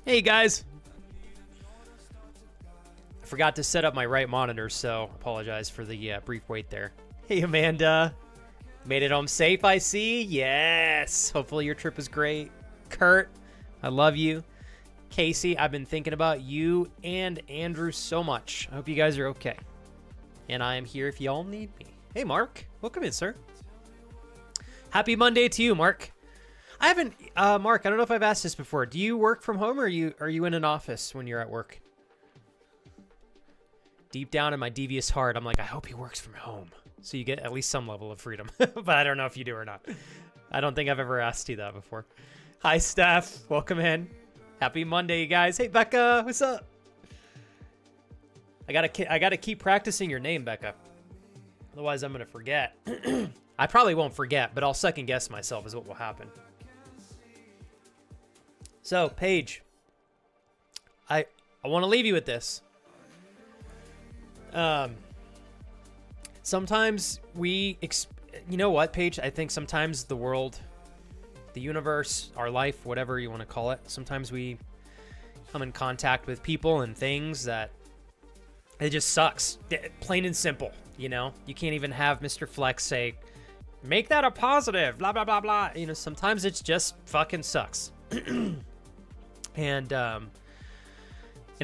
Hey guys, I forgot to set up my right monitor, so apologize for the brief wait there. Hey Amanda, made it home safe, I see. Yes, hopefully your trip was great. Kurt, I love you. Casey, I've been thinking about you and Andrew so much. I hope you guys are okay, and I am here if y'all need me. Hey Mark, welcome in, sir. Happy Monday to you, Mark. I haven't, Mark, I don't know if I've asked this before. Do you work from home, or are you in an office when you're at work? Deep down in my devious heart, I'm like, I hope he works from home, so you get at least some level of freedom. But I don't know if you do or not. I don't think I've ever asked you that before. Hi, Steph. Welcome in. Happy Monday, you guys. Hey, Becca. What's up? I gotta keep practicing your name, Becca. Otherwise, I'm gonna forget. I probably won't forget, but I'll second guess myself is what will happen. So, Paige, I want to leave you with this. Sometimes you know what, Paige? I think sometimes the world, the universe, our life, whatever you want to call it, sometimes we come in contact with people and things that it just sucks. Plain and simple, you know? You can't even have Mr. Flex say, make that a positive, blah, blah, blah, blah. You know, sometimes it's just fucking sucks. And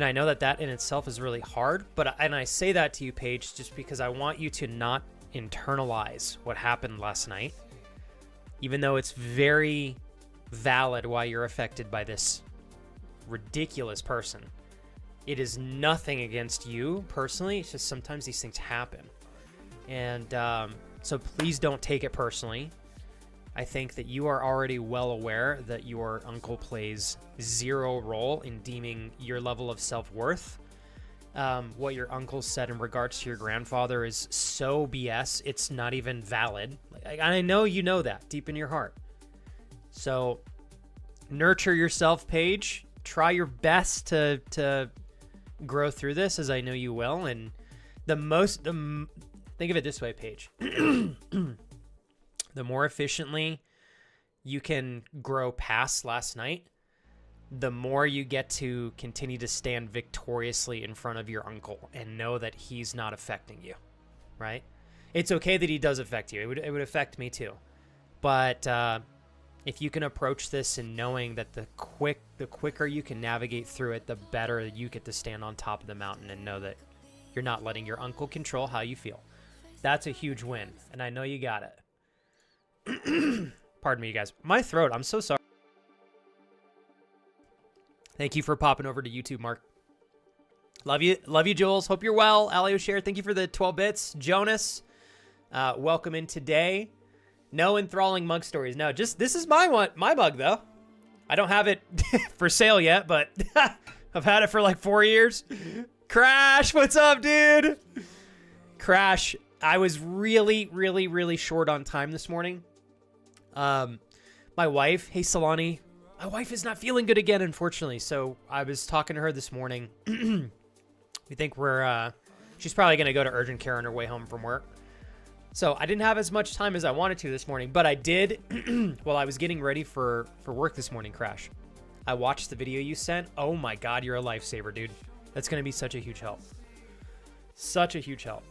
I know that in itself is really hard, and I say that to you, Paige, just because I want you to not internalize what happened last night, even though it's very valid why you're affected by this ridiculous person. It is nothing against you personally. It's just sometimes these things happen. And so please don't take it personally. I think that you are already well aware that your uncle plays zero role in deeming your level of self-worth. What your uncle said in regards to your grandfather is so BS, it's not even valid. I know you know that deep in your heart. So nurture yourself, Paige. Try your best to grow through this, as I know you will. And think of it this way, Paige. The more efficiently you can grow past last night, the more you get to continue to stand victoriously in front of your uncle and know that he's not affecting you, right? It's okay that he does affect you. It would affect me too. But if you can approach this and knowing that the quicker you can navigate through it, the better you get to stand on top of the mountain and know that you're not letting your uncle control how you feel. That's a huge win, and I know you got it. Pardon me, you guys. My throat, I'm so sorry. Thank you for popping over to YouTube, Mark. Love you, Jules. Hope you're well. Ali O'Share, thank you for the 12 bits. Jonas, welcome in today. No enthralling mug stories. No, just this is my mug, though. I don't have it for sale yet, but I've had it for like 4 years. Crash, what's up, dude? Crash, I was really, really, really short on time this morning. My wife, hey Solani, my wife is not feeling good again, unfortunately. So I was talking to her this morning. We think she's probably going to go to urgent care on her way home from work. So I didn't have as much time as I wanted to this morning, but I did while I was getting ready for work this morning, Crash. I watched the video you sent. Oh my God, you're a lifesaver, dude. That's going to be such a huge help. Such a huge help.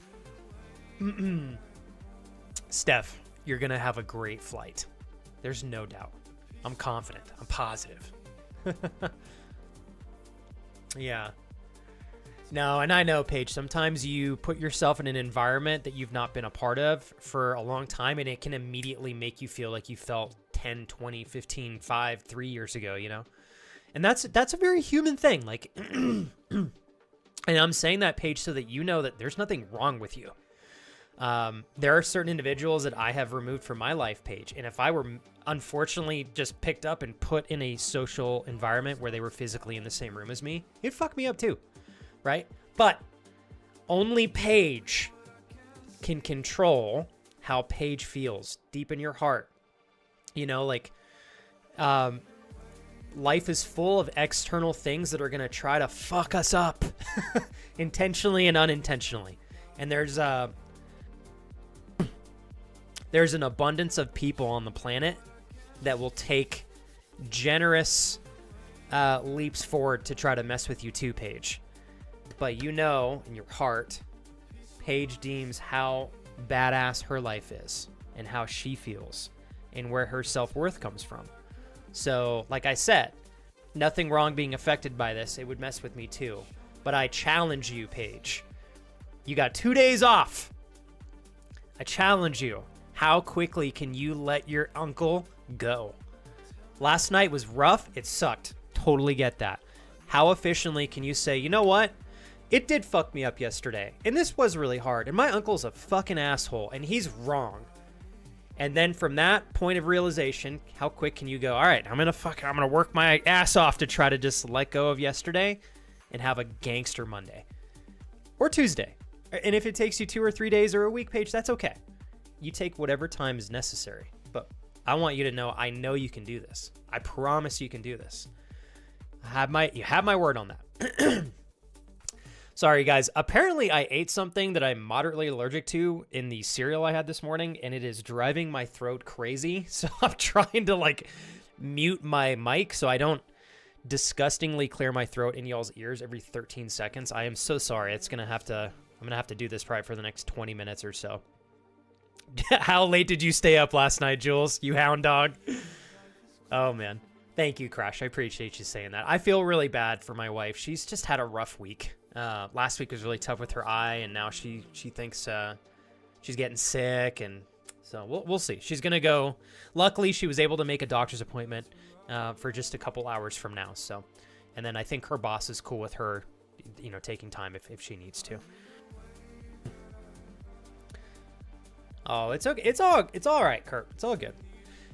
Steph, you're going to have a great flight. There's no doubt. I'm confident. I'm positive. Yeah. No, and I know, Paige, sometimes you put yourself in an environment that you've not been a part of for a long time, and it can immediately make you feel like you felt 10, 20, 15, 5, 3 years ago, you know? And that's a very human thing. Like, and I'm saying that, Paige, so that you know that there's nothing wrong with you. There are certain individuals that I have removed from my life, Paige, and if I were unfortunately just picked up and put in a social environment where they were physically in the same room as me, it'd fuck me up too. right? But only Paige can control how Paige feels deep in your heart. You know, like, life is full of external things that are going to try to fuck us up intentionally and unintentionally. And there's an abundance of people on the planet that will take generous leaps forward to try to mess with you too, Paige. But you know in your heart, Paige deems how badass her life is and how she feels and where her self-worth comes from. So, like I said, nothing wrong being affected by this. It would mess with me too. But I challenge you, Paige. You got 2 days off. I challenge you. How quickly can you let your uncle go? Last night was rough. It sucked. Totally get that. How efficiently can you say, you know what? It did fuck me up yesterday. And this was really hard. And my uncle's a fucking asshole. And he's wrong. And then from that point of realization, how quick can you go, all right, I'm going to work my ass off to try to just let go of yesterday and have a gangster Monday or Tuesday. And if it takes you 2 or 3 days or a week, Paige, that's okay. You take whatever time is necessary. But I want you to know, I know you can do this. I promise you can do this. You have my word on that. Sorry, guys. Apparently, I ate something that I'm moderately allergic to in the cereal I had this morning, and it is driving my throat crazy. So I'm trying to, like, mute my mic so I don't disgustingly clear my throat in y'all's ears every 13 seconds. I am so sorry. I'm going to have to do this probably for the next 20 minutes or so. How late did you stay up last night, Jules? You hound dog. Oh, man. Thank you, Crash. I appreciate you saying that. I feel really bad for my wife. She's just had a rough week. Last week was really tough with her eye, and now she thinks she's getting sick, and so we'll see. She's gonna go. Luckily, she was able to make a doctor's appointment for just a couple hours from now. So, and then I think her boss is cool with her, you know, taking time if she needs to. Oh, it's okay. It's all right, Kurt. It's all good.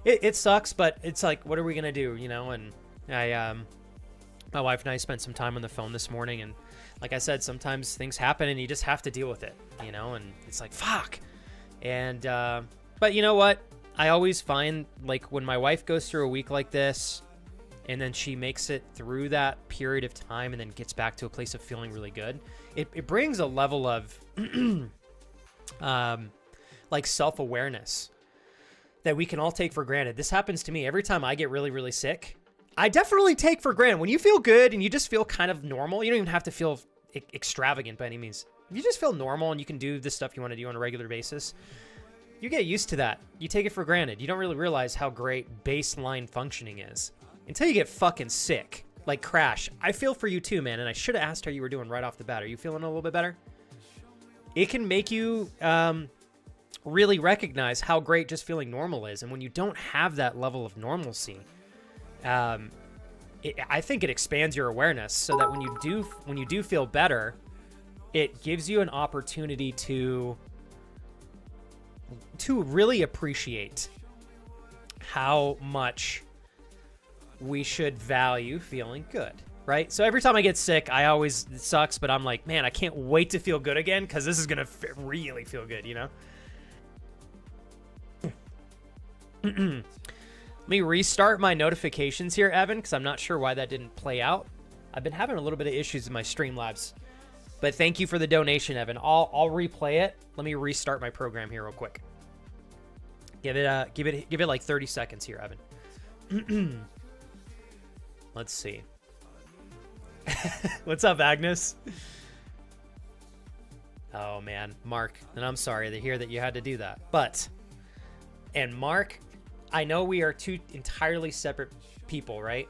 It sucks, but it's like, what are we gonna do, you know? And my wife and I spent some time on the phone this morning, and like I said, sometimes things happen and you just have to deal with it, you know, and it's like, fuck. And, but you know what? I always find, like, when my wife goes through a week like this and then she makes it through that period of time and then gets back to a place of feeling really good, it brings a level of, like, self-awareness that we can all take for granted. This happens to me every time I get really, really sick. I definitely take for granted when you feel good and you just feel kind of normal. You don't even have to feel extravagant by any means. If you just feel normal and you can do the stuff you want to do on a regular basis, you get used to that. You take it for granted. You don't really realize how great baseline functioning is until you get fucking sick. Like Crash, I feel for you too, man. And I should have asked how you were doing right off the bat. Are you feeling a little bit better? It can make you really recognize how great just feeling normal is. And when you don't have that level of normalcy, I think it expands your awareness so that when you do feel better, it gives you an opportunity to really appreciate how much we should value feeling good, right? So every time I get sick, it sucks, but I'm like, man, I can't wait to feel good again because this is going to really feel good, you know? Let me restart my notifications here, Evan, because I'm not sure why that didn't play out. I've been having a little bit of issues in my Streamlabs, but thank you for the donation, Evan. I'll replay it. Let me restart my program here real quick. Give it like 30 seconds here, Evan. Let's see. What's up, Agnes? Oh man, Mark, and I'm sorry to hear that you had to do that. And Mark, I know we are two entirely separate people, right?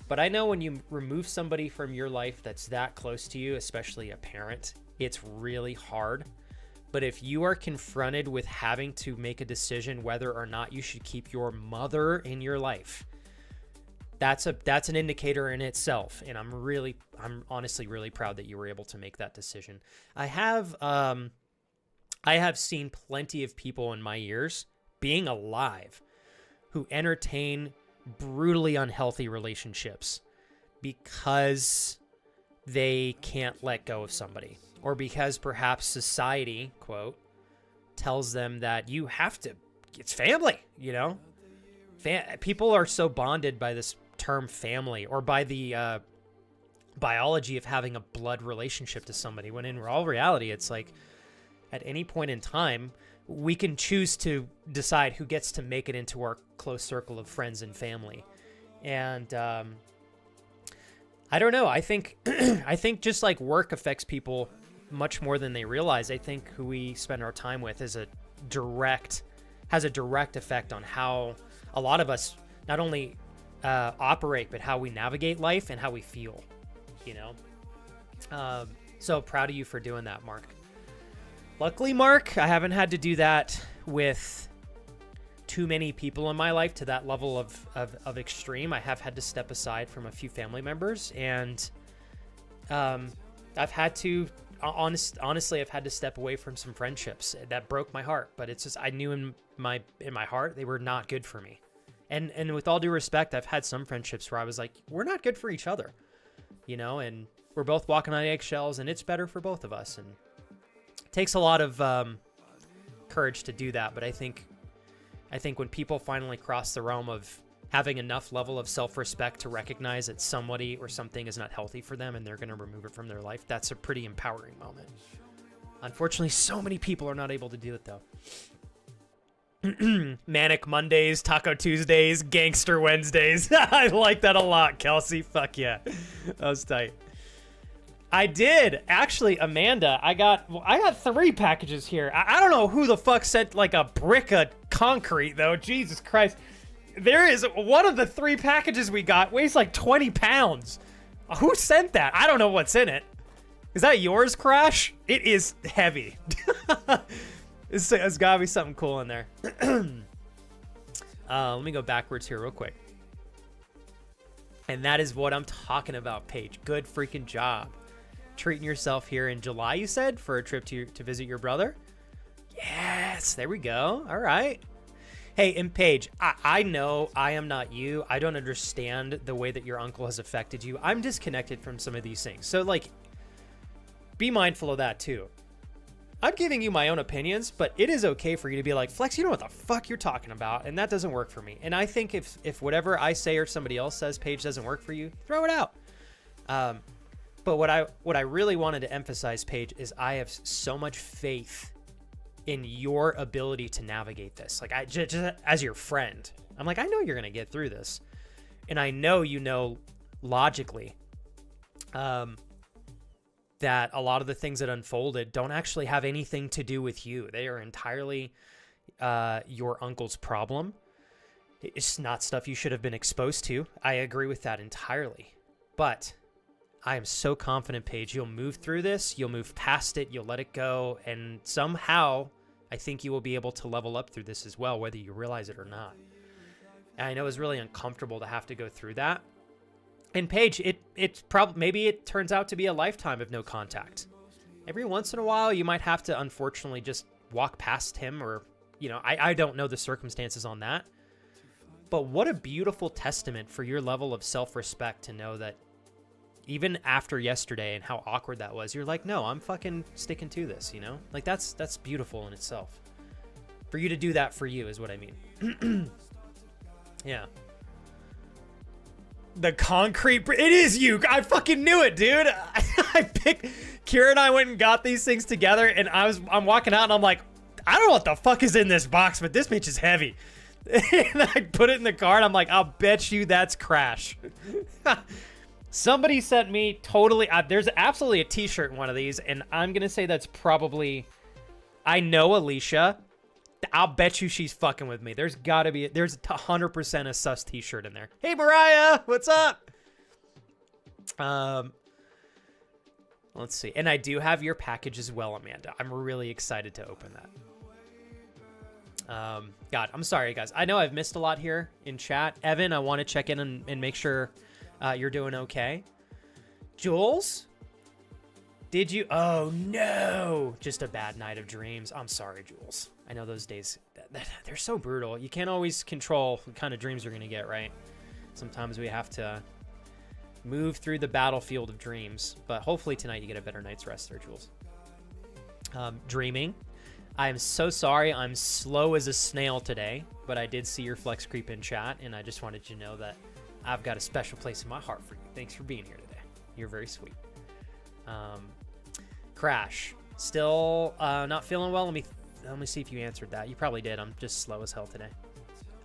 But I know when you remove somebody from your life that's that close to you, especially a parent, it's really hard. But if you are confronted with having to make a decision whether or not you should keep your mother in your life, that's an indicator in itself. And I'm honestly really proud that you were able to make that decision. I have seen plenty of people in my years being alive who entertain brutally unhealthy relationships because they can't let go of somebody, or because perhaps society, quote, tells them that you have to, it's family, you know? People are so bonded by this term family, or by the biology of having a blood relationship to somebody, when in all reality, it's like at any point in time, we can choose to decide who gets to make it into our close circle of friends and family. And I don't know. I think I think just like work affects people much more than they realize. I think who we spend our time with has a direct effect on how a lot of us not only operate, but how we navigate life and how we feel, you know? So proud of you for doing that, Mark. Luckily, Mark, I haven't had to do that with too many people in my life to that level of extreme. I have had to step aside from a few family members, and I've had to, honestly, I've had to step away from some friendships that broke my heart, but it's just, I knew in my heart, they were not good for me. And with all due respect, I've had some friendships where I was like, we're not good for each other, you know, and we're both walking on eggshells, and it's better for both of us. And it takes a lot of courage to do that. But I think when people finally cross the realm of having enough level of self-respect to recognize that somebody or something is not healthy for them and they're going to remove it from their life, that's a pretty empowering moment. Unfortunately, so many people are not able to do it, though. Manic Mondays, Taco Tuesdays, Gangster Wednesdays. I like that a lot, Kelsey. Fuck yeah. That was tight. I did. Actually, Amanda, I got 3 packages here. I don't know who the fuck sent like a brick of concrete, though. Jesus Christ. There is one of the 3 packages we got weighs like 20 pounds. Who sent that? I don't know what's in it. Is that yours, Crash? It is heavy. There's gotta be something cool in there. Let me go backwards here real quick. And that is what I'm talking about, Paige. Good freaking job. Treating yourself here in July, you said, for a trip to visit your brother? Yes, there we go. All right. Hey, and Paige, I know I am not you. I don't understand the way that your uncle has affected you. I'm disconnected from some of these things. So, like, be mindful of that, too. I'm giving you my own opinions, but it is okay for you to be like, Flex, you know what the fuck you're talking about, and that doesn't work for me. And I think if whatever I say or somebody else says, Paige, doesn't work for you, throw it out. But what I really wanted to emphasize, Paige, is I have so much faith in your ability to navigate this. Like, I just as your friend, I'm like, I know you're gonna get through this, and I know you know logically that a lot of the things that unfolded don't actually have anything to do with you. They are entirely your uncle's problem. It's not stuff you should have been exposed to. I agree with that entirely. But I am so confident, Paige, you'll move through this, you'll move past it, you'll let it go, and somehow I think you will be able to level up through this as well, whether you realize it or not. And I know it's really uncomfortable to have to go through that. And Paige, it's probably, maybe it turns out to be a lifetime of no contact. Every once in a while, you might have to, unfortunately, just walk past him, or, you know, I don't know the circumstances on that. But what a beautiful testament for your level of self-respect to know that even after yesterday and how awkward that was, you're like, no, I'm fucking sticking to this, you know? Like, that's beautiful in itself. For you to do that for you is what I mean. Yeah. The concrete, it is you. I fucking knew it, dude. I picked, Kira and I went and got these things together, and I'm walking out and I'm like, I don't know what the fuck is in this box, but this bitch is heavy. And I put it in the car and I'm like, I'll bet you that's Crash. Somebody sent me totally, there's absolutely a t-shirt in one of these, and I'm going to say that's probably, I know Alicia. I'll bet you she's fucking with me. There's 100% a sus t-shirt in there. Hey, Mariah, what's up? Let's see. And I do have your package as well, Amanda. I'm really excited to open that. God, I'm sorry, guys. I know I've missed a lot here in chat. Evan, I want to check in and make sure you're doing okay. Jules? Did you? Oh, no. Just a bad night of dreams. I'm sorry, Jules. I know those days, they're so brutal. You can't always control what kind of dreams you're going to get, right? Sometimes we have to Move through the battlefield of dreams. But hopefully tonight you get a better night's rest there, Jules. Dreaming. I am so sorry I'm slow as a snail today, but I did see your flex creep in chat, and I just wanted you to know that I've got a special place in my heart for you. Thanks for being here today. You're very sweet. Crash. Still not feeling well. Let me see if you answered that. You probably did. I'm just slow as hell today.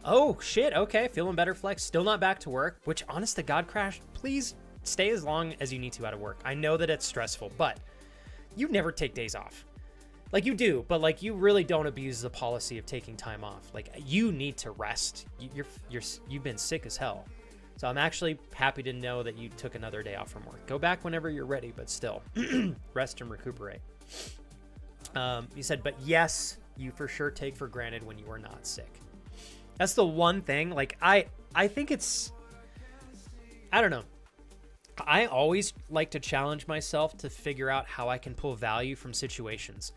Oh, shit. Okay. Feeling better, Flex. Still not back to work, which, honest to God, Crash, please stay as long as you need to out of work. I know that it's stressful, but you never take days off. Like, you do, but, like, you really don't abuse the policy of taking time off. Like, you need to rest. You've been sick as hell. So I'm actually happy to know that you took another day off from work. Go back whenever you're ready, but still, rest and recuperate. You said, but yes, you for sure take for granted when you are not sick. That's the one thing. Like, I think it's, I don't know. I always like to challenge myself to figure out how I can pull value from situations.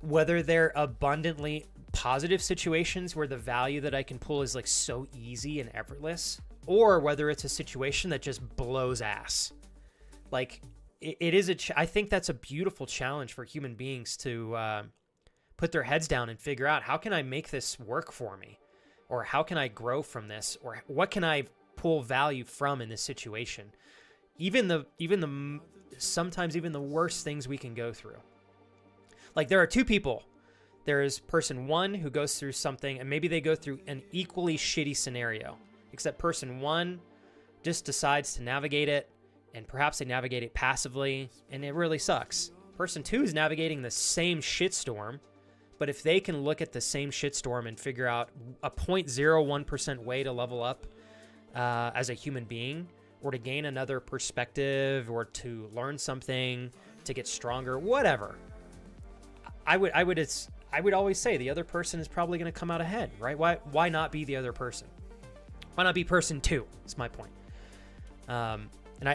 Whether they're abundantly positive situations where the value that I can pull is like so easy and effortless, or whether it's a situation that just blows ass. Like, it is I think that's a beautiful challenge for human beings to put their heads down and figure out, how can I make this work for me? Or how can I grow from this? Or what can I pull value from in this situation? Sometimes even the worst things we can go through. Like, there are two people. There is person one who goes through something, and maybe they go through an equally shitty scenario, except person one just decides to navigate it, and perhaps they navigate it passively, and it really sucks. Person two is navigating the same shitstorm, but if they can look at the same shitstorm and figure out a 0.01% way to level up as a human being, or to gain another perspective, or to learn something, to get stronger, whatever, I would always say the other person is probably going to come out ahead, right? Why not be the other person? Why not be person two? That's my point. And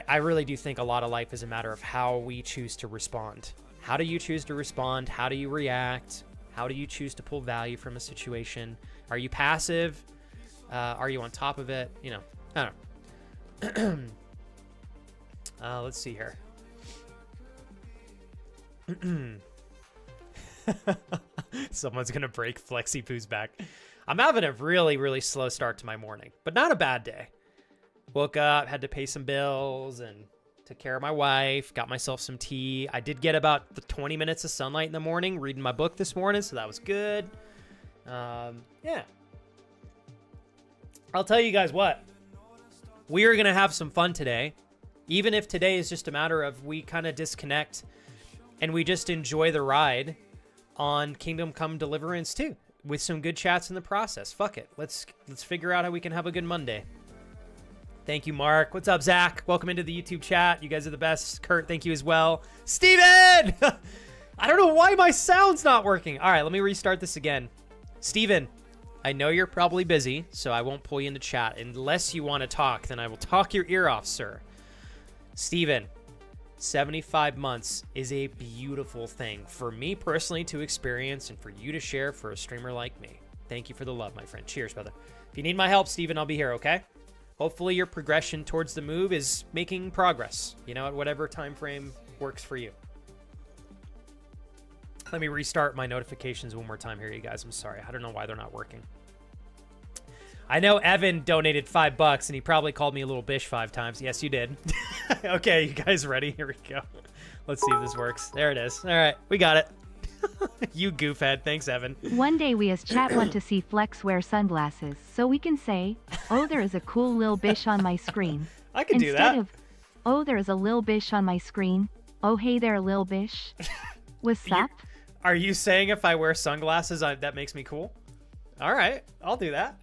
I really do think a lot of life is a matter of how we choose to respond. How do you choose to respond? How do you react? How do you choose to pull value from a situation? Are you passive? Are you on top of it? You know, I don't know. Let's see here. Someone's gonna break Flexi Poo's back. I'm having a really, really slow start to my morning, but not a bad day. Woke up, had to pay some bills, and took care of my wife, got myself some tea. I did get about the 20 minutes of sunlight in the morning reading my book this morning, so that was good. Yeah. I'll tell you guys what. We are gonna have some fun today. Even if today is just a matter of we kind of disconnect and we just enjoy the ride on Kingdom Come Deliverance 2 with some good chats in the process. Fuck it. Let's figure out how we can have a good Monday. Thank you, Mark. What's up, Zach? Welcome into the YouTube chat. You guys are the best. Kurt, thank you as well. Steven! I don't know why my sound's not working. All right, let me restart this again. Steven, I know you're probably busy, so I won't pull you into chat. Unless you want to talk, then I will talk your ear off, sir. Steven, 75 months is a beautiful thing for me personally to experience and for you to share for a streamer like me. Thank you for the love, my friend. Cheers, brother. If you need my help, Steven, I'll be here, okay? Hopefully your progression towards the move is making progress, you know, at whatever time frame works for you. Let me restart my notifications one more time here, you guys. I'm sorry. I don't know why they're not working. I know Evan donated $5 and he probably called me a little bish 5 times. Yes, you did. Okay, you guys ready? Here we go. Let's see if this works. There it is. All right, we got it. You goofhead. Thanks, Evan. One day we as chat want to see Flex wear sunglasses, so we can say, oh, there is a cool lil bish on my screen. I can do that. Instead of, oh, there is a lil bish on my screen. Oh, hey there, lil bish. What's up? Are you saying if I wear sunglasses, that makes me cool? All right, I'll do that.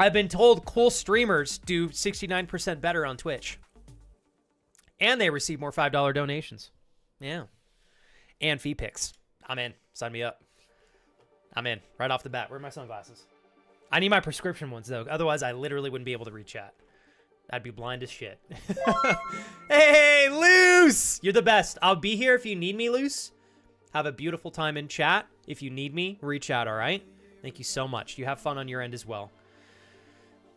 I've been told cool streamers do 69% better on Twitch. And they receive more $5 donations. Yeah. And fee picks. I'm in. Sign me up. I'm in. Right off the bat. Where are my sunglasses? I need my prescription ones, though. Otherwise, I literally wouldn't be able to read chat. I'd be blind as shit. Hey, Luce! You're the best. I'll be here if you need me, Luce. Have a beautiful time in chat. If you need me, reach out, all right? Thank you so much. You have fun on your end as well.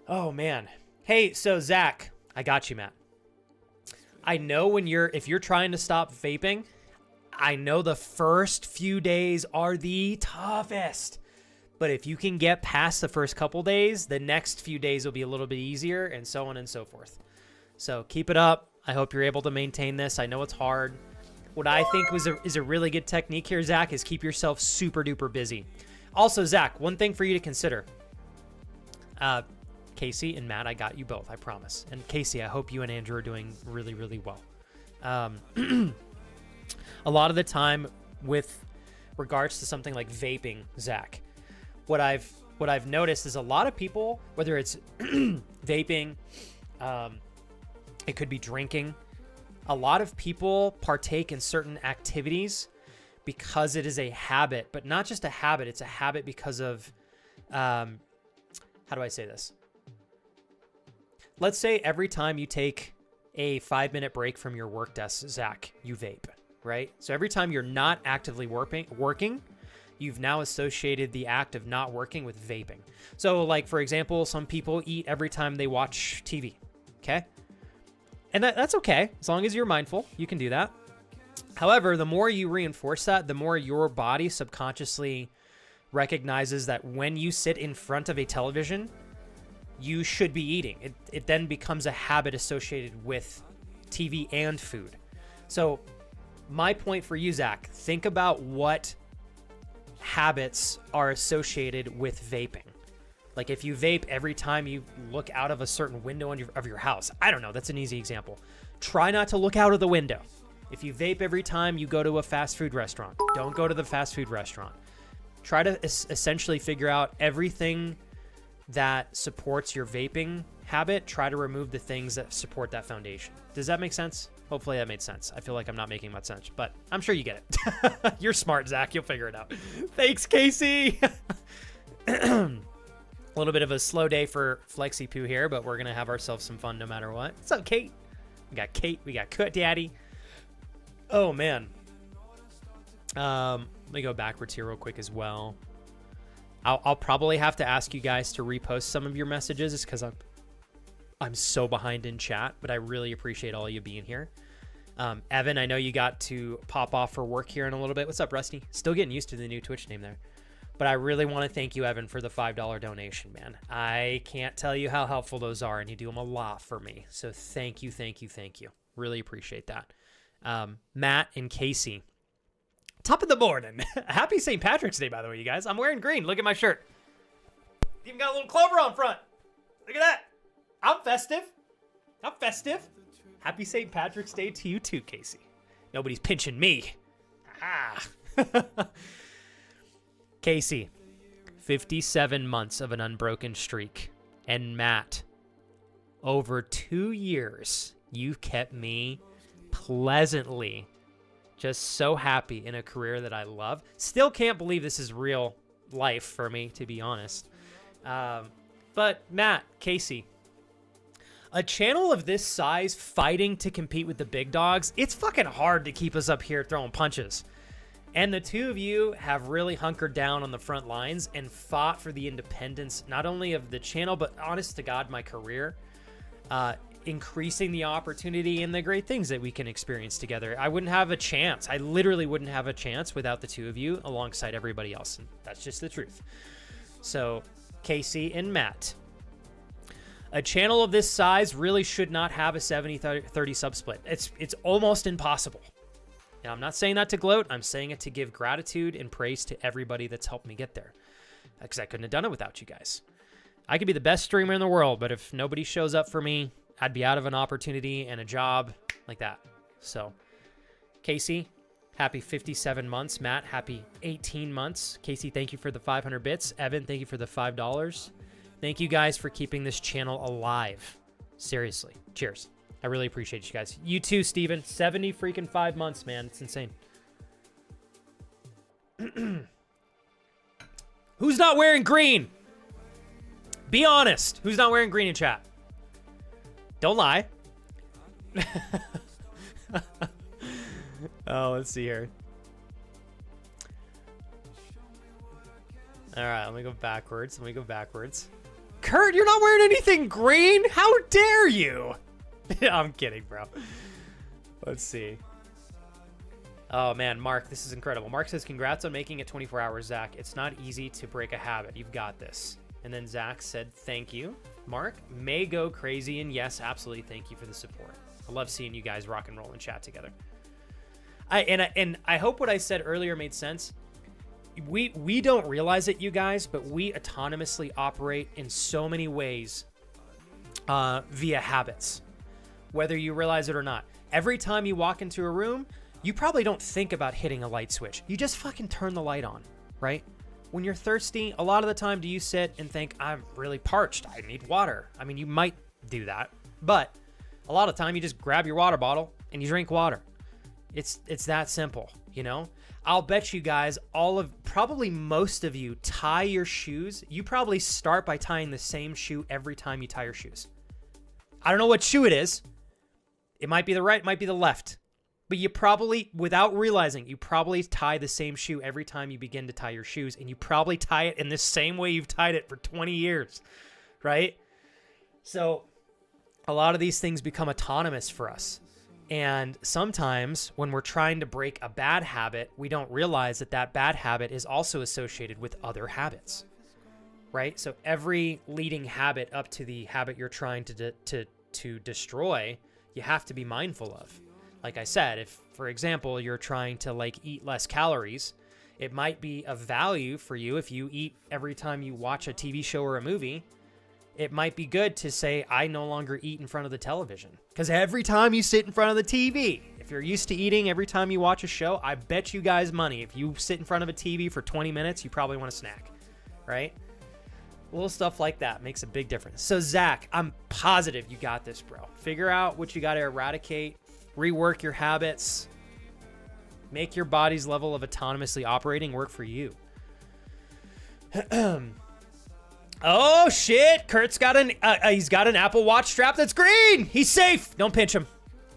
Oh, man. Hey, so Zach, I got you, Matt. I know if you're trying to stop vaping, I know the first few days are the toughest. But if you can get past the first couple days, the next few days will be a little bit easier, and so on and so forth. So keep it up. I hope you're able to maintain this. I know it's hard. What I think is a really good technique here, Zach, is keep yourself super duper busy. Also, Zach, one thing for you to consider. Casey and Matt, I got you both, I promise. And Casey, I hope you and Andrew are doing really, really well. A lot of the time with regards to something like vaping, Zach, what I've noticed is a lot of people, whether it's vaping, it could be drinking, a lot of people partake in certain activities because it is a habit, but not just a habit. It's a habit because of, how do I say this? Let's say every time you take a 5-minute break from your work desk, Zach, you vape, right? So every time you're not actively working, you've now associated the act of not working with vaping. So like, for example, some people eat every time they watch TV, okay? And that's okay. As long as you're mindful, you can do that. However, the more you reinforce that, the more your body subconsciously recognizes that when you sit in front of a television, you should be eating. It then becomes a habit associated with TV and food. So my point for you, Zach, think about what habits are associated with vaping. Like if you vape every time you look out of a certain window of your house, I don't know, that's an easy example. Try not to look out of the window. If you vape every time you go to a fast food restaurant, don't go to the fast food restaurant. Try to essentially figure out everything that supports your vaping habit. Try to remove the things that support that foundation. Does that make sense? Hopefully that made sense. I feel like I'm not making much sense, but I'm sure you get it. You're smart, Zach. You'll figure it out. Thanks, Casey. A little bit of a slow day for Flexi Poo here, but we're going to have ourselves some fun no matter what. What's up, Kate? We got Kate. We got Cut Daddy. Oh, man. Let me go backwards here real quick as well. I'll probably have to ask you guys to repost some of your messages just because I'm so behind in chat, but I really appreciate all of you being here. Evan, I know you got to pop off for work here in a little bit. What's up, Rusty? Still getting used to the new Twitch name there. But I really want to thank you, Evan, for the $5 donation, man. I can't tell you how helpful those are, and you do them a lot for me. So thank you, thank you, thank you. Really appreciate that. Matt and Casey. Top of the morning. Happy St. Patrick's Day, by the way, you guys. I'm wearing green. Look at my shirt. Even got a little clover on front. Look at that. I'm festive. I'm festive. Happy St. Patrick's Day to you too, Casey. Nobody's pinching me. Ah. Casey, 57 months of an unbroken streak. And Matt, over 2 years, you've kept me pleasantly just so happy in a career that I love. Still can't believe this is real life for me, to be honest. But Matt, Casey, a channel of this size fighting to compete with the big dogs, it's fucking hard to keep us up here throwing punches. And the two of you have really hunkered down on the front lines and fought for the independence, not only of the channel, but honest to God, my career, increasing the opportunity and the great things that we can experience together. I wouldn't have a chance. I literally wouldn't have a chance without the two of you alongside everybody else. And that's just the truth. So Casey and Matt, a channel of this size really should not have a 70-30 sub split. It's almost impossible. Now, I'm not saying that to gloat. I'm saying it to give gratitude and praise to everybody that's helped me get there, because I couldn't have done it without you guys. I could be the best streamer in the world, but if nobody shows up for me, I'd be out of an opportunity and a job like that. So, Casey, happy 57 months. Matt, happy 18 months. Casey, thank you for the 500 bits. Evan, thank you for the $5. Thank you guys for keeping this channel alive. Seriously. Cheers. I really appreciate you guys. You too, Steven. 70 freaking 5 months, man. It's insane. Who's not wearing green? Be honest. Who's not wearing green in chat? Don't lie. Oh, let's see here. All right, let me go backwards. Kurt, you're not wearing anything green. How dare you? I'm kidding, bro. Let's see. Oh, man, Mark, this is incredible. Mark says, congrats on making it 24 hours, Zach. It's not easy to break a habit. You've got this. And then Zach said, thank you. Mark, may go crazy. And yes, absolutely, thank you for the support. I love seeing you guys rock and roll and chat together. I hope what I said earlier made sense. We don't realize it, you guys, but we autonomously operate in so many ways via habits, whether you realize it or not. Every time you walk into a room, you probably don't think about hitting a light switch. You just fucking turn the light on, right? When you're thirsty, a lot of the time do you sit and think, I'm really parched, I need water. I mean, you might do that, but a lot of time you just grab your water bottle and you drink water. It's that simple, you know? I'll bet you guys, probably most of you tie your shoes. You probably start by tying the same shoe every time you tie your shoes. I don't know what shoe it is. It might be the right, might be the left. But you probably, without realizing, you probably tie the same shoe every time you begin to tie your shoes. And you probably tie it in the same way you've tied it for 20 years, right? So a lot of these things become autonomous for us. And sometimes when we're trying to break a bad habit, we don't realize that that bad habit is also associated with other habits, right? So every leading habit up to the habit you're trying to destroy, you have to be mindful of. Like I said, if, for example, you're trying to like eat less calories, it might be of value for you if you eat every time you watch a TV show or a movie. It might be good to say, I no longer eat in front of the television. Because every time you sit in front of the TV, if you're used to eating every time you watch a show, I bet you guys money. If you sit in front of a TV for 20 minutes, you probably want a snack, right? Little stuff like that makes a big difference. So Zach, I'm positive you got this, bro. Figure out what you got to eradicate. Rework your habits. Make your body's level of autonomously operating work for you. Oh shit! Kurt's got he's got an Apple Watch strap that's green. He's safe. Don't pinch him.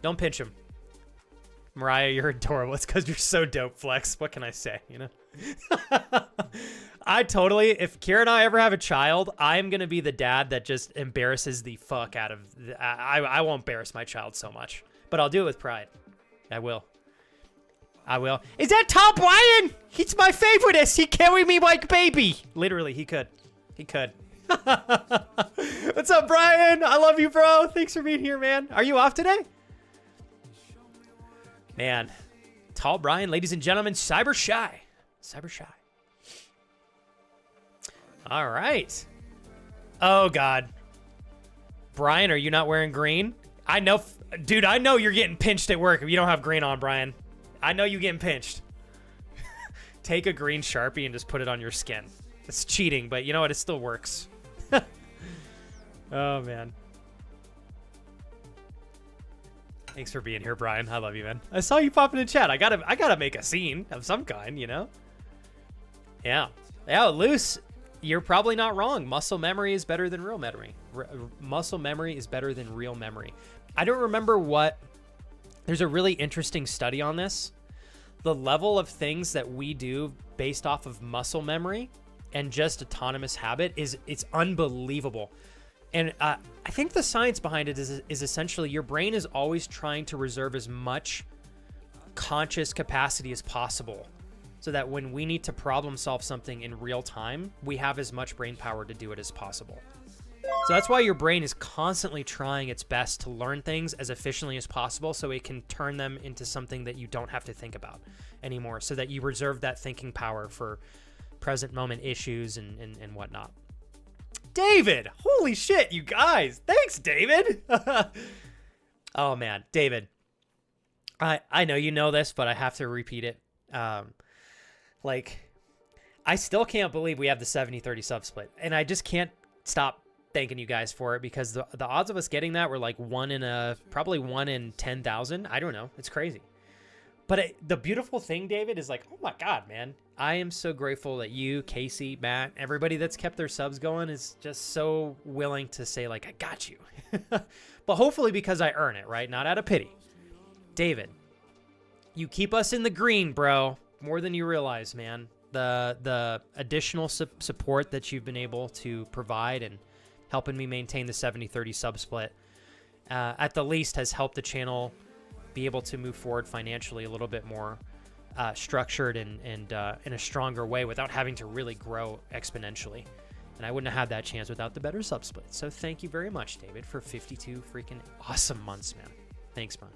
Don't pinch him. Mariah, you're adorable. It's because you're so dope, Flex. What can I say? You know. If Kira and I ever have a child, I'm gonna be the dad that just embarrasses the fuck out of. I won't embarrass my child so much. But I'll do it with pride. I will. Is that Tom Bryan? He's my favoriteest. He carried me like baby. Literally, he could. What's up, Brian? I love you, bro. Thanks for being here, man. Are you off today? Man. Tall Brian, ladies and gentlemen, Cyber Shy. All right. Oh, God. Brian, are you not wearing green? I know... Dude, I know you're getting pinched at work if you don't have green on, Brian. I know you getting pinched. Take a green Sharpie and just put it on your skin. It's cheating, but you know what? It still works. Oh, man. Thanks for being here, Brian. I love you, man. I saw you pop in the chat. I gotta make a scene of some kind, you know? Yeah. Yeah, Luce, you're probably not wrong. Muscle memory is better than real memory. Muscle memory is better than real memory. I don't remember what... There's a really interesting study on this. The level of things that we do based off of muscle memory and just autonomous habit it's unbelievable. And I think the science behind it is essentially your brain is always trying to reserve as much conscious capacity as possible so that when we need to problem solve something in real time, we have as much brain power to do it as possible. So that's why your brain is constantly trying its best to learn things as efficiently as possible so it can turn them into something that you don't have to think about anymore, so that you reserve that thinking power for present moment issues and whatnot. David! Holy shit, you guys! Thanks, David! Oh, man. David. I know you know this, but I have to repeat it. I still can't believe we have the 70-30 sub split, and I just can't stop thanking you guys for it, because the odds of us getting that were like probably 1 in 10,000. I don't know. It's crazy. But the beautiful thing, David, is like, oh my God, man. I am so grateful that you, Casey, Matt, everybody that's kept their subs going is just so willing to say, like, I got you. But hopefully because I earn it, right? Not out of pity. David, you keep us in the green, bro. More than you realize, man. The additional support that you've been able to provide and helping me maintain the 70-30 sub split. At the least has helped the channel be able to move forward financially a little bit more structured and in a stronger way without having to really grow exponentially. And I wouldn't have had that chance without the better sub split. So thank you very much, David, for 52 freaking awesome months, man. Thanks, man.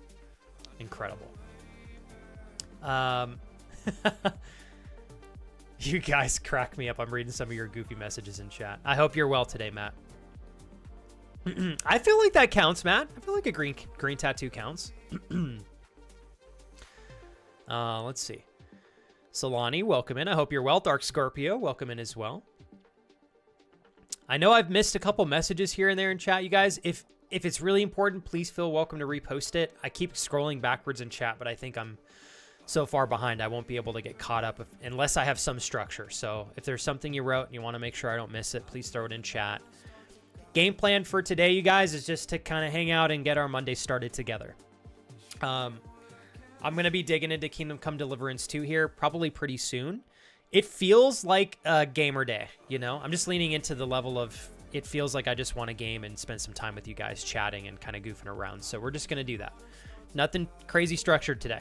Incredible. You guys crack me up. I'm reading some of your goofy messages in chat. I hope you're well today, Matt. I feel like that counts, Matt. I feel like a green tattoo counts. Let's see. Solani, welcome in. I hope you're well. Dark Scorpio, welcome in as well. I know I've missed a couple messages here and there in chat, you guys. If it's really important, please feel welcome to repost it. I keep scrolling backwards in chat, but I think I'm so far behind I won't be able to get caught up unless I have some structure. So if there's something you wrote and you want to make sure I don't miss it, please throw it in chat. Game plan for today, you guys, is just to kind of hang out and get our Monday started together. I'm going to be digging into Kingdom Come Deliverance 2 here probably pretty soon. It feels like a gamer day, you know? I'm just leaning into the level of it feels like I just want to game and spend some time with you guys chatting and kind of goofing around. So we're just going to do that. Nothing crazy structured today.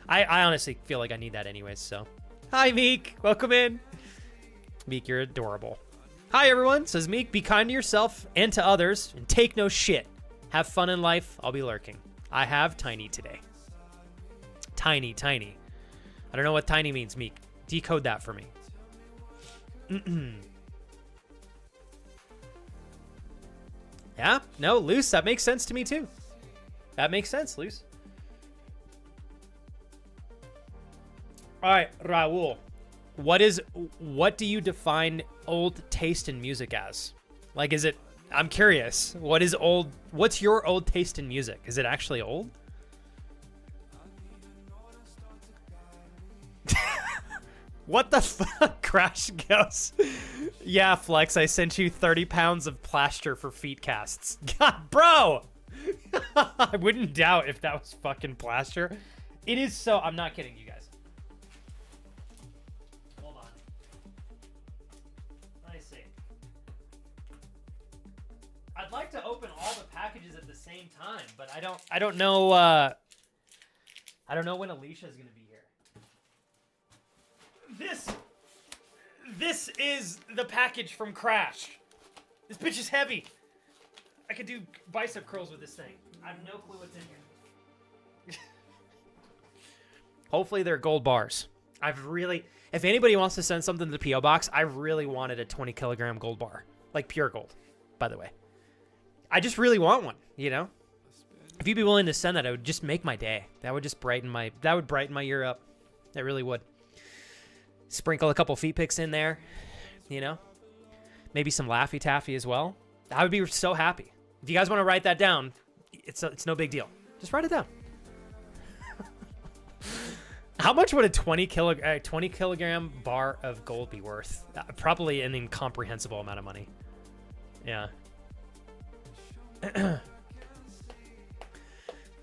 I honestly feel like I need that anyways, so. Hi, Meek. Welcome in. Meek, you're adorable. Hi, everyone. Says Meek, be kind to yourself and to others and take no shit. Have fun in life. I'll be lurking. I have tiny today. Tiny. I don't know what tiny means, Meek. Decode that for me. Yeah, no, Luce, that makes sense to me too. That makes sense, Luce. All right, Raul. What do you define old taste in music as? Like, is it, I'm curious, what's your old taste in music? Is it actually old? What the fuck? Crash goes. Yeah, Flex, I sent you 30 pounds of plaster for feet casts. God, bro! I wouldn't doubt if that was fucking plaster. It is so... I'm not kidding, you guys. Hold on. Let me see. I'd like to open all the packages at the same time, but I don't know, I don't know when Alicia's gonna be here. This is the package from Crash. This bitch is heavy. I could do bicep curls with this thing. I have no clue what's in here. Hopefully they're gold bars. If anybody wants to send something to the P.O. box, I really wanted a 20 kilogram gold bar. Like pure gold, by the way. I just really want one, you know? If you'd be willing to send that, it would just make my day. That would brighten my year up. That really would. Sprinkle a couple feet pics in there, you know? Maybe some Laffy Taffy as well. I would be so happy. If you guys want to write that down, it's no big deal. Just write it down. How much would a 20 kilogram bar of gold be worth? Probably an incomprehensible amount of money. Yeah.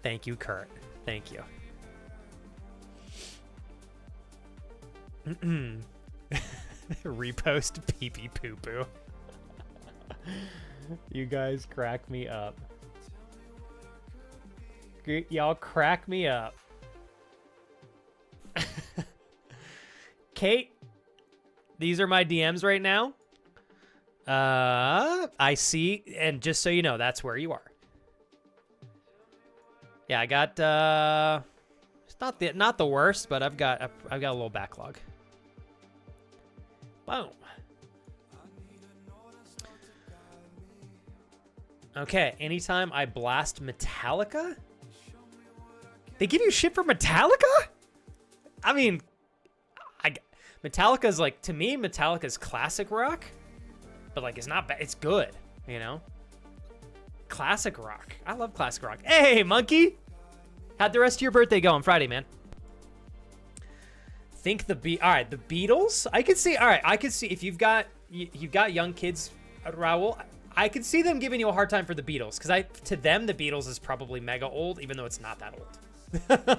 Thank you, Kurt. Thank you. Repost pee pee poo poo. You guys crack me up. Y'all crack me up. Kate, these are my DMs right now. I see, and just so you know, that's where you are. Yeah, I got it's not the worst, but I've got a little backlog. Boom. Okay, anytime I blast Metallica? They give you shit for Metallica? I mean, Metallica's like, to me, Metallica's classic rock, but like, it's not bad. It's good, you know? Classic rock. I love classic rock. Hey, monkey! How'd the rest of your birthday go on Friday, man? Think all right, the Beatles. I could see. All right, I could see if you've got young kids, Raul. I could see them giving you a hard time for the Beatles because to them the Beatles is probably mega old, even though it's not that old.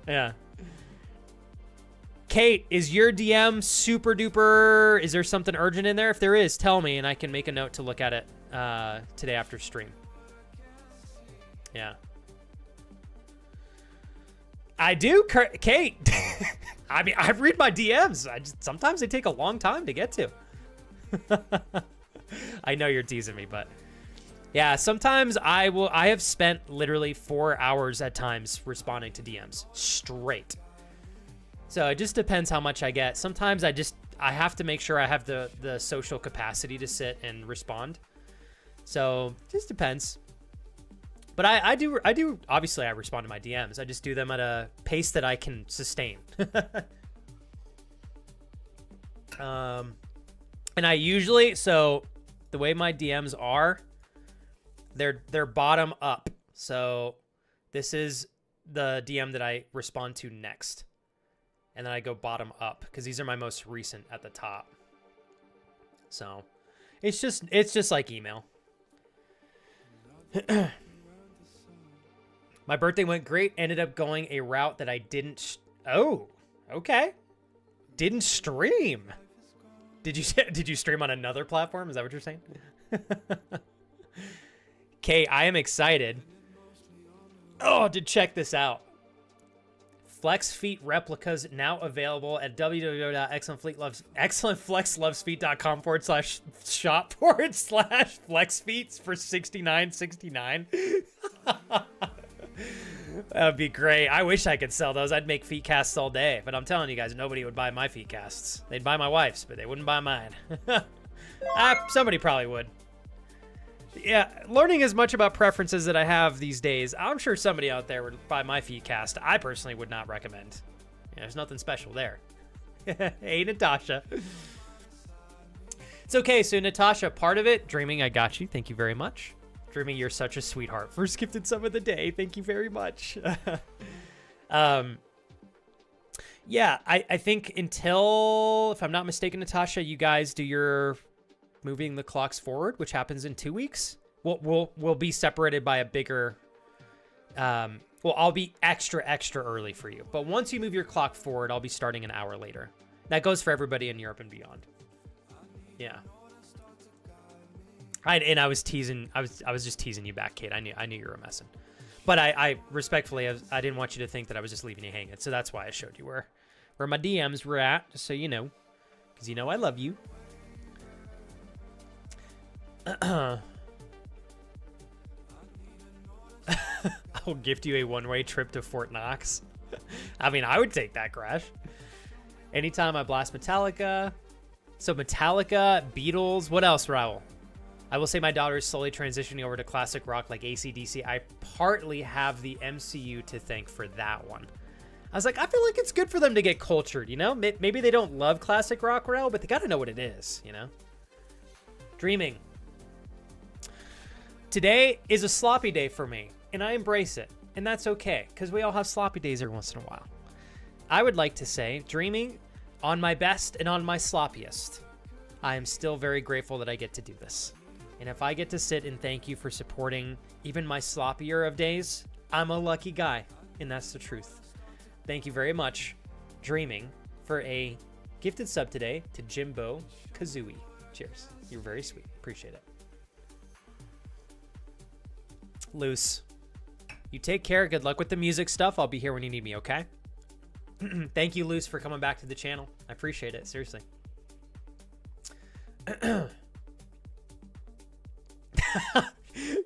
Yeah. Kate, is your DM super duper? Is there something urgent in there? If there is, tell me, and I can make a note to look at it today after stream. Yeah. I do, Kate. I mean, I read my DMs. Sometimes they take a long time to get to. I know you're teasing me, but yeah, sometimes I have spent literally 4 hours at times responding to DMs straight. So it just depends how much I get. Sometimes I have to make sure I have the social capacity to sit and respond. So it just depends. But I do obviously I respond to my DMs. I just do them at a pace that I can sustain. And I usually, so the way my DMs are, they're bottom up. So this is the DM that I respond to next. And then I go bottom up because these are my most recent at the top. So it's just like email. My birthday went great. Ended up going a route that I didn't. Oh, okay. Didn't stream. Did you stream on another platform? Is that what you're saying? Okay, I am excited. Oh, to check this out. Flex Feet replicas now available at www.excellentflexlovesfeet.com/shop/flex feet for $69.69. That would be great. I wish I could sell those. I'd make feet casts all day. But I'm telling you guys, nobody would buy my feet casts. They'd buy my wife's, but they wouldn't buy mine. Somebody probably would. Yeah, learning as much about preferences that I have these days, I'm sure somebody out there would buy my feet cast. I personally would not recommend. Yeah, there's nothing special there. Hey, Natasha. It's okay. So, Natasha, part of it, dreaming, I got you. Thank you very much. Dreaming, you're such a sweetheart. First gifted sub of the day. Thank you very much. Yeah, I think until, if I'm not mistaken, Natasha, you guys do your moving the clocks forward, which happens in 2 weeks. We'll be separated by a bigger, well, I'll be extra early for you. But once you move your clock forward, I'll be starting an hour later. That goes for everybody in Europe and beyond. Yeah. I was teasing. I was just teasing you back, Kate. I knew you were messing, but I respectfully, I didn't want you to think that I was just leaving you hanging. So that's why I showed you where my DMs were at, just so you know, because you know I love you. I'll gift you a one-way trip to Fort Knox. I mean, I would take that, Crash. Anytime I blast Metallica. So Metallica, Beatles. What else, Raul? I will say my daughter is slowly transitioning over to classic rock like AC/DC. I partly have the MCU to thank for that one. I was like, I feel like it's good for them to get cultured, you know? Maybe they don't love classic rock, Raul, but they got to know what it is, you know? Dreaming. Today is a sloppy day for me, and I embrace it. And that's okay, because we all have sloppy days every once in a while. I would like to say, dreaming on my best and on my sloppiest, I am still very grateful that I get to do this. And if I get to sit and thank you for supporting even my sloppier of days, I'm a lucky guy, and that's the truth. Thank you very much, Dreaming, for a gifted sub today to Jimbo Kazooie. Cheers. You're very sweet. Appreciate it. Luce, you take care. Good luck with the music stuff. I'll be here when you need me, okay? Thank you, Luce, for coming back to the channel. I appreciate it. Seriously.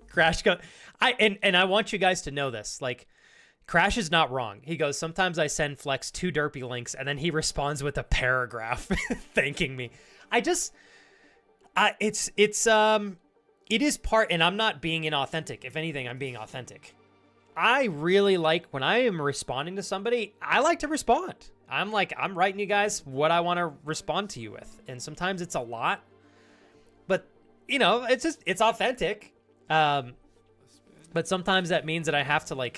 Crash go. And I want you guys to know this. Like, Crash is not wrong. He goes, sometimes I send Flex 2 derpy links, and then he responds with a paragraph thanking me. It is part, and I'm not being inauthentic. If anything, I'm being authentic. I really like when I am responding to somebody, I like to respond. I'm writing you guys what I want to respond to you with. And sometimes it's a lot, but you know, it's authentic. But sometimes that means that I have to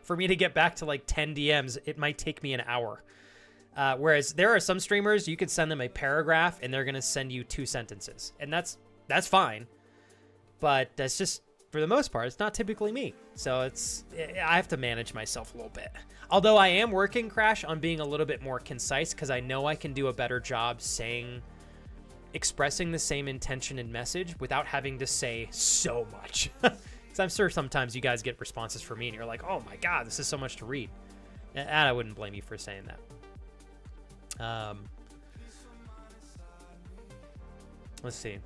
for me to get back to 10 DMs, it might take me an hour. Whereas there are some streamers, you could send them a paragraph and they're going to send you 2 sentences, and that's fine. But that's just, for the most part, it's not typically me. So I have to manage myself a little bit. Although I am working, Crash, on being a little bit more concise because I know I can do a better job expressing the same intention and message without having to say so much. Because I'm sure sometimes you guys get responses from me and you're like, oh my God, this is so much to read. And I wouldn't blame you for saying that. Let's see.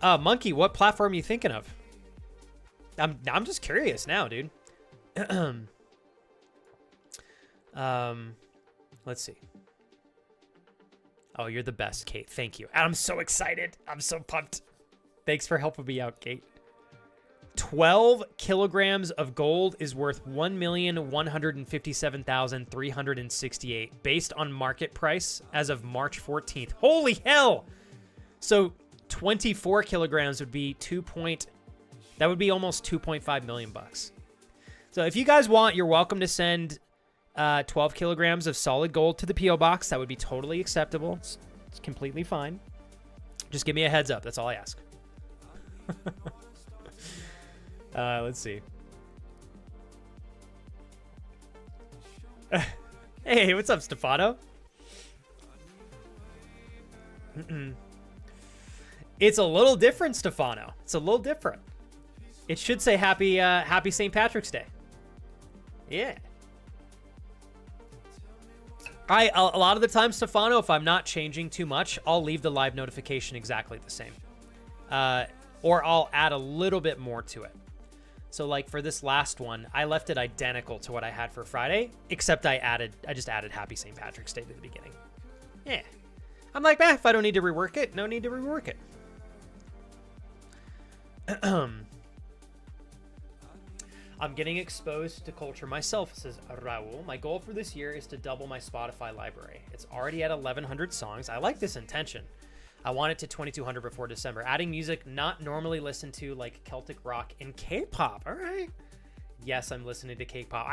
Monkey, what platform are you thinking of? I'm just curious now, dude. Let's see. Oh, you're the best, Kate. Thank you. I'm so excited. I'm so pumped. Thanks for helping me out, Kate. 12 kilograms of gold is worth 1,157,368 based on market price as of March 14th. Holy hell! So 24 kilograms would be that would be almost 2.5 million bucks. So if you guys want, you're welcome to send 12 kilograms of solid gold to the P.O. box. That would be totally acceptable. It's completely fine. Just give me a heads up. That's all I ask. Let's see. Hey, what's up, Stefano? It's a little different, Stefano. It's a little different. It should say happy St. Patrick's Day. Yeah. A lot of the time, Stefano, if I'm not changing too much, I'll leave the live notification exactly the same. Or I'll add a little bit more to it. So like for this last one, I left it identical to what I had for Friday, except I just added happy St. Patrick's Day to the beginning. Yeah. I'm like, if I don't need to rework it, no need to rework it. I'm getting exposed to culture myself, says Raul. My goal for this year is to double my Spotify library. It's already at 1,100 songs. I like this intention. I want it to 2,200 before December. Adding music not normally listened to, like Celtic rock and K-pop. All right. Yes, I'm listening to K-pop.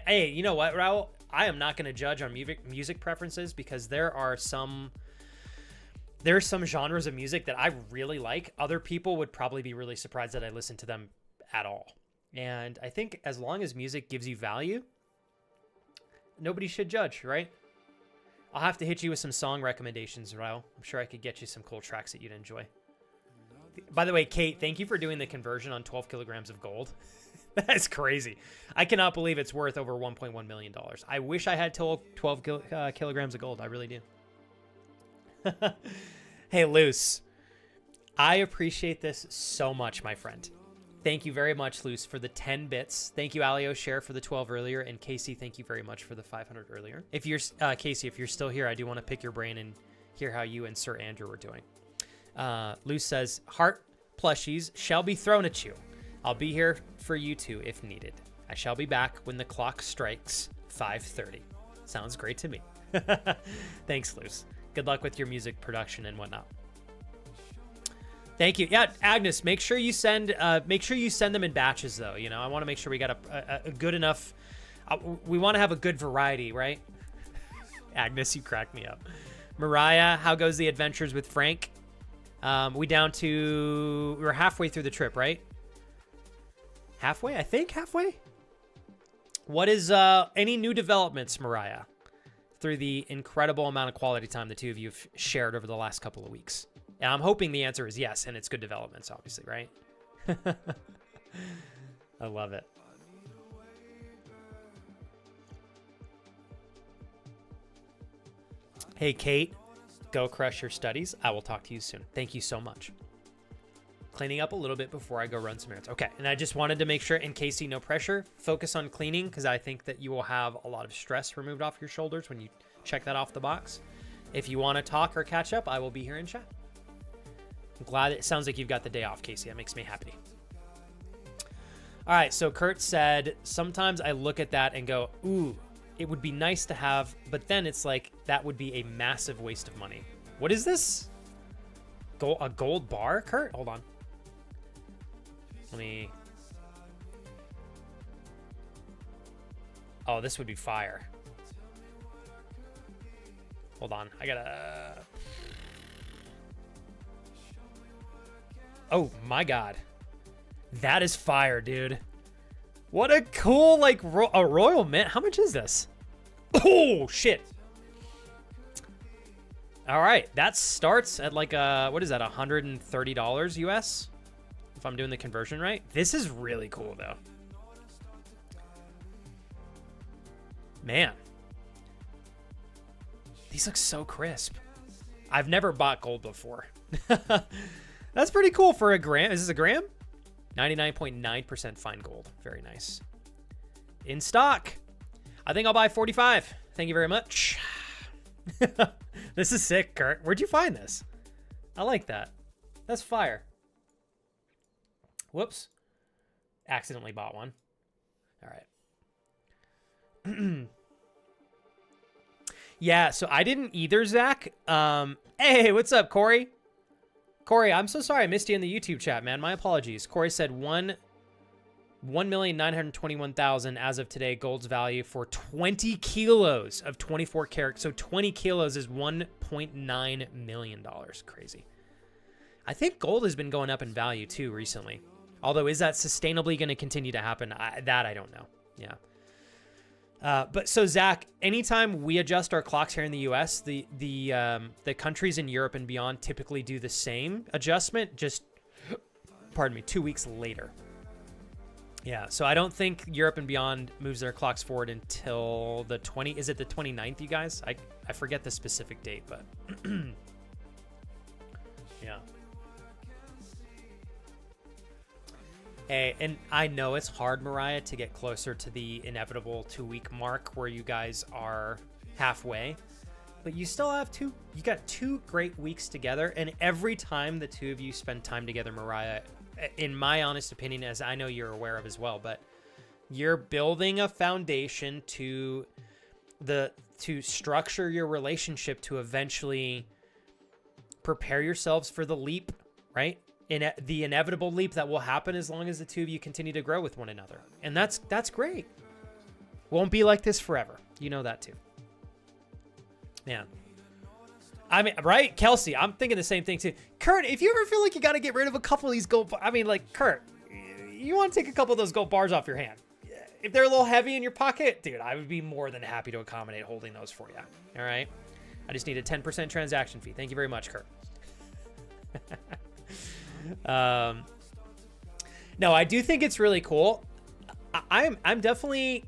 Hey, you know what, Raul? I am not going to judge on music preferences because there are some genres of music that I really like. Other people would probably be really surprised that I listen to them at all. And I think as long as music gives you value, nobody should judge, right? I'll have to hit you with some song recommendations, Raul. I'm sure I could get you some cool tracks that you'd enjoy. By the way, Kate, thank you for doing the conversion on 12 kilograms of gold. That's crazy. I cannot believe it's worth over $1.1 million. I wish I had 12 kilograms of gold. I really do. Hey, Luce. I appreciate this so much, my friend. Thank you very much, Luce, for the 10 bits. Thank you, Alio Share, for the 12 earlier. And Casey, thank you very much for the 500 earlier. If you're Casey, if you're still here, I do want to pick your brain and hear how you and Sir Andrew were doing. Luce says, heart plushies shall be thrown at you. I'll be here for you too if needed. I shall be back when the clock strikes 5:30. Sounds great to me. Thanks, Luce. Good luck with your music production and whatnot. Thank you. Yeah, Agnes, make sure you send them in batches though. You know, I want to make sure we got a good enough. We want to have a good variety, right? Agnes, you crack me up. Mariah, how goes the adventures with Frank? We're halfway through the trip, right? Halfway, I think halfway. What is any new developments, Mariah, through the incredible amount of quality time the two of you have shared over the last couple of weeks? And I'm hoping the answer is yes, and it's good developments, obviously, right? I love it. Hey, Kate, go crush your studies. I will talk to you soon. Thank you so much. Cleaning up a little bit before I go run some errands. Okay, and I just wanted to make sure, in case no pressure, focus on cleaning, because I think that you will have a lot of stress removed off your shoulders when you check that off the box. If you want to talk or catch up, I will be here in chat. I'm glad it sounds like you've got the day off, Casey. That makes me happy. All right, so Kurt said, sometimes I look at that and go, ooh, it would be nice to have, but then it's like, that would be a massive waste of money. What is this? A gold bar, Kurt? Hold on. Oh, this would be fire. Hold on. I gotta... Oh my God. That is fire, dude. What a cool, like, a royal mint. How much is this? Oh, shit. All right. That starts at like, what is that? $130 US? If I'm doing the conversion right. This is really cool, though. Man. These look so crisp. I've never bought gold before. That's pretty cool for a gram. Is this a gram? 99.9% fine gold. Very nice. In stock. I think I'll buy 45. Thank you very much. This is sick, Kurt. Where'd you find this? I like that. That's fire. Whoops. Accidentally bought one. All right. Yeah, so I didn't either, Zach. Hey, what's up, Corey? Corey, I'm so sorry I missed you in the YouTube chat, man. My apologies. Corey said 1,921,000 as of today, gold's value for 20 kilos of 24 karat. So 20 kilos is $1.9 million. Crazy. I think gold has been going up in value too recently. Although, is that sustainably going to continue to happen? That I don't know. Yeah. But so Zach, anytime we adjust our clocks here in the U.S., the countries in Europe and beyond typically do the same adjustment, just, pardon me, 2 weeks later. Yeah, so I don't think Europe and beyond moves their clocks forward until the is it the 29th, you guys? I forget the specific date, but yeah. Hey, and I know it's hard, Mariah, to get closer to the inevitable 2-week mark where you guys are halfway, but you still have you got 2 great weeks together, and every time the two of you spend time together, Mariah, in my honest opinion, as I know you're aware of as well, but you're building a foundation to structure your relationship to eventually prepare yourselves for the leap, right? In the inevitable leap that will happen as long as the two of you continue to grow with one another. And that's great. Won't be like this forever. You know that too. Man. I mean, right? Kelsey, I'm thinking the same thing too. Kurt, if you ever feel like you got to get rid of a couple of these gold, Kurt, you want to take a couple of those gold bars off your hand. If they're a little heavy in your pocket, dude, I would be more than happy to accommodate holding those for you. All right? I just need a 10% transaction fee. Thank you very much, Kurt. No, I do think it's really cool. I'm definitely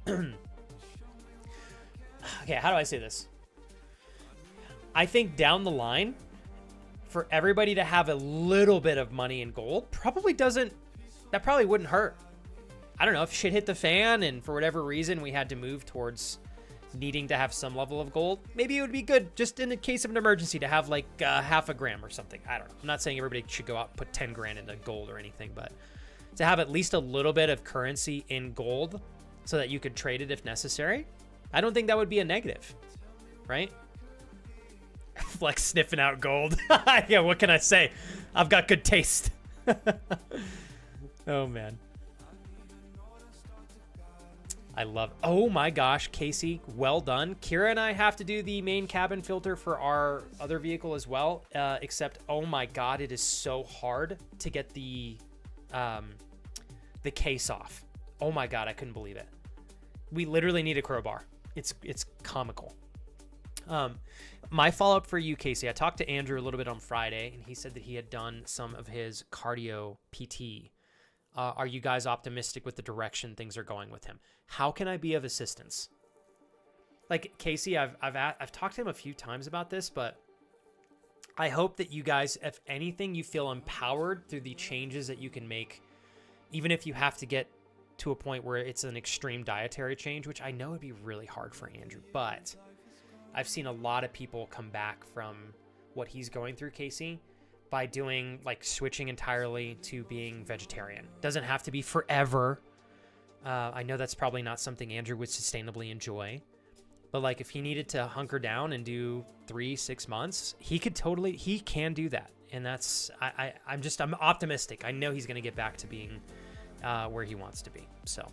okay. How do I say this? I think down the line, for everybody to have a little bit of money in gold probably wouldn't hurt. I don't know if shit hit the fan and for whatever reason we had to move towards needing to have some level of gold. Maybe it would be good just in the case of an emergency to have like half a gram or something. I don't know. I'm not saying everybody should go out and put 10 grand into gold or anything, but to have at least a little bit of currency in gold so that you could trade it if necessary, I don't think that would be a negative, right? Flex sniffing out gold. Yeah, what can I say? I've got good taste. Oh, man. I love, oh my gosh, Casey, well done. Kira and I have to do the main cabin filter for our other vehicle as well, except, oh my God, it is so hard to get the case off. Oh my God, I couldn't believe it. We literally need a crowbar. It's comical. My follow-up for you, Casey, I talked to Andrew a little bit on Friday, and he said that he had done some of his cardio PT. Are you guys optimistic with the direction things are going with him? How can I be of assistance? Like, Casey, I've talked to him a few times about this, but I hope that you guys, if anything, you feel empowered through the changes that you can make, even if you have to get to a point where it's an extreme dietary change, which I know would be really hard for Andrew, but I've seen a lot of people come back from what he's going through, Casey, by doing, like, switching entirely to being vegetarian. Doesn't have to be forever. I know that's probably not something Andrew would sustainably enjoy, but like if he needed to hunker down and do 3-6 months, he can do that. And that's, I'm optimistic. I know he's going to get back to being where he wants to be. So,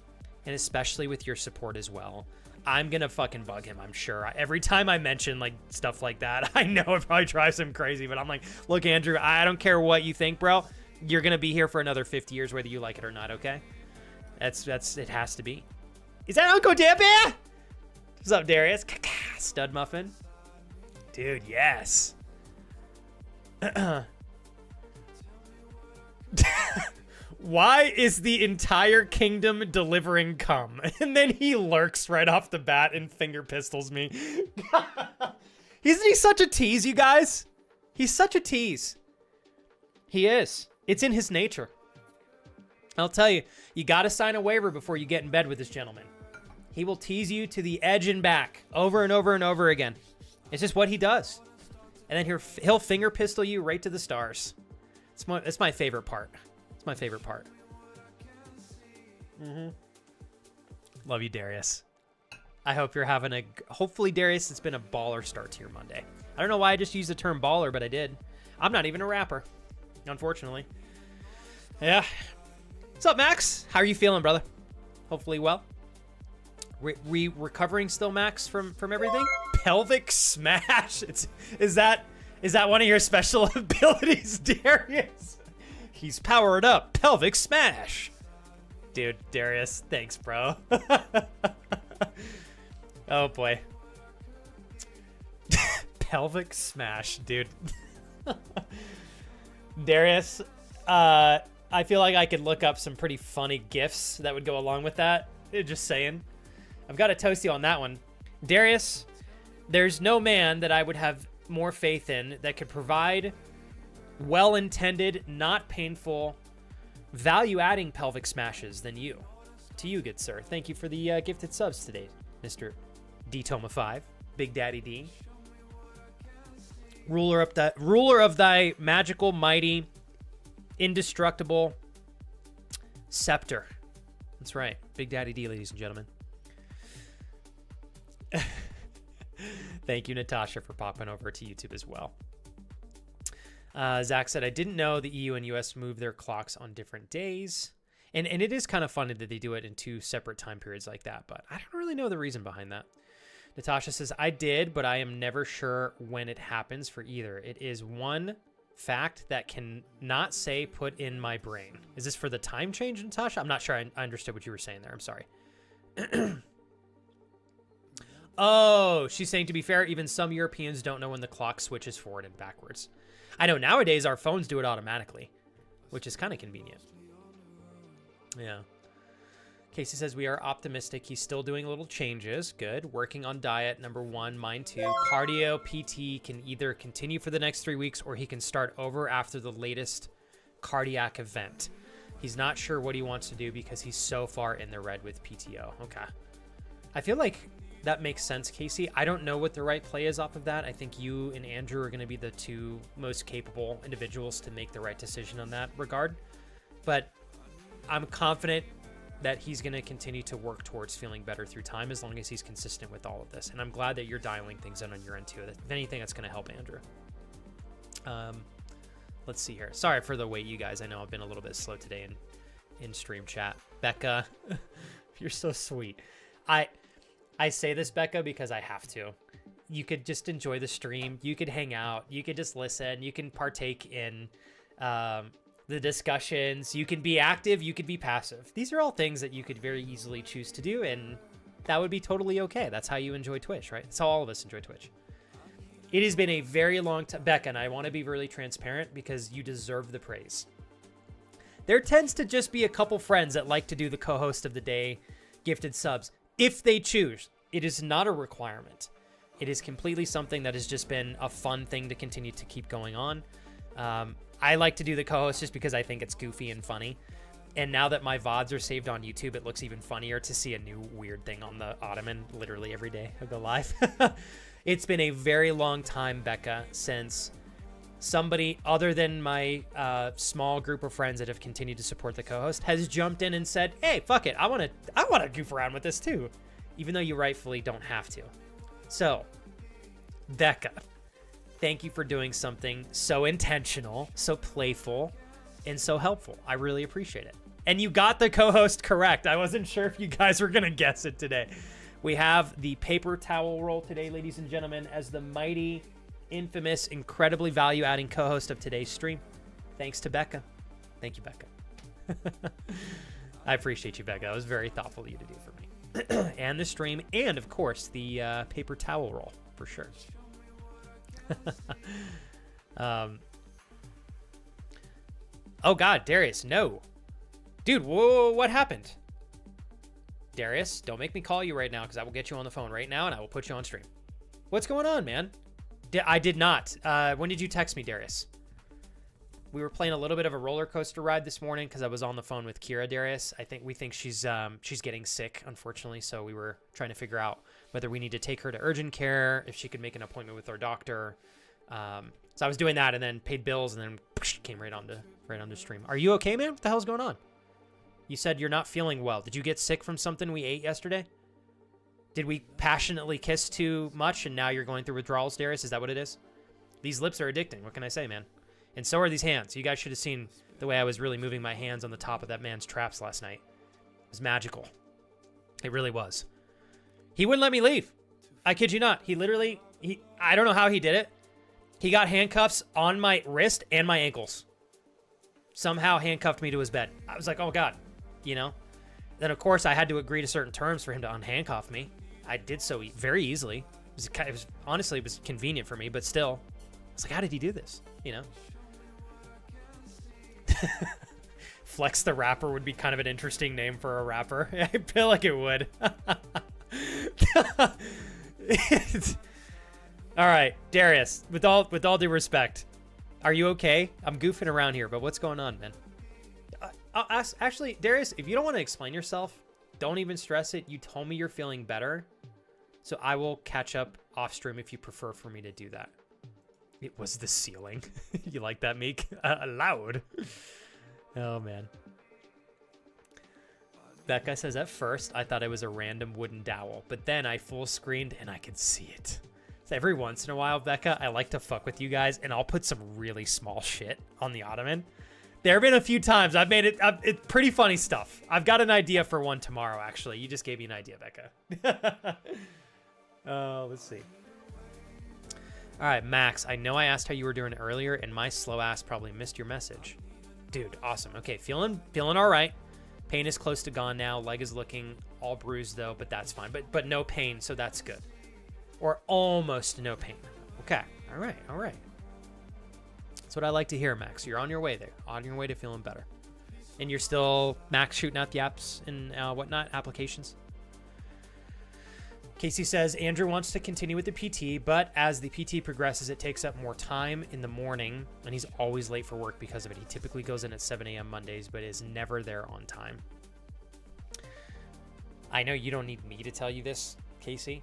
and especially with your support as well. I'm going to fucking bug him, I'm sure. Every time I mention like stuff like that, I know it probably drives him crazy, but I'm like, look, Andrew, I don't care what you think, bro. You're going to be here for another 50 years, whether you like it or not, okay? It has to be. Is that Uncle Dippy? What's up, Darius? Stud muffin. Dude, yes. Why is the entire kingdom delivering cum? And then he lurks right off the bat and finger pistols me. Isn't he such a tease, you guys? He's such a tease. He is. It's in his nature. I'll tell you, you got to sign a waiver before you get in bed with this gentleman. He will tease you to the edge and back over and over and over again. It's just what he does. And then he'll finger pistol you right to the stars. It's my favorite part. It's my favorite part. Love you, Darius. I hope you're having hopefully, Darius, it's been a baller start to your Monday. I don't know why I just used the term baller, but I did. I'm not even a rapper, unfortunately. Yeah. What's up, Max? How are you feeling, brother? Hopefully well. Recovering still, Max, from everything? Pelvic smash. Is that one of your special abilities, Darius? He's powered up. Pelvic smash. Dude, Darius, thanks, bro. Oh boy. Pelvic smash, dude. Darius, I feel like I could look up some pretty funny gifs that would go along with that. Just saying. I've got to toast you on that one. Darius, there's no man that I would have more faith in that could provide well-intended, not painful, value-adding pelvic smashes than you. To you, good sir. Thank you for the gifted subs today, Mr. D-Toma5, Big Daddy D. Ruler of thy magical, mighty, indestructible scepter. That's right. Big Daddy D, ladies and gentlemen. Thank you, Natasha, for popping over to YouTube as well. Zach said, I didn't know the EU and US move their clocks on different days. And it is kind of funny that they do it in two separate time periods like that, but I don't really know the reason behind that. Natasha says, I did, but I am never sure when it happens for either. It is one fact that can not say put in my brain. Is this for the time change, Natasha? I'm not sure I understood what you were saying there. I'm sorry. Oh, she's saying, to be fair, even some Europeans don't know when the clock switches forward and backwards. I know nowadays our phones do it automatically, which is kind of convenient. Yeah. Casey says, we are optimistic. He's still doing little changes. Good. Working on diet, number one. Mine too. Cardio, PT can either continue for the next 3 weeks or he can start over after the latest cardiac event. He's not sure what he wants to do because he's so far in the red with PTO. Okay. I feel like that makes sense, Casey. I don't know what the right play is off of that. I think you and Andrew are going to be the two most capable individuals to make the right decision on that regard. But I'm confident that he's going to continue to work towards feeling better through time as long as he's consistent with all of this. And I'm glad that you're dialing things in on your end too. If anything, that's going to help Andrew. Let's see here. Sorry for the wait, you guys. I know I've been a little bit slow today in stream chat. Becca, you're so sweet. I say this, Becca, because I have to. You could just enjoy the stream. You could hang out. You could just listen. You can partake in the discussions. You can be active. You could be passive. These are all things that you could very easily choose to do, and that would be totally okay. That's how you enjoy Twitch, right? That's how all of us enjoy Twitch. It has been a very long time. Becca, and I want to be really transparent because you deserve the praise. There tends to just be a couple friends that like to do the co-host of the day gifted subs. If they choose, it is not a requirement. It is completely something that has just been a fun thing to continue to keep going on. I like to do the co-host just because I think it's goofy and funny. And now that my VODs are saved on YouTube, it looks even funnier to see a new weird thing on the ottoman literally every day I go live. It's been a very long time, Becca, since somebody other than my small group of friends that have continued to support the co-host has jumped in and said, hey, fuck it, I want to goof around with this too, even though you rightfully don't have to. So, Becca, thank you for doing something so intentional, so playful, and so helpful. I really appreciate it. And you got the co-host correct. I wasn't sure if you guys were going to guess it today. We have the paper towel roll today, ladies and gentlemen, as the mighty, infamous, incredibly value-adding co-host of today's stream. Thanks to Becca. Thank you, Becca. I appreciate you, Becca. That was very thoughtful of you to do for me. And the stream, and of course the paper towel roll for sure. Oh God, Darius, no, dude, whoa, what happened? Darius, don't make me call you right now because I will get you on the phone right now and I will put you on stream. What's going on, man? I did not. When did you text me, Darius? We were playing a little bit of a roller coaster ride this morning because I was on the phone with Kira, Darius. We think she's getting sick, unfortunately. So we were trying to figure out whether we need to take her to urgent care, if she could make an appointment with our doctor. So I was doing that and then paid bills and then came right on the stream. Are you okay, man? What the hell's going on? You said you're not feeling well. Did you get sick from something we ate yesterday? Did we passionately kiss too much and now you're going through withdrawals, Darius? Is that what it is? These lips are addicting. What can I say, man? And so are these hands. You guys should have seen the way I was really moving my hands on the top of that man's traps last night. It was magical. It really was. He wouldn't let me leave. I kid you not. I don't know how he did it. He got handcuffs on my wrist and my ankles. Somehow handcuffed me to his bed. I was like, oh God, you know? Then of course I had to agree to certain terms for him to unhandcuff me. I did so very easily. Honestly, it was convenient for me, but still. I was like, how did he do this? You know? Flex the Rapper would be kind of an interesting name for a rapper. I feel like it would. All right, Darius, with all due respect, are you okay? I'm goofing around here, but what's going on, man? Actually, Darius, if you don't want to explain yourself, don't even stress it. You told me you're feeling better, so I will catch up off stream if you prefer for me to do that. It was the ceiling. You like that, Meek? Loud. Oh, man. Becca says, at first, I thought it was a random wooden dowel, but then I full screened and I could see it. So every once in a while, Becca, I like to fuck with you guys, and I'll put some really small shit on the ottoman. There have been a few times I've made it. It's pretty funny stuff. I've got an idea for one tomorrow, actually. You just gave me an idea, Becca. Let's see. All right, Max, I know I asked how you were doing earlier, and my slow ass probably missed your message. Dude, awesome. Okay, feeling all right. Pain is close to gone now. Leg is looking all bruised, though, but that's fine. But no pain, so that's good. Or almost no pain. Okay, all right. That's what I like to hear, Max. You're on your way there. On your way to feeling better. And you're still, Max, shooting out the apps and whatnot, applications? Casey says, Andrew wants to continue with the PT, but as the PT progresses, it takes up more time in the morning, and he's always late for work because of it. He typically goes in at 7 a.m. Mondays, but is never there on time. I know you don't need me to tell you this, Casey,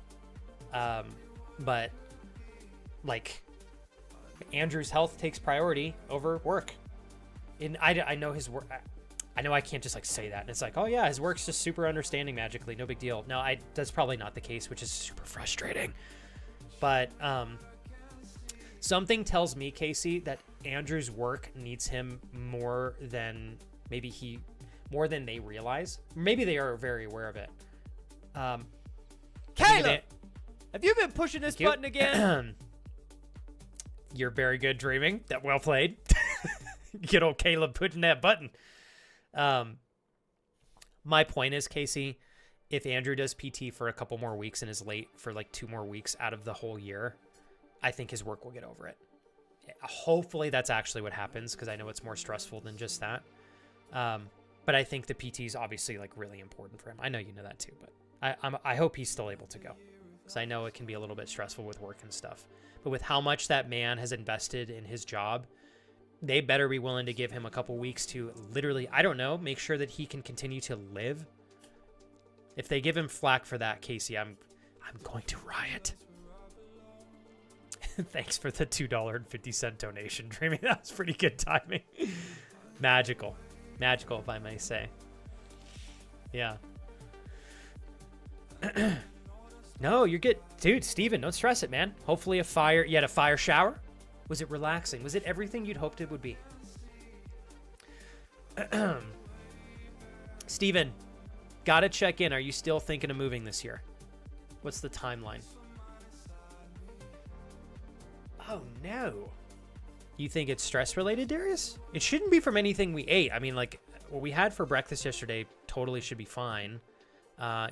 but, like, Andrew's health takes priority over work. And I know his work... I know I can't just like say that. And it's like, oh yeah, his work's just super understanding magically. No big deal. No, that's probably not the case, which is super frustrating. But something tells me, Casey, that Andrew's work needs him more than they realize. Maybe they are very aware of it. Caleb, have you been pushing this button again? You're very good dreaming. That well played. Good old Caleb pushing that button. My point is, Casey, if Andrew does PT for a couple more weeks and is late for like 2 more weeks out of the whole year, I think his work will get over it. Hopefully that's actually what happens, because I know it's more stressful than just that. But I think the PT is obviously like really important for him. I know you know that too, but I hope he's still able to go, because I know it can be a little bit stressful with work and stuff. But with how much that man has invested in his job, they better be willing to give him a couple weeks to literally, I don't know, make sure that he can continue to live. If they give him flack for that, Casey, I'm going to riot. Thanks for the $2.50 donation, Dreamy. That was pretty good timing. Magical, if I may say. Yeah. No, you're good, dude. Steven, don't stress it, man. Hopefully you had a fire shower. Was it relaxing? Was it everything you'd hoped it would be? Steven, gotta check in. Are you still thinking of moving this year? What's the timeline? Oh, no. You think it's stress related, Darius? It shouldn't be from anything we ate. I mean, like what we had for breakfast yesterday totally should be fine.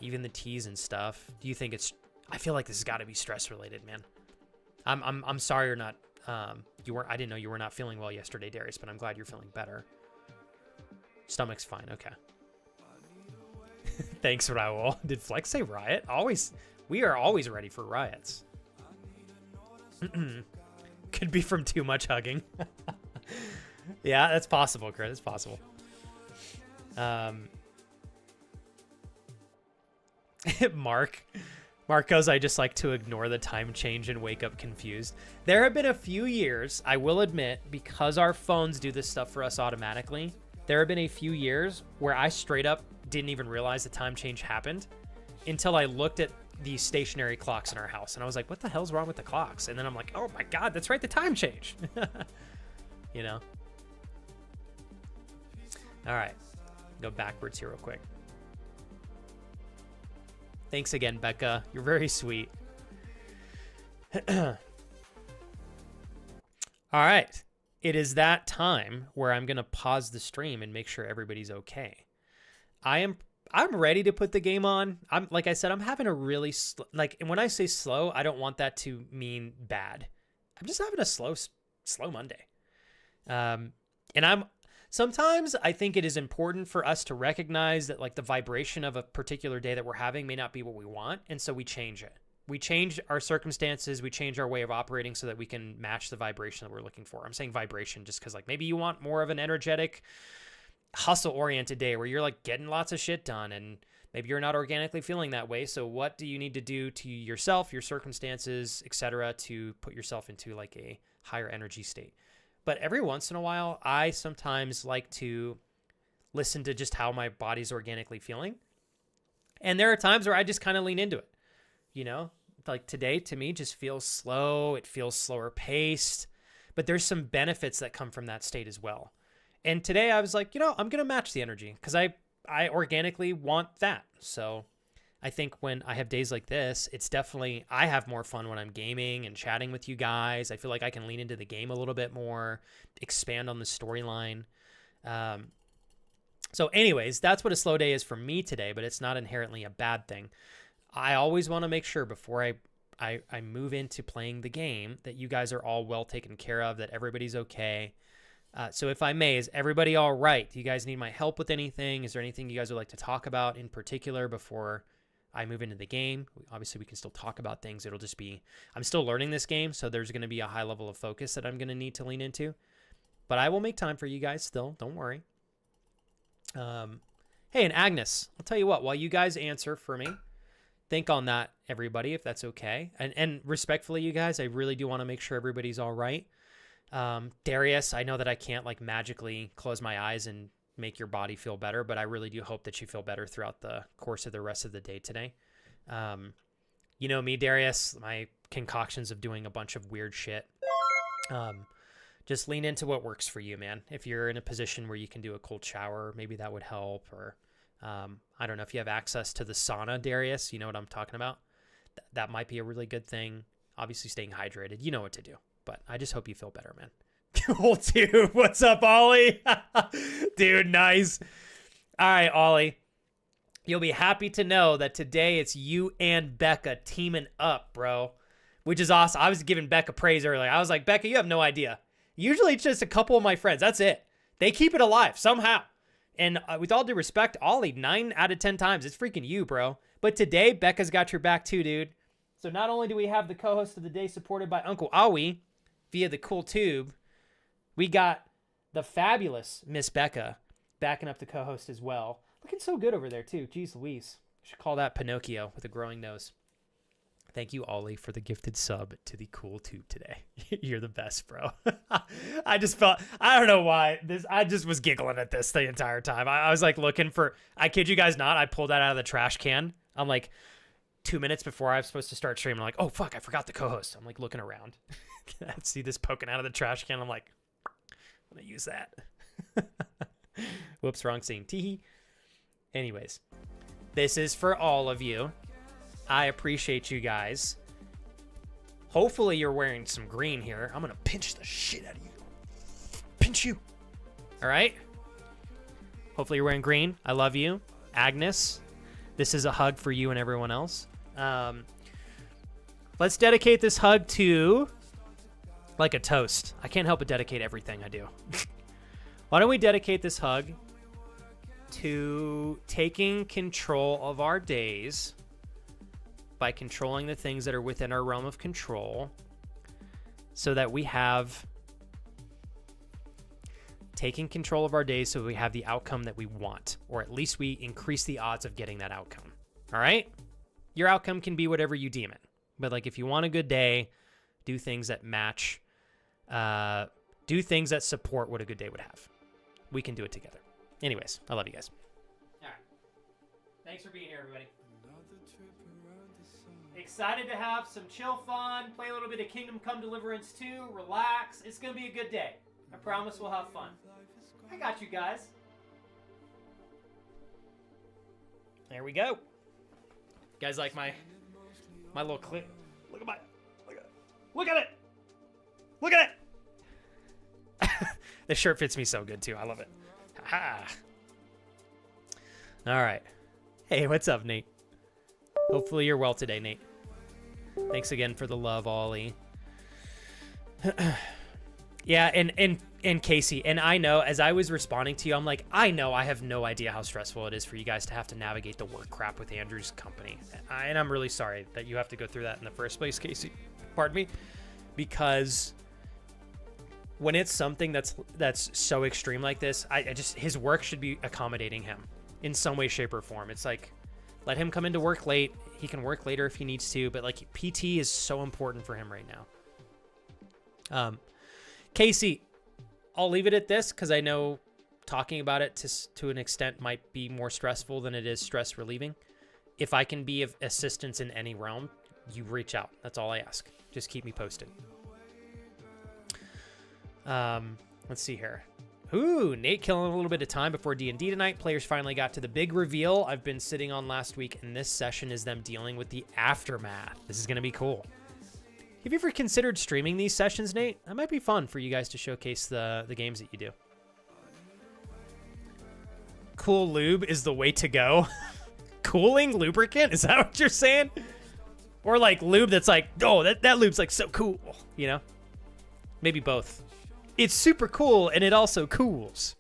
Even the teas and stuff. Do you think it's? I feel like this has got to be stress related, man. I'm sorry you're not. You weren't. I didn't know you were not feeling well yesterday, Darius. But I'm glad you're feeling better. Stomach's fine. Okay. Thanks, Raul. Did Flex say riot? Always. We are always ready for riots. Could be from too much hugging. Yeah, that's possible, Chris. It's possible. Mark goes, I just like to ignore the time change and wake up confused. There have been a few years, I will admit, because our phones do this stuff for us automatically, there have been a few years where I straight up didn't even realize the time change happened until I looked at the stationary clocks in our house. And I was like, what the hell's wrong with the clocks? And then I'm like, oh my God, that's right, the time change. You know? All right, go backwards here real quick. Thanks again, Becca. You're very sweet. All right. It is that time where I'm going to pause the stream and make sure everybody's okay. I'm ready to put the game on. Like I said, I'm having a really and when I say slow, I don't want that to mean bad. I'm just having a slow Monday. And sometimes I think it is important for us to recognize that like the vibration of a particular day that we're having may not be what we want. And so we change it. We change our circumstances. We change our way of operating so that we can match the vibration that we're looking for. I'm saying vibration just because like maybe you want more of an energetic, hustle-oriented day where you're like getting lots of shit done and maybe you're not organically feeling that way. So what do you need to do to yourself, your circumstances, etc., to put yourself into like a higher energy state? But every once in a while, I sometimes like to listen to just how my body's organically feeling. And there are times where I just kind of lean into it. You know, like today to me just feels slow. It feels slower paced, but there's some benefits that come from that state as well. And today I was like, you know, I'm going to match the energy because I organically want that. So I think when I have days like this, it's definitely, I have more fun when I'm gaming and chatting with you guys. I feel like I can lean into the game a little bit more, expand on the storyline. So anyways, that's what a slow day is for me today, but it's not inherently a bad thing. I always want to make sure before I move into playing the game that you guys are all well taken care of, that everybody's okay. So if I may, is everybody all right? Do you guys need my help with anything? Is there anything you guys would like to talk about in particular before I move into the game? Obviously, we can still talk about things. It'll just be, I'm still learning this game, so there's going to be a high level of focus that I'm going to need to lean into. But I will make time for you guys still. Don't worry. Hey, and Agnes, I'll tell you what, while you guys answer for me, think on that, everybody, if that's okay. And respectfully, you guys, I really do want to make sure everybody's all right. Darius, I know that I can't like magically close my eyes and make your body feel better, but I really do hope that you feel better throughout the course of the rest of the day today. You know me, Darius, my concoctions of doing a bunch of weird shit. Just lean into what works for you, man. If you're in a position where you can do a cold shower, maybe that would help. Or I don't know if you have access to the sauna, Darius, you know what I'm talking about? That might be a really good thing. Obviously staying hydrated, you know what to do. But I just hope you feel better, man. Cool, dude. What's up, Ollie? Dude, nice. All right, Ollie. You'll be happy to know that today it's you and Becca teaming up, bro. Which is awesome. I was giving Becca praise earlier. I was like, Becca, you have no idea. Usually it's just a couple of my friends. That's it. They keep it alive somehow. And with all due respect, Ollie, 9 out of 10 times, it's freaking you, bro. But today, Becca's got your back too, dude. So not only do we have the co-host of the day supported by Uncle Awi via the cool tube, we got the fabulous Miss Becca backing up the co-host as well. Looking so good over there, too. Jeez Louise. I should call that Pinocchio with a growing nose. Thank you, Ollie, for the gifted sub to the cool tube today. You're the best, bro. I just felt, I don't know why. I just was giggling at this the entire time. I was like looking for, I kid you guys not, I pulled that out of the trash can. I'm like 2 minutes before I was supposed to start streaming. I'm like, oh, fuck, I forgot the co-host. I'm like looking around. I see this poking out of the trash can. I'm like, I'm going to use that. Whoops, wrong scene. Teehee. Anyways, this is for all of you. I appreciate you guys. Hopefully you're wearing some green here. I'm going to pinch the shit out of you. pinch you. All right? Hopefully you're wearing green. I love you. Agnes, this is a hug for you and everyone else. Let's dedicate this hug to, like a toast. I can't help but dedicate everything I do. Why don't we dedicate this hug to taking control of our days by controlling the things that are within our realm of control, so that we have taking control of our days so we have the outcome that we want, or at least we increase the odds of getting that outcome. All right? Your outcome can be whatever you deem it. But like, if you want a good day, do things that match, do things that support what a good day would have. We can do it together. Anyways, I love you guys. All right. Thanks for being here, everybody. Excited to have some chill fun, play a little bit of Kingdom Come Deliverance 2, relax. It's going to be a good day. I promise we'll have fun. I got you guys. There we go. You guys like my little clip? Look at it. Look at it. This shirt fits me so good too. I love it. Ha. All right. Hey, what's up, Nate? Hopefully you're well today, Nate. Thanks again for the love, Ollie. Yeah, and Casey, and I know, as I was responding to you, I'm like, I know I have no idea how stressful it is for you guys to have to navigate the work crap with Andrew's company. And I'm really sorry that you have to go through that in the first place, Casey. Pardon me. Because when it's something that's so extreme like this, I just, his work should be accommodating him in some way, shape, or form. It's like, let him come into work late. He can work later if he needs to, but like, PT is so important for him right now. Casey, I'll leave it at this because I know talking about it to an extent might be more stressful than it is stress relieving. If I can be of assistance in any realm, you reach out. That's all I ask. Just keep me posted. Let's see here. Ooh, Nate killing a little bit of time before D&D tonight. Players finally got to the big reveal I've been sitting on last week, and this session is them dealing with the aftermath. This is going to be cool. Have you ever considered streaming these sessions, Nate? That might be fun for you guys to showcase the games that you do. Cool lube is the way to go. Cooling lubricant? Is that what you're saying? Or like lube that's like, oh, that lube's like so cool, you know? Maybe both. It's super cool and it also cools.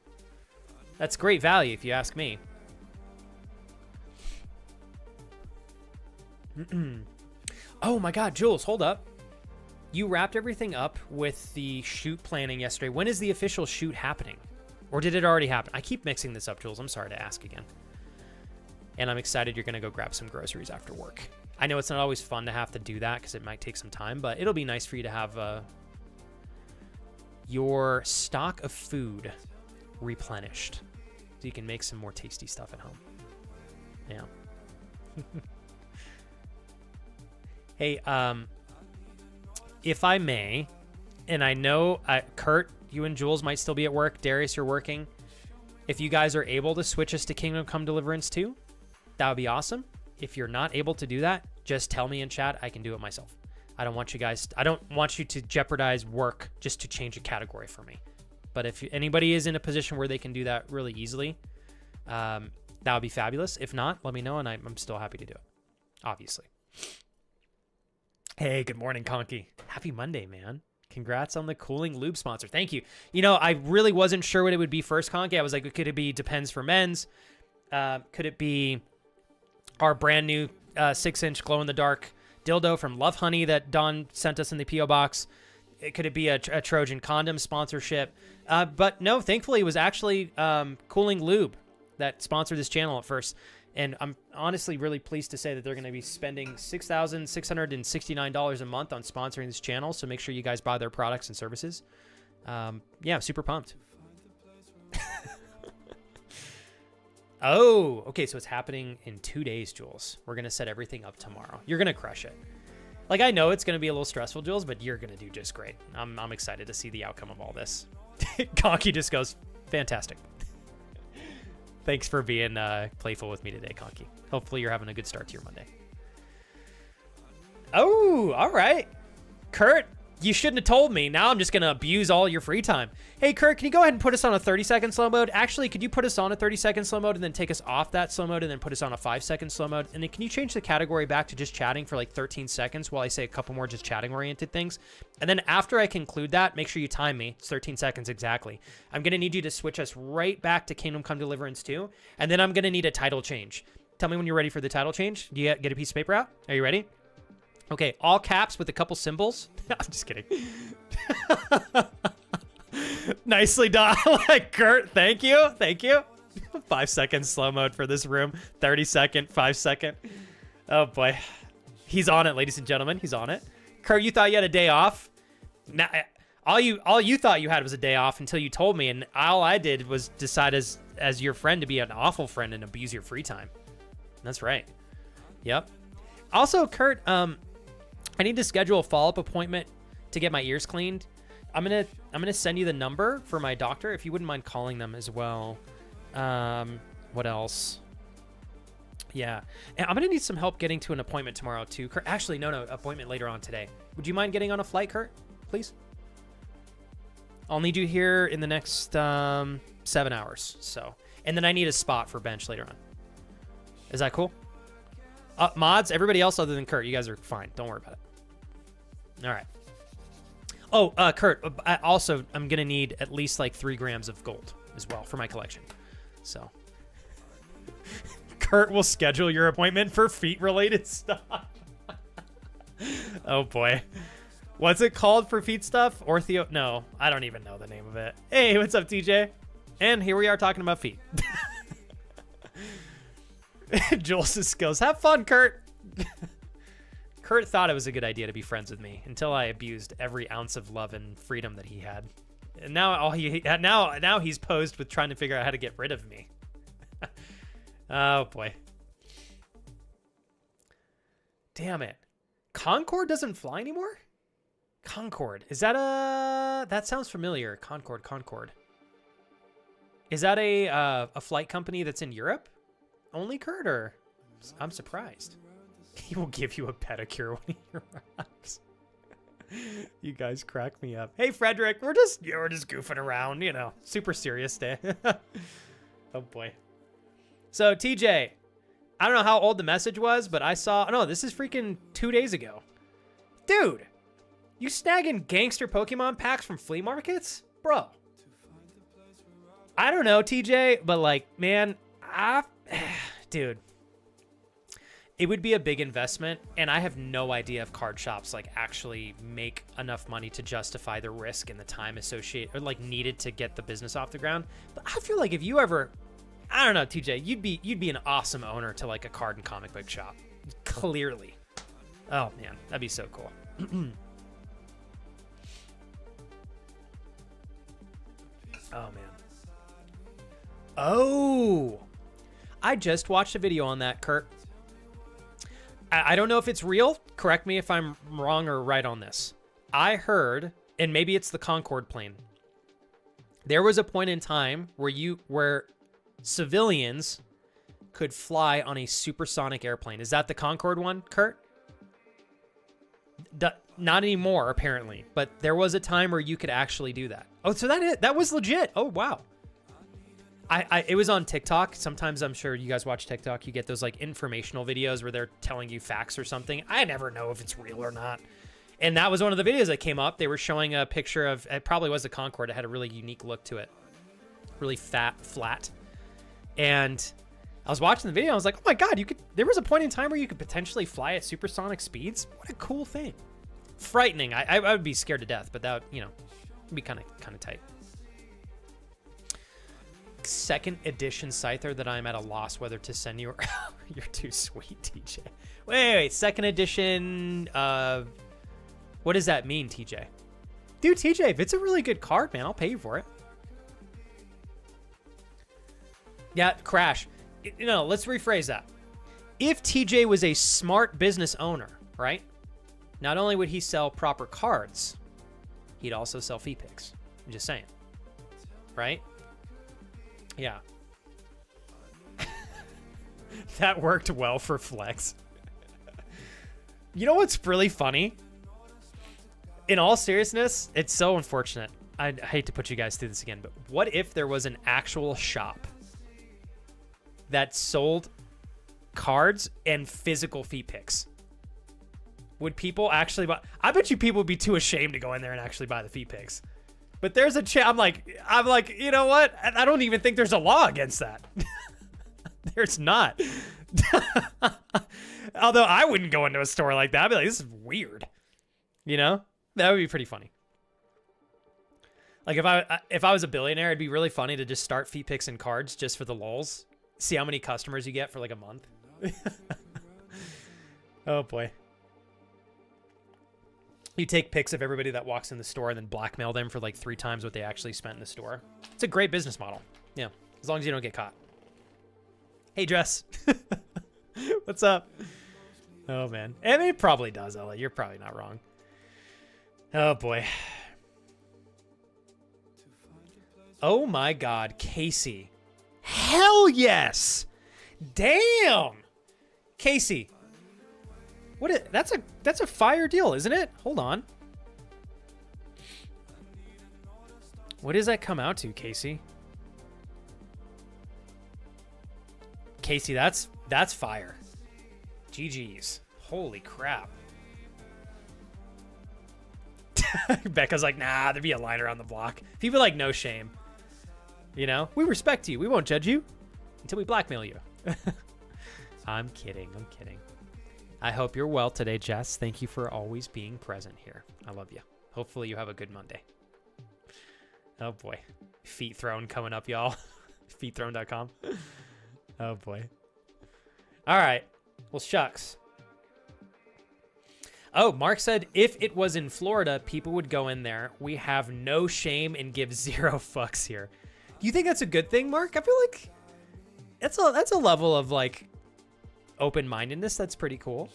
That's great value if you ask me. Oh my God, Jules, hold up. You wrapped everything up with the shoot planning yesterday. When is the official shoot happening? Or did it already happen? I keep mixing this up, Jules. I'm sorry to ask again. And I'm excited you're going to go grab some groceries after work. I know it's not always fun to have to do that because it might take some time, but it'll be nice for you to have your stock of food replenished so you can make some more tasty stuff at home. Yeah. Hey, if I may, and I know, Kurt, you and Jules might still be at work. Darius, you're working. If you guys are able to switch us to Kingdom Come Deliverance 2, that would be awesome. If you're not able to do that, just tell me in chat. I can do it myself. I don't want you to jeopardize work just to change a category for me. But if anybody is in a position where they can do that really easily, that would be fabulous. If not, let me know, and I'm still happy to do it, obviously. Hey, good morning, Conky. Happy Monday, man. Congrats on the cooling lube sponsor. Thank you. You know, I really wasn't sure what it would be first, Conky. I was like, could it be Depends for Men's? Could it be our brand new 6-inch glow-in-the-dark dildo from Love Honey that Don sent us in the P.O. box? Could it be a Trojan condom sponsorship? But no, thankfully, it was actually Cooling Lube that sponsored this channel at first. And I'm honestly really pleased to say that they're going to be spending $6,669 a month on sponsoring this channel. So make sure you guys buy their products and services. Yeah, super pumped. Oh, okay. So it's happening in 2 days, Jules. We're going to set everything up tomorrow. You're going to crush it. Like, I know it's going to be a little stressful, Jules, but you're going to do just great. I'm excited to see the outcome of all this. Conky just goes, fantastic. Thanks for being playful with me today, Conky. Hopefully you're having a good start to your Monday. Oh, all right. Kurt, You shouldn't have told me. Now I'm just going to abuse all your free time. Hey, Kurt, can you go ahead and put us on a 30-second slow mode? Actually, could you put us on a 30-second slow mode and then take us off that slow mode and then put us on a 5-second slow mode? And then can you change the category back to just chatting for like 13 seconds while I say a couple more just chatting-oriented things? And then after I conclude that, make sure you time me. It's 13 seconds exactly. I'm going to need you to switch us right back to Kingdom Come Deliverance 2. And then I'm going to need a title change. Tell me when you're ready for the title change. Do you get a piece of paper out? Are you ready? Okay, all caps with a couple symbols. I'm just kidding. Nicely done. Like, Kurt, thank you. Thank you. 5 seconds slow mode for this room. 30-second, 5-second. Oh, boy. He's on it, ladies and gentlemen. He's on it. Kurt, you thought you had a day off? Now, all you thought you had was a day off until you told me, and all I did was decide as your friend to be an awful friend and abuse your free time. That's right. Yep. Also, Kurt, I need to schedule a follow-up appointment to get my ears cleaned. I'm gonna send you the number for my doctor if you wouldn't mind calling them as well. What else? Yeah, and I'm gonna need some help getting to an appointment tomorrow too. Kurt, actually, no, appointment later on today. Would you mind getting on a flight, Kurt? Please. I'll need you here in the next 7 hours. So, and then I need a spot for bench later on. Is that cool? Mods, everybody else other than Kurt, you guys are fine. Don't worry about it. All right. Oh, Kurt, I'm going to need at least like 3 grams of gold as well for my collection. So, Kurt will schedule your appointment for feet-related stuff. Oh, boy. What's it called for feet stuff? Ortheo? No, I don't even know the name of it. Hey, what's up, TJ? And here we are talking about feet. Jules' skills. Have fun, Kurt. Kurt thought it was a good idea to be friends with me until I abused every ounce of love and freedom that he had. And now now he's posed with trying to figure out how to get rid of me. Oh boy. Damn it. Concorde doesn't fly anymore? Concorde. Is that that sounds familiar. Concorde. Is that a flight company that's in Europe? Only Kurt, or I'm surprised. He will give you a pedicure when he arrives. You guys crack me up. Hey, Frederick, we're just goofing around, you know, super serious day. Oh boy. So TJ, I don't know how old the message was, but I saw. No, this is freaking 2 days ago, dude. You snagging gangster Pokemon packs from flea markets, bro? I don't know, TJ, but like, man, dude, it would be a big investment, and I have no idea if card shops like actually make enough money to justify the risk and the time associated or like needed to get the business off the ground. But I feel like if you ever, I don't know, TJ, you'd be an awesome owner to like a card and comic book shop. Clearly. Oh man, that'd be so cool. Oh man. Oh, I just watched a video on that, Kurt. I don't know if it's real. Correct me if I'm wrong or right on this. I heard, and maybe it's the Concorde plane. There was a point in time where civilians could fly on a supersonic airplane. Is that the Concorde one, Kurt? Not anymore, apparently. But there was a time where you could actually do that. Oh, so that was legit. Oh, wow. It was on TikTok. Sometimes I'm sure you guys watch TikTok. You get those like informational videos where they're telling you facts or something. I never know if it's real or not. And that was one of the videos that came up. They were showing a picture of, it probably was the Concorde. It had a really unique look to it. Really flat. And I was watching the video. I was like, oh my God, there was a point in time where you could potentially fly at supersonic speeds. What a cool thing. Frightening. I would be scared to death, but that, you know, would be kind of tight. Second edition Scyther that I'm at a loss whether to send you. You're too sweet, TJ. Wait, second edition. What does that mean, TJ? Dude, TJ, if it's a really good card, man, I'll pay you for it. Yeah, Crash. No, let's rephrase that. If TJ was a smart business owner, right? Not only would he sell proper cards, he'd also sell fee picks. I'm just saying. Right? Yeah. That worked well for Flex. You know what's really funny? in all seriousness, it's so unfortunate. I hate to put you guys through this again, but what if there was an actual shop that sold cards and physical feet pics? Would people actually buy? I bet you people would be too ashamed to go in there and actually buy the feet pics. But there's a I'm like, you know what? I don't even think there's a law against that. There's not. Although I wouldn't go into a store like that. I'd be like, this is weird. You know? That would be pretty funny. Like if I was a billionaire, it'd be really funny to just start feet pics and cards just for the lulz. See how many customers you get for like a month. Oh boy. You take pics of everybody that walks in the store and then blackmail them for like 3 times what they actually spent in the store. It's a great business model. Yeah. As long as you don't get caught. Hey, Dress. What's up? Oh, man. I mean, it probably does, Ella. You're probably not wrong. Oh, boy. Oh, my God. Casey. Hell yes. Damn. Casey. That's a fire deal, isn't it? Hold on. What does that come out to, Casey? Casey, that's fire. GG's. Holy crap. Becca's like, nah, there'd be a line around the block. People like no shame. You know? We respect you. We won't judge you until we blackmail you. I'm kidding. I'm kidding. I hope you're well today, Jess. Thank you for always being present here. I love you. Hopefully you have a good Monday. Oh, boy. Feet thrown coming up, y'all. Feetthrown.com. Oh, boy. All right. Well, shucks. Oh, Mark said, if it was in Florida, people would go in there. We have no shame and give 0 fucks here. Do you think that's a good thing, Mark? I feel like that's a level of, like, open-mindedness. That's pretty cool.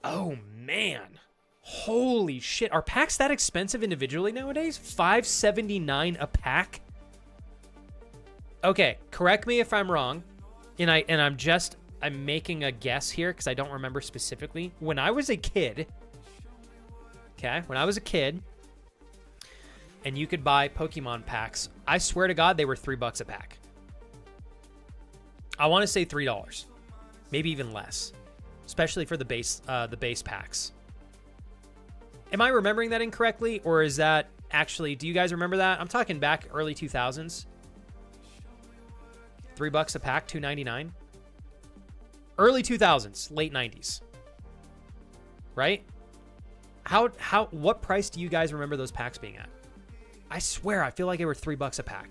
Oh, man. Holy shit. Are packs that expensive individually nowadays? $5.79 a pack? Okay, correct me if I'm wrong. And I'm making a guess here because I don't remember specifically. When I was a kid, and you could buy Pokemon packs, I swear to God, they were $3 a pack. I want to say $3, maybe even less, especially for the base packs. Am I remembering that incorrectly, or is that actually? Do you guys remember that? I'm talking back early 2000s. $3 a pack, $2.99. Early 2000s, late 90s. Right? What price do you guys remember those packs being at? I swear, I feel like they were $3 a pack.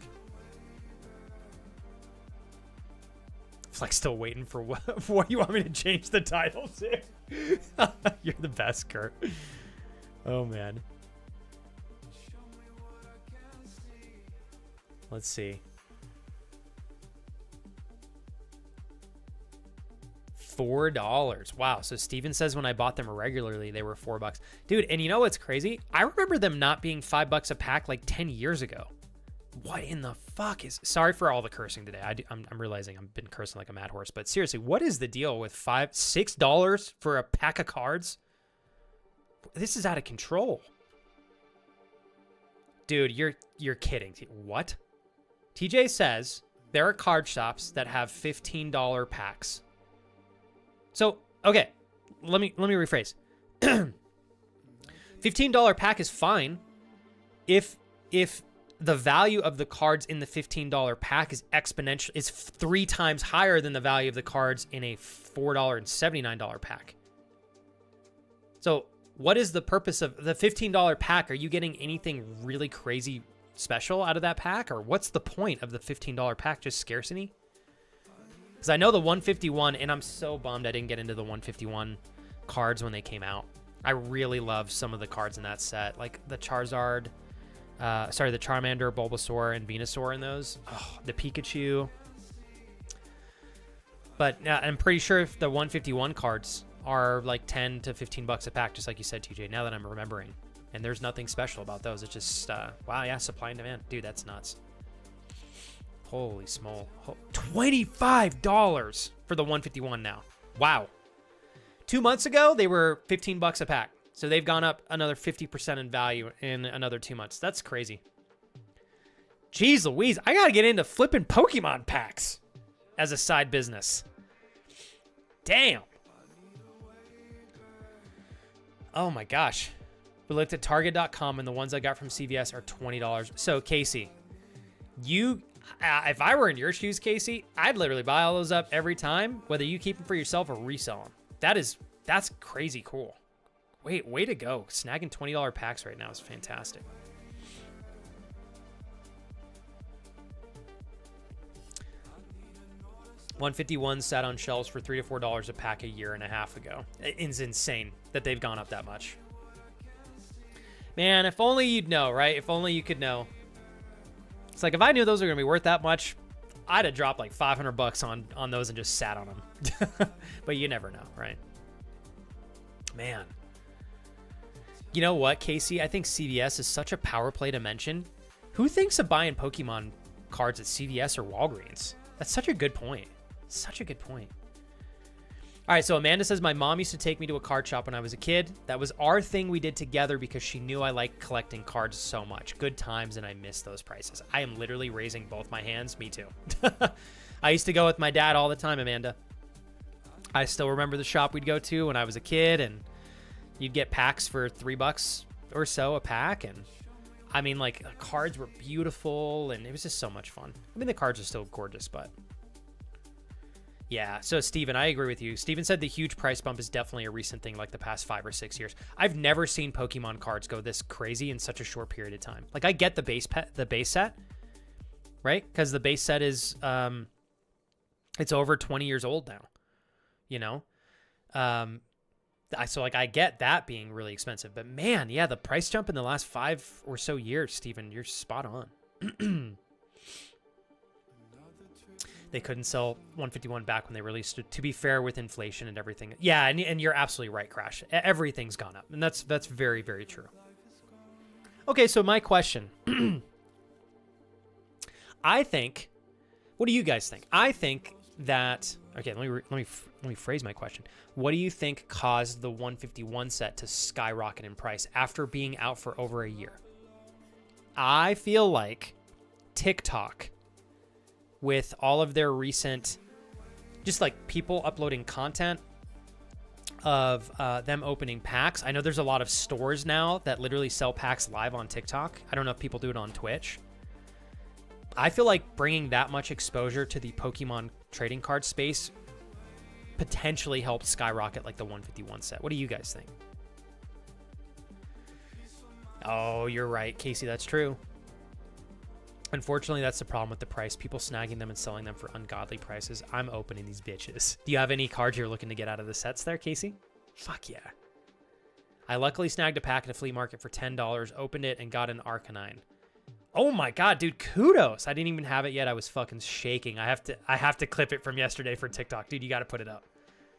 Flex still waiting for what you want me to change the title to. You're the best, Kurt. Oh, man. Let's see. $4. Wow. So Steven says when I bought them regularly, they were $4. Dude, and you know what's crazy? I remember them not being $5 a pack like 10 years ago. What in the fuck is... Sorry for all the cursing today. I'm realizing I've been cursing like a mad horse. But seriously, what is the deal with $6 for a pack of cards? This is out of control. Dude, you're kidding. What? TJ says there are card shops that have $15 packs. So, okay, let me rephrase. $15 pack is fine if the value of the cards in the $15 pack is exponential, is 3 times higher than the value of the cards in a $4.79 pack. So what is the purpose of the $15 pack? Are you getting anything really crazy special out of that pack? Or what's the point of the $15 pack? Just scarcity? Because I know the 151, and I'm so bummed I didn't get into the 151 cards when they came out. I really love some of the cards in that set, like the Charizard, the Charmander, Bulbasaur, and Venusaur in those. Oh, the Pikachu. But I'm pretty sure if the 151 cards are like 10 to 15 bucks a pack, just like you said, TJ, now that I'm remembering. And there's nothing special about those. It's just, wow, yeah, supply and demand. Dude, that's nuts. Holy small. $25 for the 151 now. Wow. 2 months ago, they were $15 a pack. So they've gone up another 50% in value in another 2 months. That's crazy. Jeez Louise, I gotta get into flipping Pokemon packs as a side business. Damn. Oh my gosh. We looked at Target.com and the ones I got from CVS are $20. So Casey, if I were in your shoes, Casey, I'd literally buy all those up every time, whether you keep them for yourself or resell them. That's crazy cool. Wait, way to go. Snagging $20 packs right now is fantastic. $151 sat on shelves for $3 to $4 a pack a year and a half ago. It's insane that they've gone up that much. Man, if only you'd know, right? If only you could know. It's like if I knew those were going to be worth that much, I'd have dropped like $500 on those and just sat on them. But you never know, right? Man. You know what, Casey? I think CVS is such a power play to mention. Who thinks of buying Pokemon cards at CVS or Walgreens? That's such a good point. Such a good point. All right, so Amanda says, my mom used to take me to a card shop when I was a kid. That was our thing we did together because she knew I liked collecting cards so much. Good times, and I miss those prices. I am literally raising both my hands. Me too. I used to go with my dad all the time, Amanda. I still remember the shop we'd go to when I was a kid, and you'd get packs for $3 or so a pack, and I mean, like, the cards were beautiful, and it was just so much fun. I mean, the cards are still gorgeous, but yeah. So, Steven, I agree with you. Steven said the huge price bump is definitely a recent thing, like the past 5 or 6 years. I've never seen Pokemon cards go this crazy in such a short period of time. Like, I get the base set, right? Because the base set is, it's over 20 years old now, you know? So, like, I get that being really expensive. But, man, yeah, the price jump in the last 5 or so years, Steven, you're spot on. They couldn't sell 151 back when they released it, to be fair, with inflation and everything. Yeah, and you're absolutely right, Crash. Everything's gone up, and that's very, very true. Okay, so my question. I think, what do you guys think? I think that, okay, let me phrase my question. What do you think caused the 151 set to skyrocket in price after being out for over a year? I feel like TikTok, with all of their recent, just like people uploading content of them opening packs. I know there's a lot of stores now that literally sell packs live on TikTok. I don't know if people do it on Twitch. I feel like bringing that much exposure to the Pokemon trading card space potentially helped skyrocket like the 151 set. What do you guys think? Oh, you're right, Casey. That's true. Unfortunately, that's the problem with the price. People snagging them and selling them for ungodly prices. I'm opening these bitches. Do you have any cards you're looking to get out of the sets there, Casey? Fuck yeah. I luckily snagged a pack at a flea market for $10, opened it, and got an Arcanine. Oh my god, dude, kudos. I didn't even have it yet. I was fucking shaking. I have to clip it from yesterday for TikTok. Dude, you got to put it up.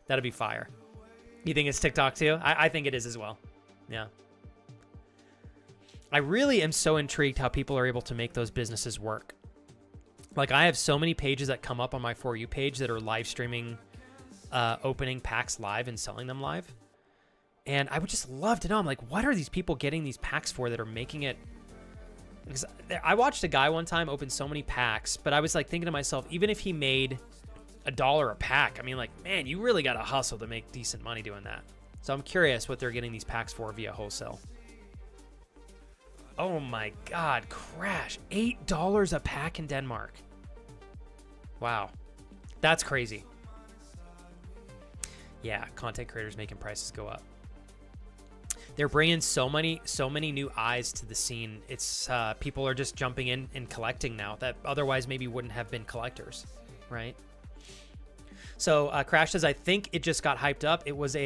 That'd be fire. You think it's TikTok too? I think it is as well. Yeah. I really am so intrigued how people are able to make those businesses work. Like, I have so many pages that come up on my For You page that are live streaming, opening packs live and selling them live. And I would just love to know, I'm like, what are these people getting these packs for that are making it? Because I watched a guy one time open so many packs, but I was like thinking to myself, even if he made $1 a pack, I mean, like, man, you really got to hustle to make decent money doing that. So I'm curious what they're getting these packs for via wholesale. Oh my god, Crash. $8 a pack in Denmark. Wow. That's crazy. Yeah, content creators making prices go up. They're bringing so many new eyes to the scene. It's people are just jumping in and collecting now that otherwise maybe wouldn't have been collectors, right? So Crash says, I think it just got hyped up. It was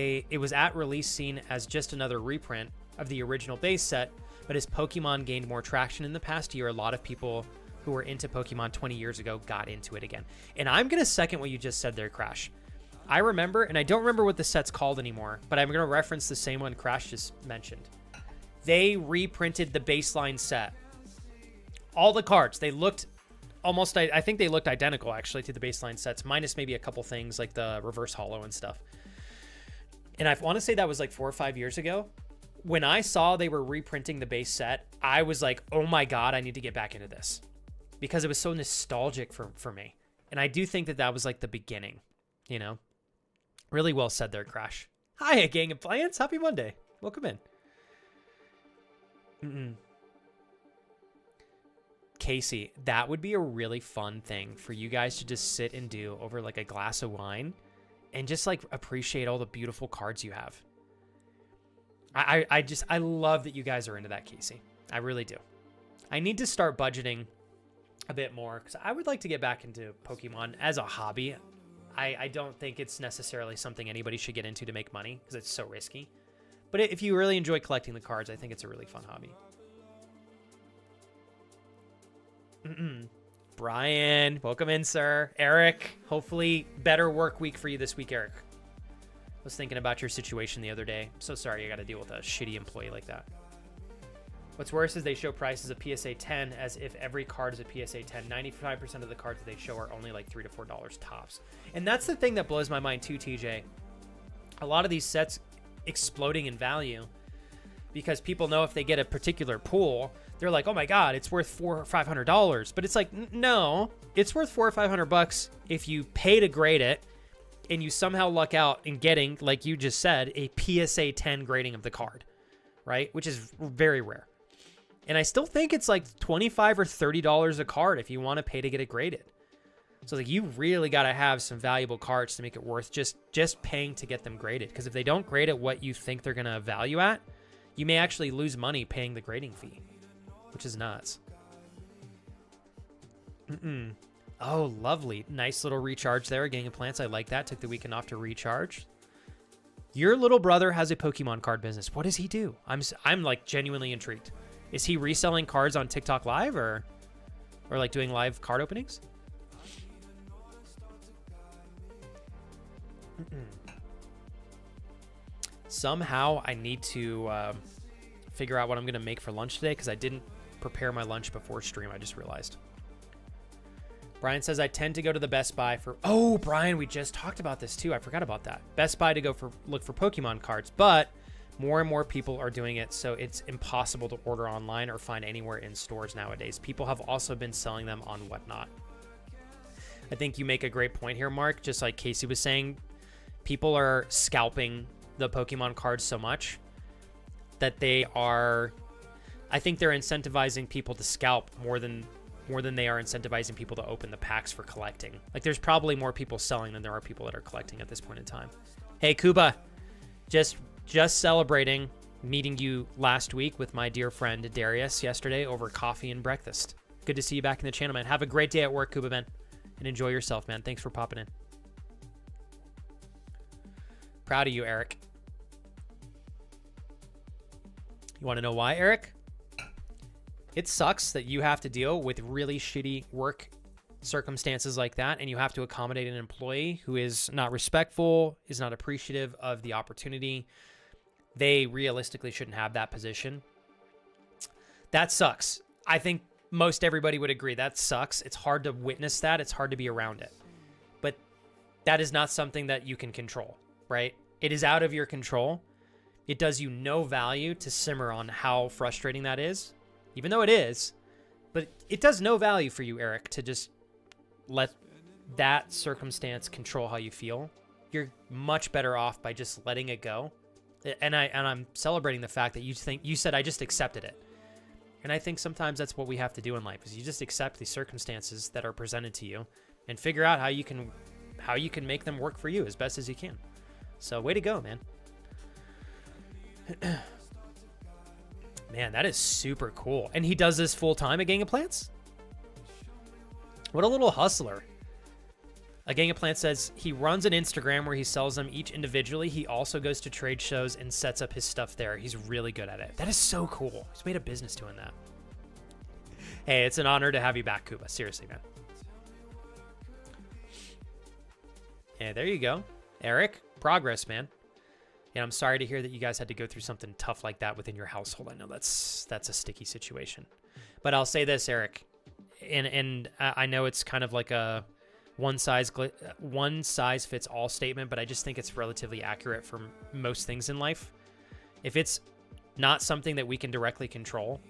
at release seen as just another reprint of the original base set. But as Pokemon gained more traction in the past year, a lot of people who were into Pokemon 20 years ago got into it again. And I'm going to second what you just said there, Crash. I remember, and I don't remember what the set's called anymore, but I'm going to reference the same one Crash just mentioned. They reprinted the baseline set. All the cards, they looked almost, I think they looked identical actually to the baseline sets, minus maybe a couple things like the reverse holo and stuff. And I want to say that was like 4 or 5 years ago. When I saw they were reprinting the base set, I was like, oh my God, I need to get back into this. Because it was so nostalgic for me. And I do think that that was like the beginning, you know? Really well said there, Crash. Hi, gang of plants. Happy Monday. Welcome in. Casey, that would be a really fun thing for you guys to just sit and do over like a glass of wine and just like appreciate all the beautiful cards you have. I love that you guys are into that, Casey. I really do. I need to start budgeting a bit more because I would like to get back into Pokemon as a hobby. I don't think it's necessarily something anybody should get into to make money because it's so risky. But if you really enjoy collecting the cards, I think it's a really fun hobby. Brian, welcome in, sir. Eric, hopefully better work week for you this week, Eric. I was thinking about your situation the other day. I'm so sorry you got to deal with a shitty employee like that. What's worse is they show prices of PSA 10 as if every card is a PSA 10. 95% of the cards that they show are only like $3 to $4 tops. And that's the thing that blows my mind too, TJ. A lot of these sets exploding in value because people know if they get a particular pool, they're like, oh my God, it's worth $400 or $500. But it's like, no, it's worth $400 or $500 if you pay to grade it and you somehow luck out in getting, like you just said, a PSA 10 grading of the card, right? Which is very rare. And I still think it's like $25 or $30 a card if you want to pay to get it graded. So like you really got to have some valuable cards to make it worth just paying to get them graded. Because if they don't grade at what you think they're going to value at, you may actually lose money paying the grading fee, which is nuts. Oh, lovely. Nice little recharge there, Gang of Plants. I like that. Took the weekend off to recharge. Your little brother has a Pokemon card business. What does he do? I'm like genuinely intrigued. Is he reselling cards on TikTok Live or like doing live card openings? Somehow I need to figure out what I'm going to make for lunch today because I didn't prepare my lunch before stream. I just realized. Brian says I tend to go to the Best Buy for... Oh, Brian, we just talked about this too. I forgot about that. Best Buy to look for Pokemon cards, but more and more people are doing it, so it's impossible to order online or find anywhere in stores nowadays. People have also been selling them on Whatnot. I think you make a great point here, Mark. Just like Casey was saying, people are scalping the Pokemon cards so much that they are... I think they're incentivizing people to scalp more than they are incentivizing people to open the packs for collecting. Like there's probably more people selling than there are people that are collecting at this point in time. Hey, Kuba, just celebrating meeting you last week with my dear friend Darius yesterday over coffee and breakfast. Good to see you back in the channel, man. Have a great day at work, Kuba, man, and enjoy yourself, man. Thanks for popping in. Proud of you, Eric. You want to know why, Eric? It sucks that you have to deal with really shitty work circumstances like that, and you have to accommodate an employee who is not respectful, is not appreciative of the opportunity. They realistically shouldn't have that position. That sucks. I think most everybody would agree that sucks. It's hard to witness that. It's hard to be around it. But that is not something that you can control, right? It is out of your control. It does you no value to simmer on how frustrating that is. Even though it is, but it does no value for you, Eric, to just let that circumstance control how you feel. You're much better off by just letting it go. And I'm celebrating the fact that you said I just accepted it. And I think sometimes that's what we have to do in life is you just accept the circumstances that are presented to you and figure out how you can make them work for you as best as you can. So way to go, man. Man, that is super cool. And he does this full time at Gang of Plants? What a little hustler. A Gang of Plants says he runs an Instagram where he sells them each individually. He also goes to trade shows and sets up his stuff there. He's really good at it. That is so cool. He's made a business doing that. Hey, it's an honor to have you back, Kuba. Seriously, man. Yeah, there you go. Eric, progress, man. And I'm sorry to hear that you guys had to go through something tough like that within your household. I know that's a sticky situation. But I'll say this, Eric, and I know it's kind of like a one size fits all statement, but I just think it's relatively accurate for most things in life. If it's not something that we can directly control,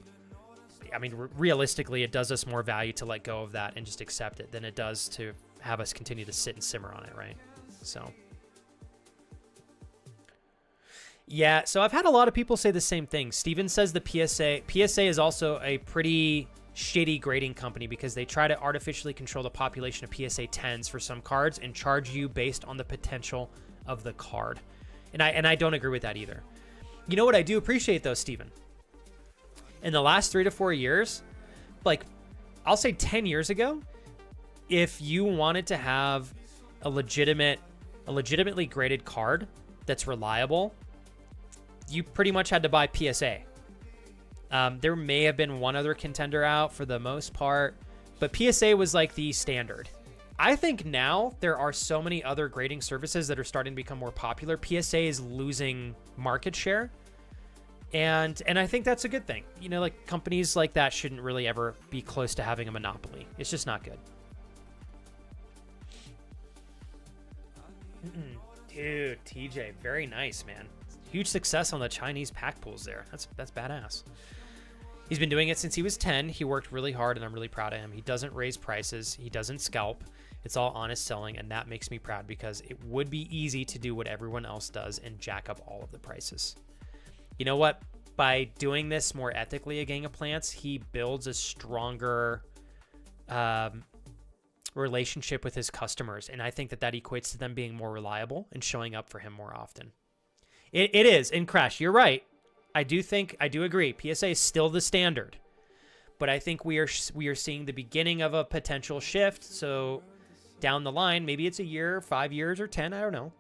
I mean, realistically, it does us more value to let go of that and just accept it than it does to have us continue to sit and simmer on it, right? So, yeah, so I've had a lot of people say the same thing. Steven says the PSA is also a pretty shitty grading company because they try to artificially control the population of PSA 10s for some cards and charge you based on the potential of the card. And I don't agree with that either. You know what I do appreciate though, Steven? In the last 3 to 4 years, like I'll say 10 years ago, if you wanted to have a legitimately graded card that's reliable, you pretty much had to buy PSA. There may have been one other contender out for the most part, but PSA was like the standard. I think now there are so many other grading services that are starting to become more popular. PSA is losing market share. And I think that's a good thing. You know, like companies like that shouldn't really ever be close to having a monopoly. It's just not good. Dude, TJ, very nice, man. Huge success on the Chinese pack pools there. That's badass. He's been doing it since he was 10. He worked really hard, and I'm really proud of him. He doesn't raise prices. He doesn't scalp. It's all honest selling, and that makes me proud because it would be easy to do what everyone else does and jack up all of the prices. You know what? By doing this more ethically, a Gang of Plants, he builds a stronger relationship with his customers, and I think that equates to them being more reliable and showing up for him more often. It is. And Crash, you're right. I do agree. PSA is still the standard, but I think we are seeing the beginning of a potential shift. So down the line, maybe it's a year, 5 years, or 10. I don't know.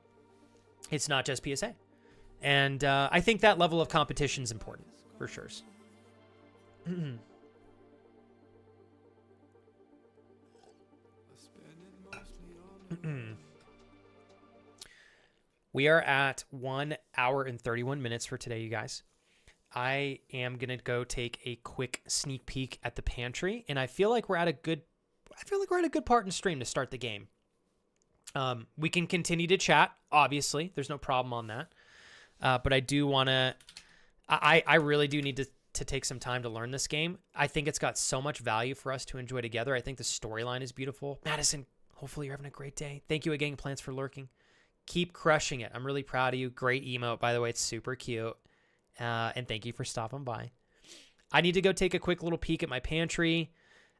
It's not just PSA. And I think that level of competition is important, for sure. We are at 1 hour and 31 minutes for today, you guys. I am going to go take a quick sneak peek at the pantry, and I feel like we're at a good part in the stream to start the game. We can continue to chat, obviously. There's no problem on that. But I do want to, I really do need to take some time to learn this game. I think it's got so much value for us to enjoy together. I think the storyline is beautiful. Madison, hopefully you're having a great day. Thank you again, Plants, for lurking. Keep crushing it. I'm really proud of you. Great emote, by the way. It's super cute. And thank you for stopping by. I need to go take a quick little peek at my pantry.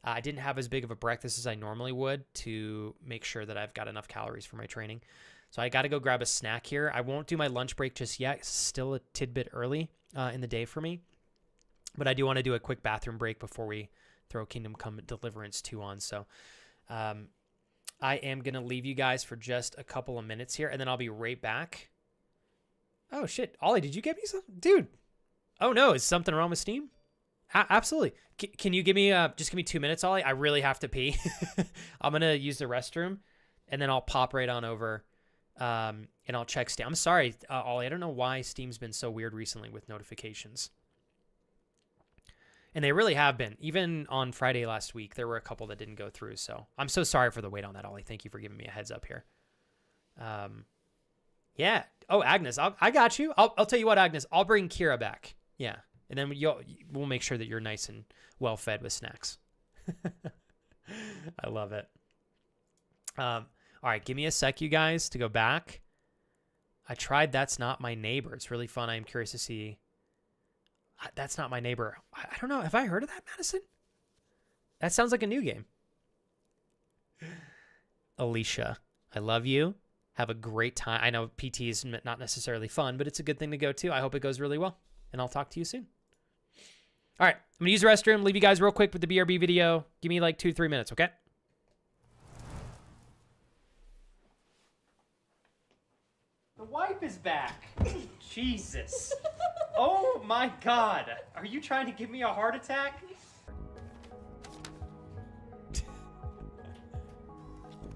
I didn't have as big of a breakfast as I normally would to make sure that I've got enough calories for my training. So I got to go grab a snack here. I won't do my lunch break just yet. It's still a tidbit early in the day for me. But I do want to do a quick bathroom break before we throw Kingdom Come Deliverance 2 on. So I am going to leave you guys for just a couple of minutes here, and then I'll be right back. Oh, shit. Ollie, did you get me something? Dude. Oh, no. Is something wrong with Steam? Absolutely. Can you give me just give me 2 minutes, Ollie? I really have to pee. I'm going to use the restroom, and then I'll pop right on over. And I'll check Steam. I'm sorry, Ollie. I don't know why Steam's been so weird recently with notifications. And they really have been. Even on Friday last week, there were a couple that didn't go through. So I'm so sorry for the wait on that, Ollie. Thank you for giving me a heads up here. Yeah. Oh, Agnes, I got you. I'll tell you what, Agnes. I'll bring Kira back. Yeah. And then we'll make sure that you're nice and well fed with snacks. I love it. All right, give me a sec, you guys, to go back. I tried That's Not My Neighbor. It's really fun. I am curious to see. That's Not My Neighbor. I don't know. Have I heard of that, Madison? That sounds like a new game. Alicia, I love you. Have a great time. I know PT is not necessarily fun, but it's a good thing to go to. I hope it goes really well, and I'll talk to you soon. All right, I'm going to use the restroom. Leave you guys real quick with the BRB video. Give me like 2-3 minutes, okay? The wife is back. Jesus. Oh my God. Are you trying to give me a heart attack?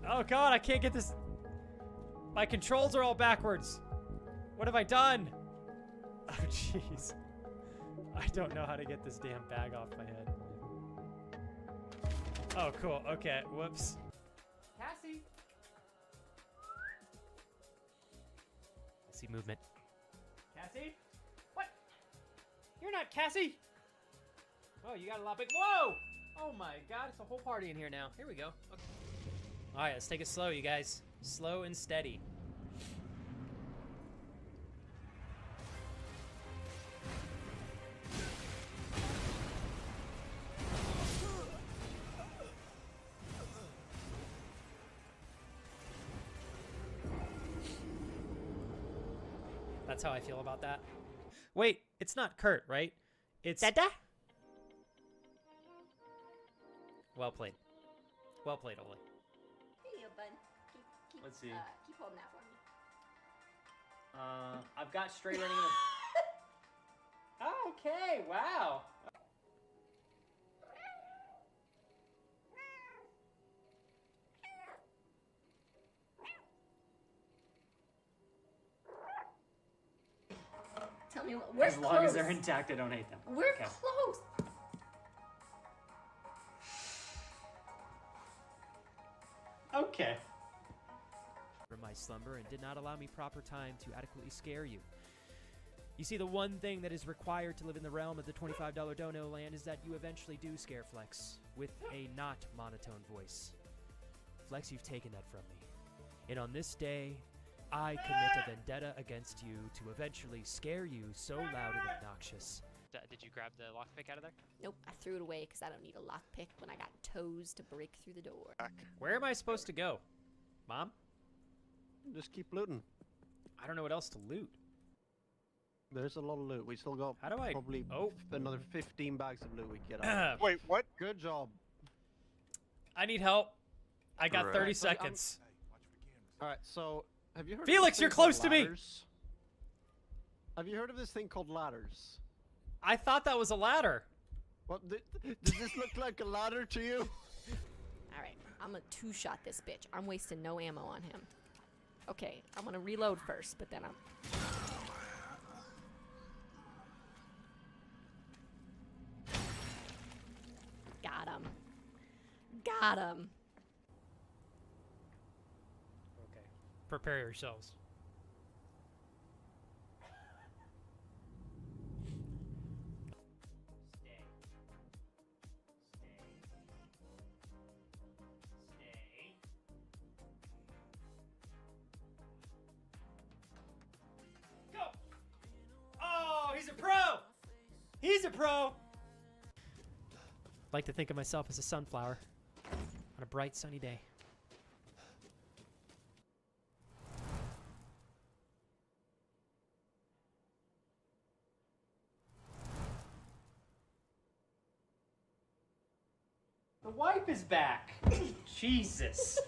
Oh God, I can't get this. My controls are all backwards. What have I done? Oh jeez. I don't know how to get this damn bag off my head. Oh cool, okay, whoops. Cassie. see movement. Cassie? What? You're not Cassie! Oh, you got a lot big. Whoa! Oh my god, it's a whole party in here now. Here we go. Okay. All right, let's take it slow, you guys. Slow and steady. That's how I feel about that. Wait, it's not Kurt, right? It's Dada. Well played. Well played, Oli. Here you go, bud. Keep, Let's see. Keep holding that for me. I've got straight running in the... Okay, wow. Tell me what. We're As long as they're intact, I don't hate them. We're Okay. close. Okay. From my slumber and did not allow me proper time to adequately scare you. You see, the one thing that is required to live in the realm of the $25 dono land is that you eventually do scare Flex with a not monotone voice. Flex, you've taken that from me. And on this day, I commit a vendetta against you to eventually scare you so loud and obnoxious. Did you grab the lockpick out of there? Nope, I threw it away because I don't need a lockpick when I got toes to break through the door. Where am I supposed to go? Mom? Just keep looting. I don't know what else to loot. There's a lot of loot. We still got How do I... probably Oh. another 15 bags of loot we can get out. Wait, what? Good job. I need help. I got Correct. 30 seconds. All right, so have you heard? Felix, of this you're thing called close to me. ladders? Have you heard of this thing called ladders? I thought that was a ladder. What? Does this look like a ladder to you? All right, I'm gonna two-shot this bitch. I'm wasting no ammo on him. Okay, I'm gonna reload first, but then I'm... Got him. Got him. Okay. Prepare yourselves. Stay. Stay. Stay. Go! Oh, he's a pro! He's a pro! Like to think of myself as a sunflower on a bright sunny day. The wife is back. Jesus.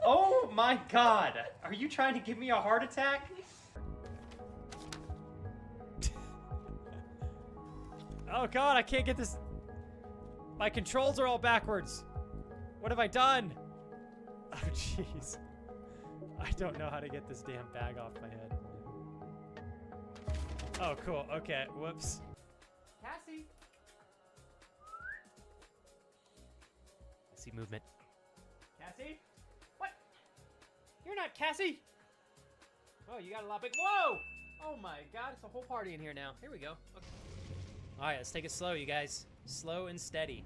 Oh my God. Are you trying to give me a heart attack? Oh god, I can't get this. My controls are all backwards. What have I done? Oh jeez. I don't know how to get this damn bag off my head. Oh cool, okay, whoops. Cassie! I see movement. Cassie? What? You're not Cassie! Oh, you got a lot big. Whoa! Oh my god, it's a whole party in here now. Here we go. Okay. All right, let's take it slow, you guys. Slow and steady.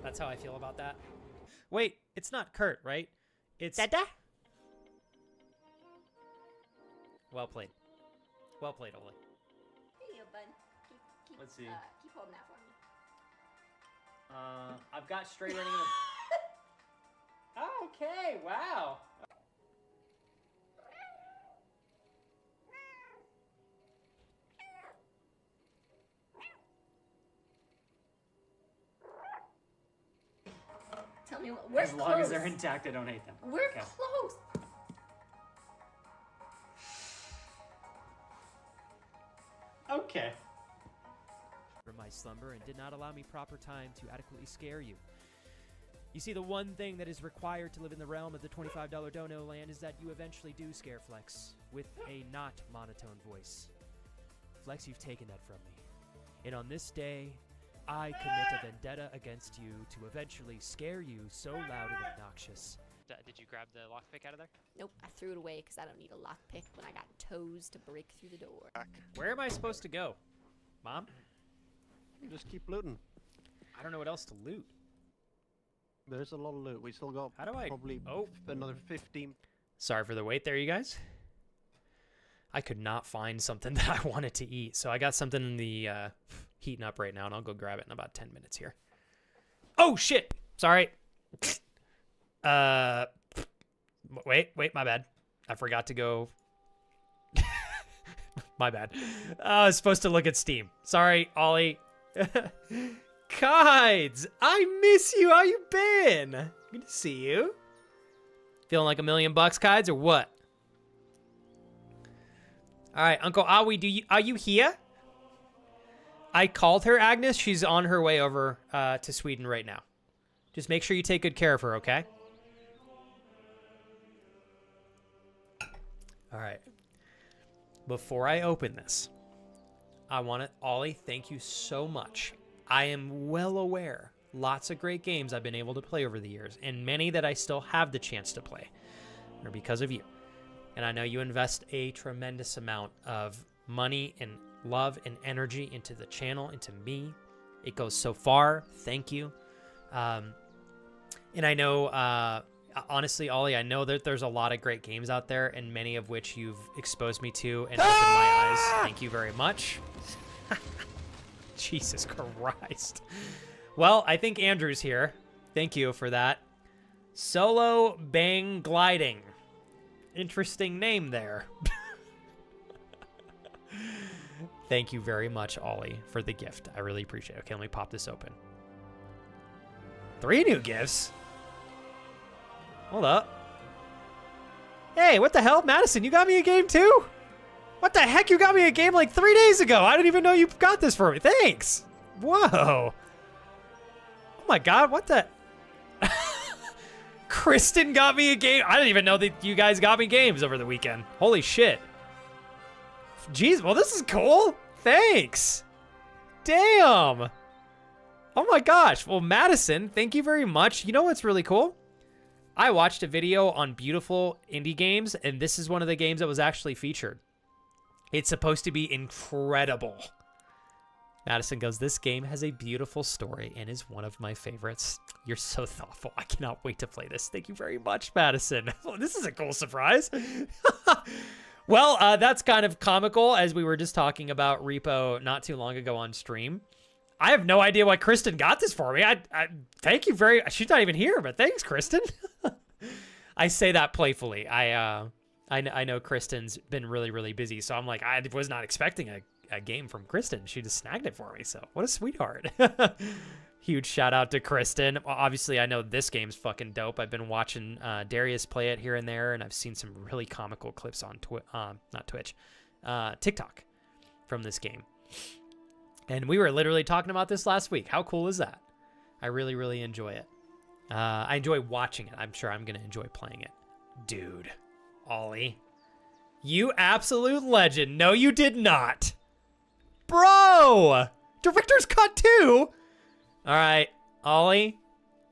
That's how I feel about that. Wait, it's not Kurt, right? It's Dada. Well played. Well played, Oli. Here you go, bud. Keep, Let's see. Keep holding that for me. I've got straight running in the... Okay, wow. Tell me what. We're As long as they're intact, I don't hate them. We're Okay. close. Okay. From my slumber and did not allow me proper time to adequately scare you. You see, the one thing that is required to live in the realm of the $25 dono land is that you eventually do scare Flex with a not monotone voice. Flex, you've taken that from me. And on this day, I commit a vendetta against you to eventually scare you so loud and obnoxious. Did you grab the lockpick out of there? Nope, I threw it away because I don't need a lockpick when I got toes to break through the door. Where am I supposed to go? Mom? Just keep looting. I don't know what else to loot. There's a lot of loot. We still got How do I... probably another 15. Sorry for the wait there, you guys. I could not find something that I wanted to eat, so I got something in the heating up right now, and I'll go grab it in about 10 minutes here. Oh, shit! Sorry. Wait, my bad. I forgot to go... My bad. I was supposed to look at Steam. Sorry, Ollie. Kides! I miss you! How you been? Good to see you. Feeling like $1,000,000, Kides, or what? All right, Uncle Awi, are you here? I called her, Agnes. She's on her way over to Sweden right now. Just make sure you take good care of her, okay? All right. Before I open this, I want to, Ollie, thank you so much. I am well aware lots of great games I've been able to play over the years, and many that I still have the chance to play are because of you. And I know you invest a tremendous amount of money and love and energy into the channel, into me. It goes so far. Thank you. And I know, honestly, Ollie, I know that there's a lot of great games out there, and many of which you've exposed me to and opened my eyes. Thank you very much. Jesus Christ. Well, I think Andrew's here. Thank you for that. Solo Bang Gliding. Interesting name there. Thank you very much, Ollie, for the gift. I really appreciate it. Okay, let me pop this open. 3 new gifts? Hold up. Hey, what the hell? Madison, you got me a game too? What the heck? You got me a game like 3 days ago. I didn't even know you got this for me. Thanks. Whoa. Oh my God, what the? Kristen got me a game. I didn't even know that you guys got me games over the weekend. Holy shit. Jeez, well, this is cool. Thanks. Damn. Oh my gosh. Well, Madison, thank you very much. You know what's really cool? I watched a video on beautiful indie games, and this is one of the games that was actually featured. It's supposed to be incredible. Madison goes, this game has a beautiful story and is one of my favorites. You're so thoughtful. I cannot wait to play this. Thank you very much, Madison. Well, this is a cool surprise. Well, that's kind of comical, as we were just talking about Repo not too long ago on stream. I have no idea why Kristen got this for me. I thank you very... She's not even here, but thanks, Kristen. I say that playfully. I know Kristen's been really, really busy, so I'm like, I was not expecting a game from Kristen. She just snagged it for me, so what a sweetheart. Huge shout out to Kristen. Well, obviously, I know this game's fucking dope. I've been watching Darius play it here and there, and I've seen some really comical clips on TikTok from this game. And we were literally talking about this last week. How cool is that? I really, really enjoy it. I enjoy watching it. I'm sure I'm going to enjoy playing it. Dude, Ollie, you absolute legend. No, you did not. Bro, director's cut too. All right, Ollie,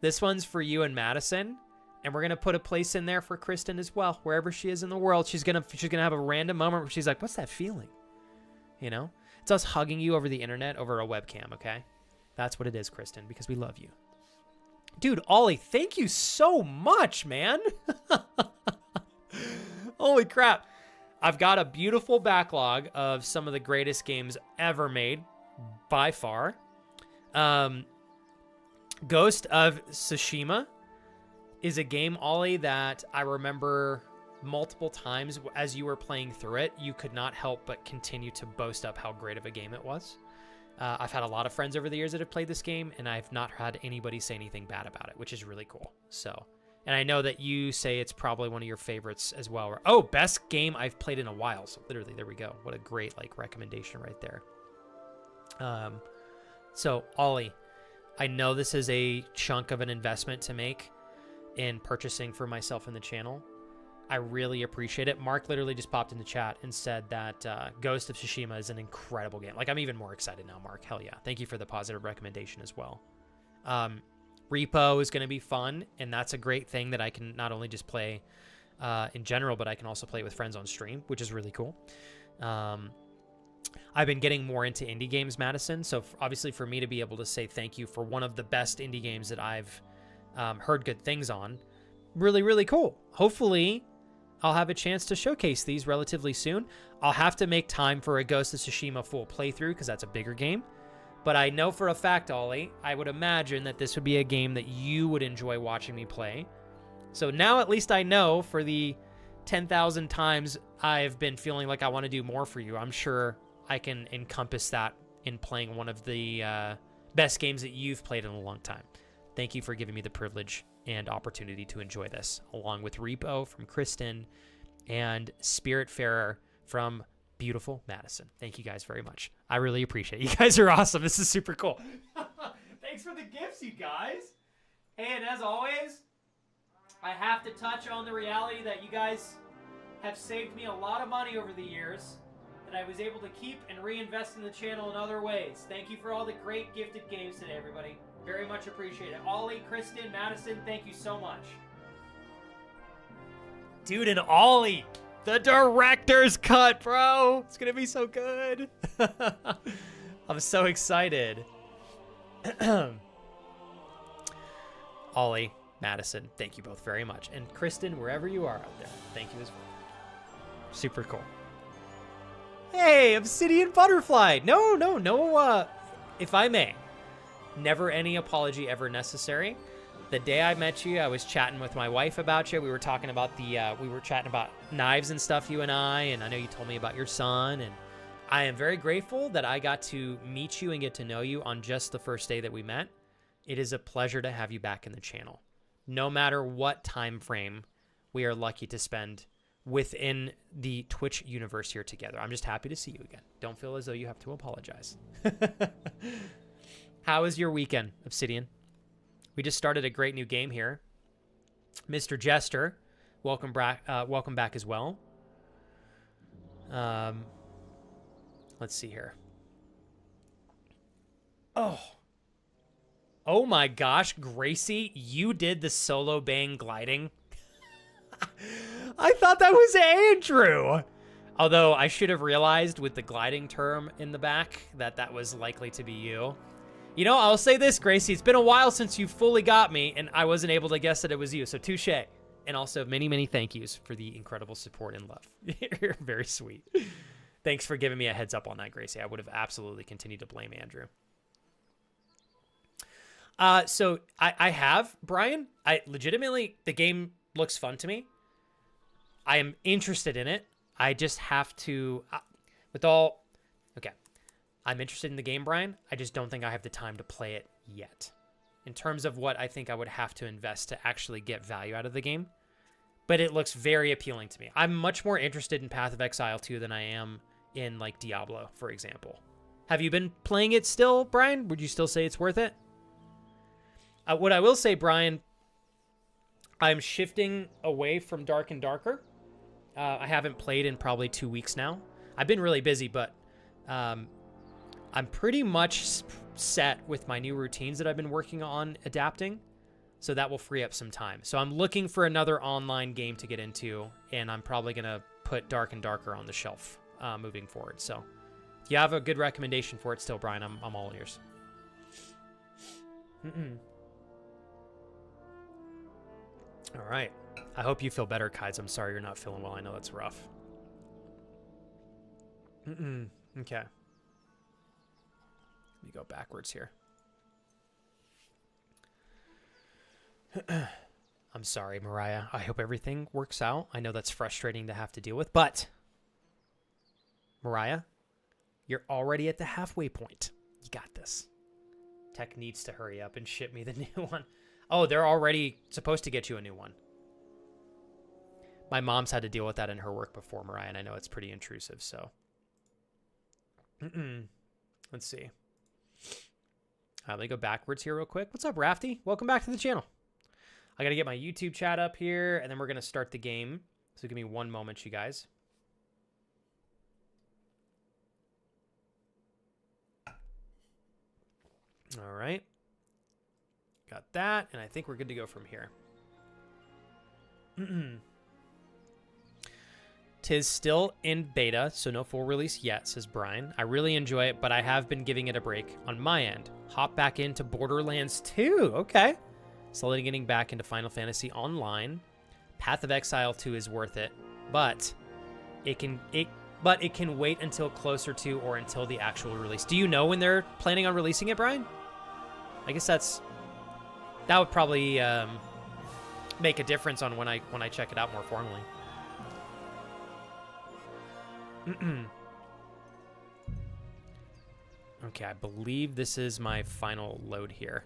this one's for you and Madison. And we're going to put a place in there for Kristen as well. Wherever she is in the world, she's going to have a random moment where she's like, what's that feeling? You know? It's us hugging you over the internet over a webcam, okay? That's what it is, Kristen, because we love you. Dude, Ollie, thank you so much, man. Holy crap. I've got a beautiful backlog of some of the greatest games ever made, by far. Ghost of Tsushima is a game, Ollie, that I remember multiple times as you were playing through it, you could not help but continue to boast up how great of a game it was. I've had a lot of friends over the years that have played this game, and I've not had anybody say anything bad about it, which is really cool. So, and I know that you say it's probably one of your favorites as well. Oh, best game I've played in a while. So literally, there we go. What a great recommendation right there. So Ollie, I know this is a chunk of an investment to make in purchasing for myself and the channel. I really appreciate it. Mark literally just popped in the chat and said that Ghost of Tsushima is an incredible game. Like, I'm even more excited now, Mark. Hell yeah. Thank you for the positive recommendation as well. Repo is going to be fun, and that's a great thing that I can not only just play in general, but I can also play with friends on stream, which is really cool. I've been getting more into indie games, Madison, so obviously for me to be able to say thank you for one of the best indie games that I've heard good things on, really, really cool. Hopefully, I'll have a chance to showcase these relatively soon. I'll have to make time for a Ghost of Tsushima full playthrough because that's a bigger game. But I know for a fact, Ollie, I would imagine that this would be a game that you would enjoy watching me play. So now at least I know for the 10,000 times I've been feeling like I want to do more for you, I'm sure I can encompass that in playing one of the best games that you've played in a long time. Thank you for giving me the privilege and opportunity to enjoy this, along with Repo from Kristen and Spiritfarer from beautiful Madison. Thank you guys very much. I really appreciate it. You guys are awesome. This is super cool. Thanks for the gifts, you guys. Hey, and as always, I have to touch on the reality that you guys have saved me a lot of money over the years that I was able to keep and reinvest in the channel in other ways. Thank you for all the great gifted games today, everybody. Very much appreciate it. Ollie, Kristen, Madison, thank you so much. Dude, and Ollie, the director's cut, bro. It's going to be so good. I'm so excited. Ollie, Madison, thank you both very much. And Kristen, wherever you are out there, thank you as well. Super cool. Hey, Obsidian Butterfly. No, if I may. Never any apology ever necessary. The day I met you, I was chatting with my wife about you. We were talking about we were chatting about knives and stuff, you and I know you told me about your son, and I am very grateful that I got to meet you and get to know you on just the first day that we met. It is a pleasure to have you back in the channel. No matter what time frame we are lucky to spend within the Twitch universe here together. I'm just happy to see you again. Don't feel as though you have to apologize. How was your weekend, Obsidian? We just started a great new game here. Mr. Jester, welcome back as well. Let's see here. Oh my gosh, Gracie, you did the solo bang gliding. I thought that was Andrew. Although I should have realized with the gliding term in the back that was likely to be you. You know, I'll say this, Gracie. It's been a while since you fully got me, and I wasn't able to guess that it was you. So touche. And also many, many thank yous for the incredible support and love. You're very sweet. Thanks for giving me a heads up on that, Gracie. I would have absolutely continued to blame Andrew. So I have, Brian. I legitimately, the game looks fun to me. I am interested in it. I just have to, okay. I'm interested in the game, Brian. I just don't think I have the time to play it yet. In terms of what I think I would have to invest to actually get value out of the game. But it looks very appealing to me. I'm much more interested in Path of Exile 2 than I am in, like, Diablo, for example. Have you been playing it still, Brian? Would you still say it's worth it? What I will say, Brian, I'm shifting away from Dark and Darker. I haven't played in probably 2 weeks now. I've been really busy, but I'm pretty much set with my new routines that I've been working on adapting. So that will free up some time. So I'm looking for another online game to get into, and I'm probably going to put Dark and Darker on the shelf moving forward. So if you have a good recommendation for it still, Brian, I'm all ears. All right. I hope you feel better, Kides. I'm sorry you're not feeling well. I know that's rough. Okay. Let me go backwards here. I'm sorry, Mariah. I hope everything works out. I know that's frustrating to have to deal with, but Mariah, you're already at the halfway point. You got this. Tech needs to hurry up and ship me the new one. Oh, they're already supposed to get you a new one. My mom's had to deal with that in her work before, Mariah, and I know it's pretty intrusive, so. Let's see. Let me go backwards here real quick. What's up, Rafty? Welcome back to the channel. I got to get my YouTube chat up here, and then we're going to start the game. So give me one moment, you guys. All right. Got that, and I think we're good to go from here. Tis still in beta, so no full release yet, says Brian. I really enjoy it, but I have been giving it a break on my end. Hop back into Borderlands 2. Okay. Slowly getting back into Final Fantasy Online. Path of Exile 2 is worth it, but it can wait until closer to or until the actual release. Do you know when they're planning on releasing it, Brian? I guess that would probably make a difference on when I check it out more formally. Okay, I believe this is my final load here.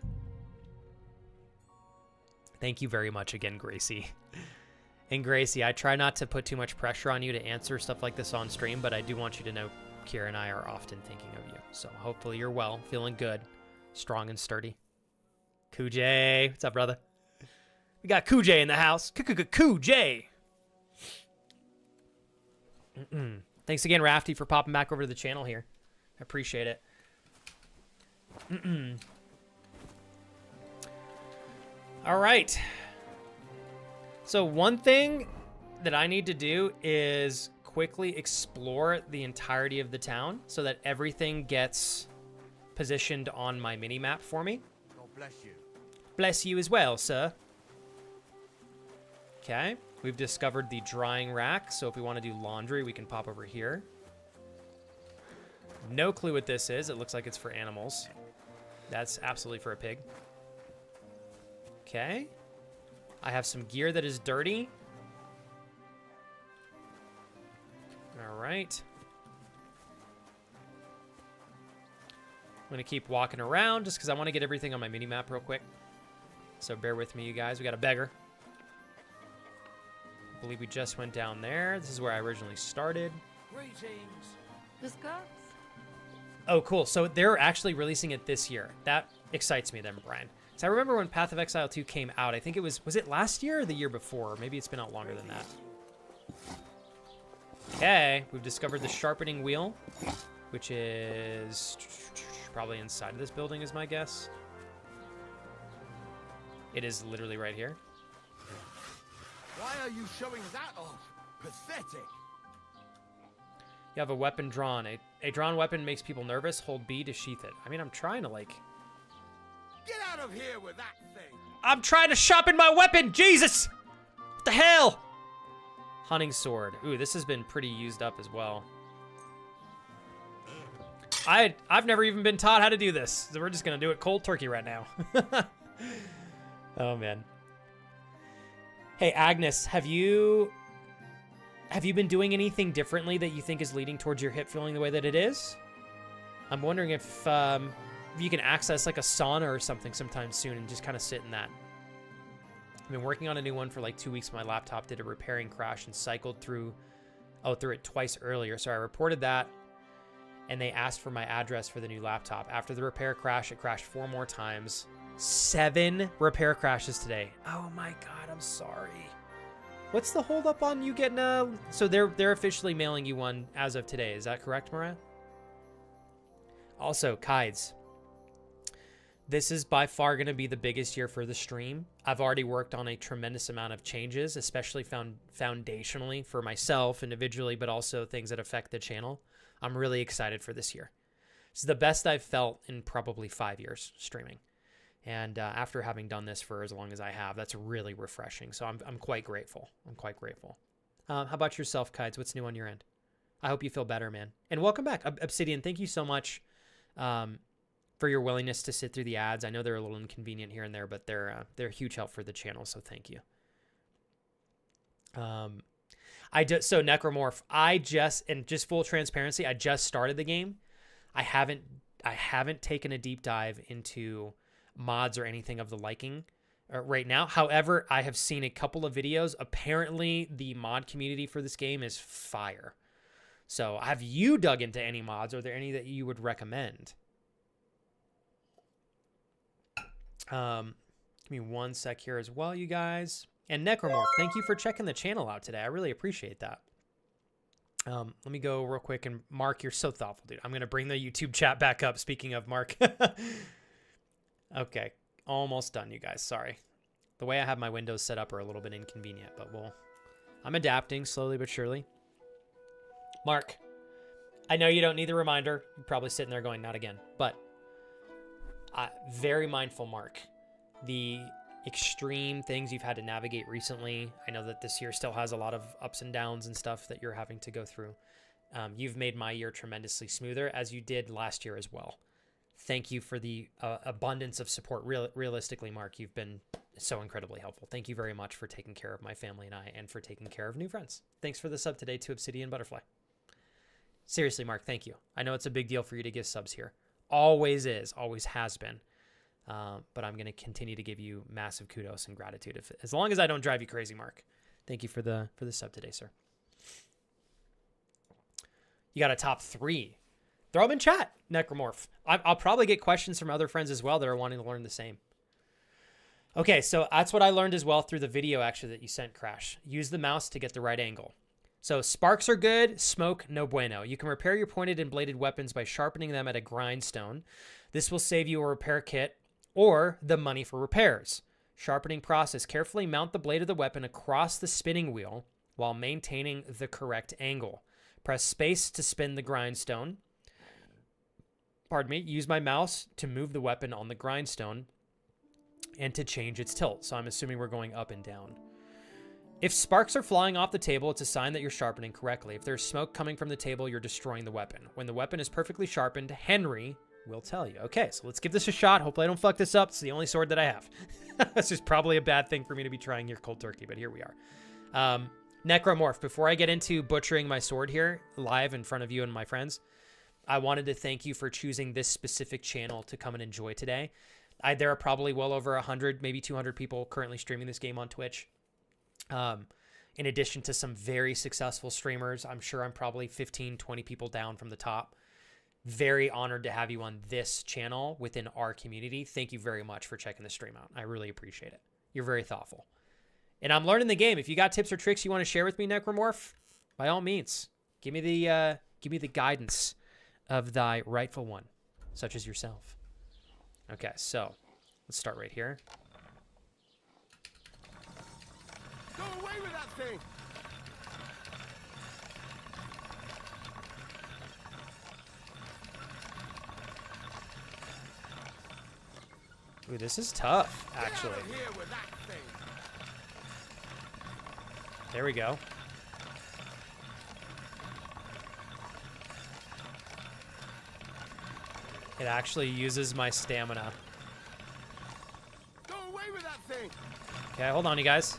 Thank you very much again, Gracie. And Gracie, I try not to put too much pressure on you to answer stuff like this on stream, but I do want you to know Kira and I are often thinking of you. So hopefully you're well, feeling good, strong and sturdy. Kuj, what's up, brother? We got Kuj in the house. Kuj. Thanks again, Rafty, for popping back over to the channel here. I appreciate it. All right. So one thing that I need to do is quickly explore the entirety of the town so that everything gets positioned on my mini-map for me. God bless you. Bless you as well, sir. Okay. We've discovered the drying rack, so if we want to do laundry, we can pop over here. No clue what this is. It looks like it's for animals. That's absolutely for a pig. Okay. I have some gear that is dirty. All right. I'm going to keep walking around just because I want to get everything on my mini-map real quick. So bear with me, you guys. We got a beggar. I believe we just went down there. This is where I originally started. Greetings. This goes. Oh, cool. So they're actually releasing it this year. That excites me then, Brian. So I remember when Path of Exile 2 came out. I think it was it last year or the year before? Maybe it's been out longer than that. Okay, we've discovered the sharpening wheel, which is probably inside of this building is my guess. It is literally right here. Why are you showing that off? Pathetic. You have a weapon drawn. A drawn weapon makes people nervous. Hold B to sheath it. I mean, I'm trying to like... Get out of here with that thing. I'm trying to sharpen my weapon! Jesus! What the hell? Hunting sword. Ooh, this has been pretty used up as well. I've never even been taught how to do this. So we're just going to do it cold turkey right now. Oh, man. Hey, Agnes, have you been doing anything differently that you think is leading towards your hip feeling the way that it is? I'm wondering if you can access like a sauna or something sometime soon and just kind of sit in that. I've been working on a new one for like 2 weeks. My laptop did a repairing crash and cycled through it twice earlier. So I reported that, and they asked for my address for the new laptop. After the repair crash, it crashed 4 more times. 7 repair crashes today. Oh my God, I'm sorry. What's the holdup on you getting a... So they're officially mailing you one as of today. Is that correct, Mariah? Also, Kides. This is by far going to be the biggest year for the stream. I've already worked on a tremendous amount of changes, especially foundationally for myself individually, but also things that affect the channel. I'm really excited for this year. This is the best I've felt in probably 5 years streaming. And after having done this for as long as I have, that's really refreshing. So I'm quite grateful. I'm quite grateful. How about yourself, Kides? What's new on your end? I hope you feel better, man. And welcome back. Obsidian, thank you so much for your willingness to sit through the ads. I know they're a little inconvenient here and there, but they're a huge help for the channel, so thank you. So Necromorph, just full transparency, I just started the game. I haven't taken a deep dive into mods or anything of the liking right now. However, I have seen a couple of videos. Apparently, the mod community for this game is fire. So have you dug into any mods? Are there any that you would recommend? Give me one sec here as well, you guys. And Necromorph, thank you for checking the channel out today. I really appreciate that. Let me go real quick. And Mark, you're so thoughtful, dude. I'm going to bring the YouTube chat back up. Speaking of Mark. Okay. Almost done, you guys. Sorry. The way I have my windows set up are a little bit inconvenient, but I'm adapting slowly but surely. Mark, I know you don't need the reminder. You're probably sitting there going, not again. But very mindful, Mark. The extreme things you've had to navigate recently. I know that this year still has a lot of ups and downs and stuff that you're having to go through. You've made my year tremendously smoother, as you did last year as well. Thank you for the abundance of support. Realistically, Mark, you've been so incredibly helpful. Thank you very much for taking care of my family and I, and for taking care of new friends. Thanks for the sub today to Obsidian Butterfly. Seriously, Mark, thank you. I know it's a big deal for you to give subs here. Always is, always has been. But I'm going to continue to give you massive kudos and gratitude as long as I don't drive you crazy, Mark. Thank you for the sub today, sir. You got a top 3. Throw them in chat, Necromorph. I'll probably get questions from other friends as well that are wanting to learn the same. Okay, so that's what I learned as well through the video actually that you sent, Crash. Use the mouse to get the right angle. So sparks are good, smoke, no bueno. You can repair your pointed and bladed weapons by sharpening them at a grindstone. This will save you a repair kit or the money for repairs. Sharpening process. Carefully mount the blade of the weapon across the spinning wheel while maintaining the correct angle. Press space to spin the grindstone. Pardon me. Use my mouse to move the weapon on the grindstone and to change its tilt. So I'm assuming we're going up and down. If sparks are flying off the table, it's a sign that you're sharpening correctly. If there's smoke coming from the table, you're destroying the weapon. When the weapon is perfectly sharpened, Henry will tell you. Okay, so let's give this a shot. Hopefully I don't fuck this up. It's the only sword that I have. This is probably a bad thing for me to be trying here cold turkey, but here we are. Necromorph, before I get into butchering my sword here live in front of you and my friends, I wanted to thank you for choosing this specific channel to come and enjoy today. There are probably well over 100, maybe 200 people currently streaming this game on Twitch. In addition to some very successful streamers, I'm sure I'm probably 15, 20 people down from the top. Very honored to have you on this channel within our community. Thank you very much for checking the stream out. I really appreciate it. You're very thoughtful. And I'm learning the game. If you got tips or tricks you want to share with me, Necromorph, by all means, give me the guidance of thy rightful one, such as yourself. Okay, so let's start right here. Go away with that thing! Ooh, this is tough, actually. Get out of here with that thing! There we go. It actually uses my stamina. Go away with that thing! Okay, hold on, you guys.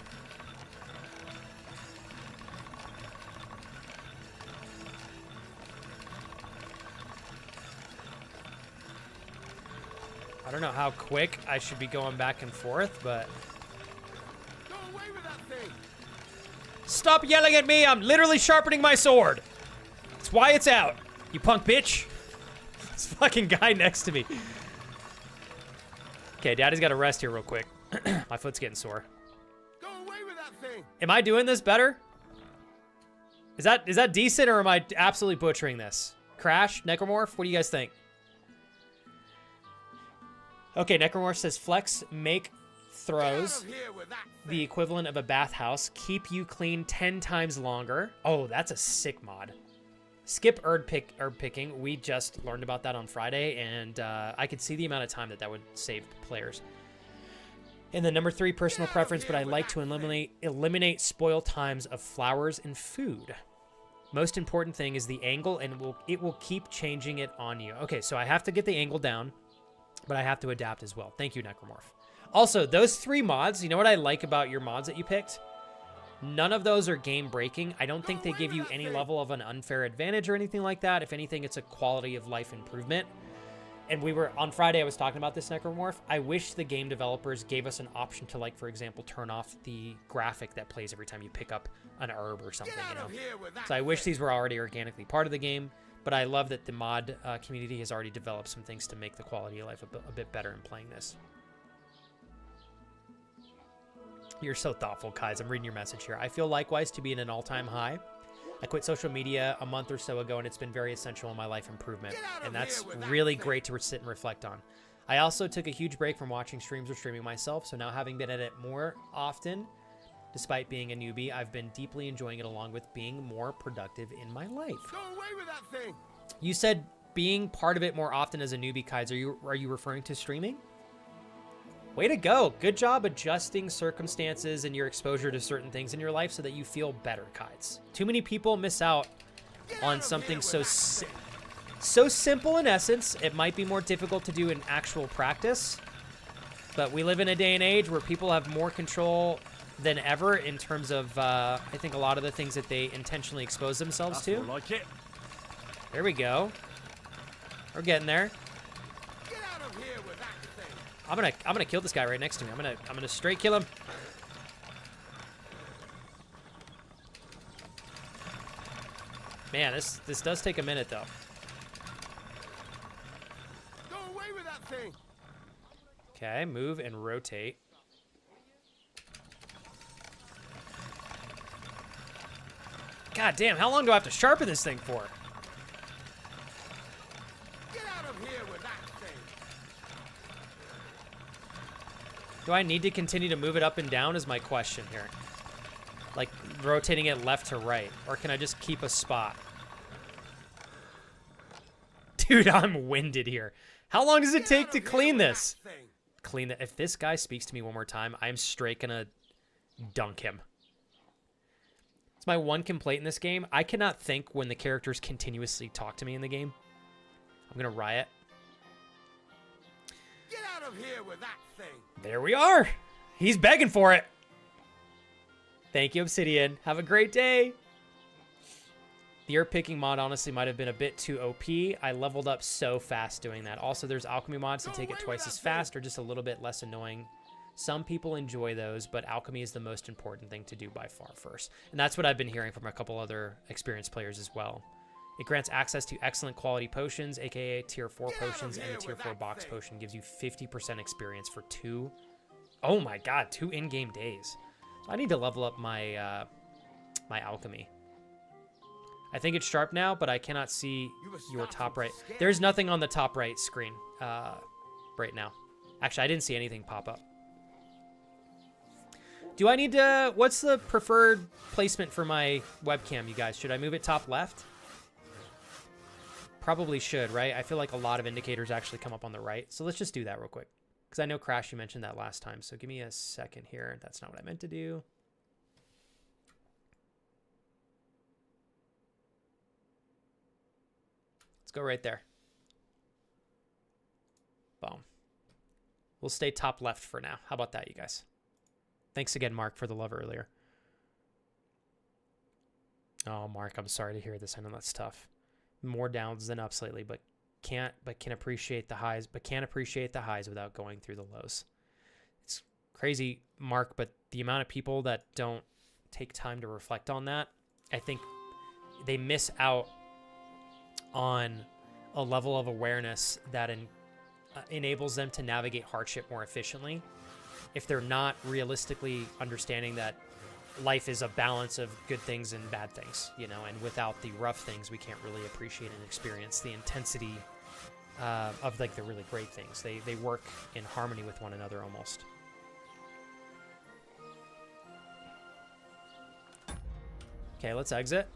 I don't know how quick I should be going back and forth, but... Go away with that thing! Stop yelling at me! I'm literally sharpening my sword! That's why it's out, you punk bitch! This fucking guy next to me. Okay, Daddy's got to rest here real quick. My foot's getting sore. Go away with that thing! Am I doing this better? Is that decent, or am I absolutely butchering this? Crash, Necromorph, what do you guys think? Okay, Necromorph says flex, make throws the equivalent of a bathhouse, keep you clean 10 times longer. Oh, that's a sick mod. Skip herb picking. We just learned about that on Friday, and I could see the amount of time that would save players. And then number 3, personal preference, but I like to eliminate spoil times of flowers and food. Most important thing is the angle, and it will keep changing it on you. Okay, so I have to get the angle down, but I have to adapt as well. Thank you, Necromorph. Also, those 3 mods, you know what I like about your mods that you picked? None of those are game breaking. I don't think they give you any level of an unfair advantage or anything like that. If anything, it's a quality of life improvement. And on Friday, I was talking about this, Necromorph. I wish the game developers gave us an option to, like, for example, turn off the graphic that plays every time you pick up an herb or something, you know? So I wish these were already organically part of the game. But I love that the mod community has already developed some things to make the quality of life a bit better in playing this. You're so thoughtful, Kais. I'm reading your message here. I feel likewise to be in an all-time high. I quit social media a month or so ago, and it's been very essential in my life improvement. And that's really great to sit and reflect on. I also took a huge break from watching streams or streaming myself, so now having been at it more often, despite being a newbie, I've been deeply enjoying it along with being more productive in my life. Go away with that thing. You said being part of it more often as a newbie, Kais. Are you referring to streaming? Way to go. Good job adjusting circumstances and your exposure to certain things in your life so that you feel better, Kais. Too many people miss out on something so simple in essence. It might be more difficult to do in actual practice, but we live in a day and age where people have more control than ever in terms of, I think, a lot of the things that they intentionally expose themselves to. Like it. There we go. We're getting there. Get out of here with that thing. I'm gonna kill this guy right next to me. I'm gonna straight kill him. Man, this does take a minute though. Go away with that thing. Okay, move and rotate. God damn, how long do I have to sharpen this thing for? Get out of here with that thing. Do I need to continue to move it up and down is my question here. Like rotating it left to right, or can I just keep a spot? Dude, I'm winded here. How long does it take to clean this? Clean it. If this guy speaks to me one more time, I'm straight gonna dunk him. It's my one complaint in this game. I cannot think when the characters continuously talk to me in the game. I'm gonna riot. Get out of here with that thing. There we are. He's begging for it. Thank you, Obsidian. Have a great day. The herb picking mod honestly might have been a bit too OP. I leveled up so fast doing that. Also, there's alchemy mods that take it twice as fast or just a little bit less annoying. Some people enjoy those, but alchemy is the most important thing to do by far first. And that's what I've been hearing from a couple other experienced players as well. It grants access to excellent quality potions, aka tier 4 potions, and the tier 4 box potion gives you 50% experience for 2. Oh my god, 2 in-game days. So I need to level up my my alchemy. I think it's sharp now, but I cannot see your top right. There's nothing on the top right screen right now. Actually, I didn't see anything pop up. Do I need to... What's the preferred placement for my webcam, you guys? Should I move it top left? Probably should, right? I feel like a lot of indicators actually come up on the right. So let's just do that real quick. Because I know, Crash, you mentioned that last time. So give me a second here. That's not what I meant to do. Let's go right there. Boom. We'll stay top left for now. How about that, you guys? Thanks again, Mark, for the love earlier. Oh, Mark, I'm sorry to hear this. I know that's tough. More downs than ups lately, but can appreciate the highs, but can't appreciate the highs without going through the lows. It's crazy, Mark, but the amount of people that don't take time to reflect on that, I think they miss out on a level of awareness that enables them to navigate hardship more efficiently. If they're not realistically understanding that life is a balance of good things and bad things, you know, and without the rough things, we can't really appreciate and experience the intensity of like the really great things. They work in harmony with one another almost. Okay, let's exit.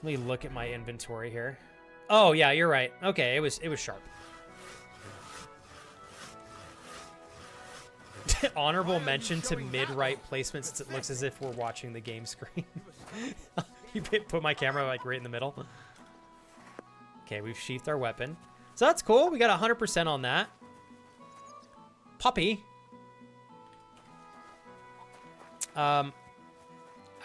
Let me look at my inventory here. Oh yeah, you're right. Okay, it was sharp. Honorable mention to mid-right placement since it looks as if we're watching the game screen. You put my camera like right in the middle. Okay, we've sheathed our weapon. So that's cool. We got 100% on that. Puppy. I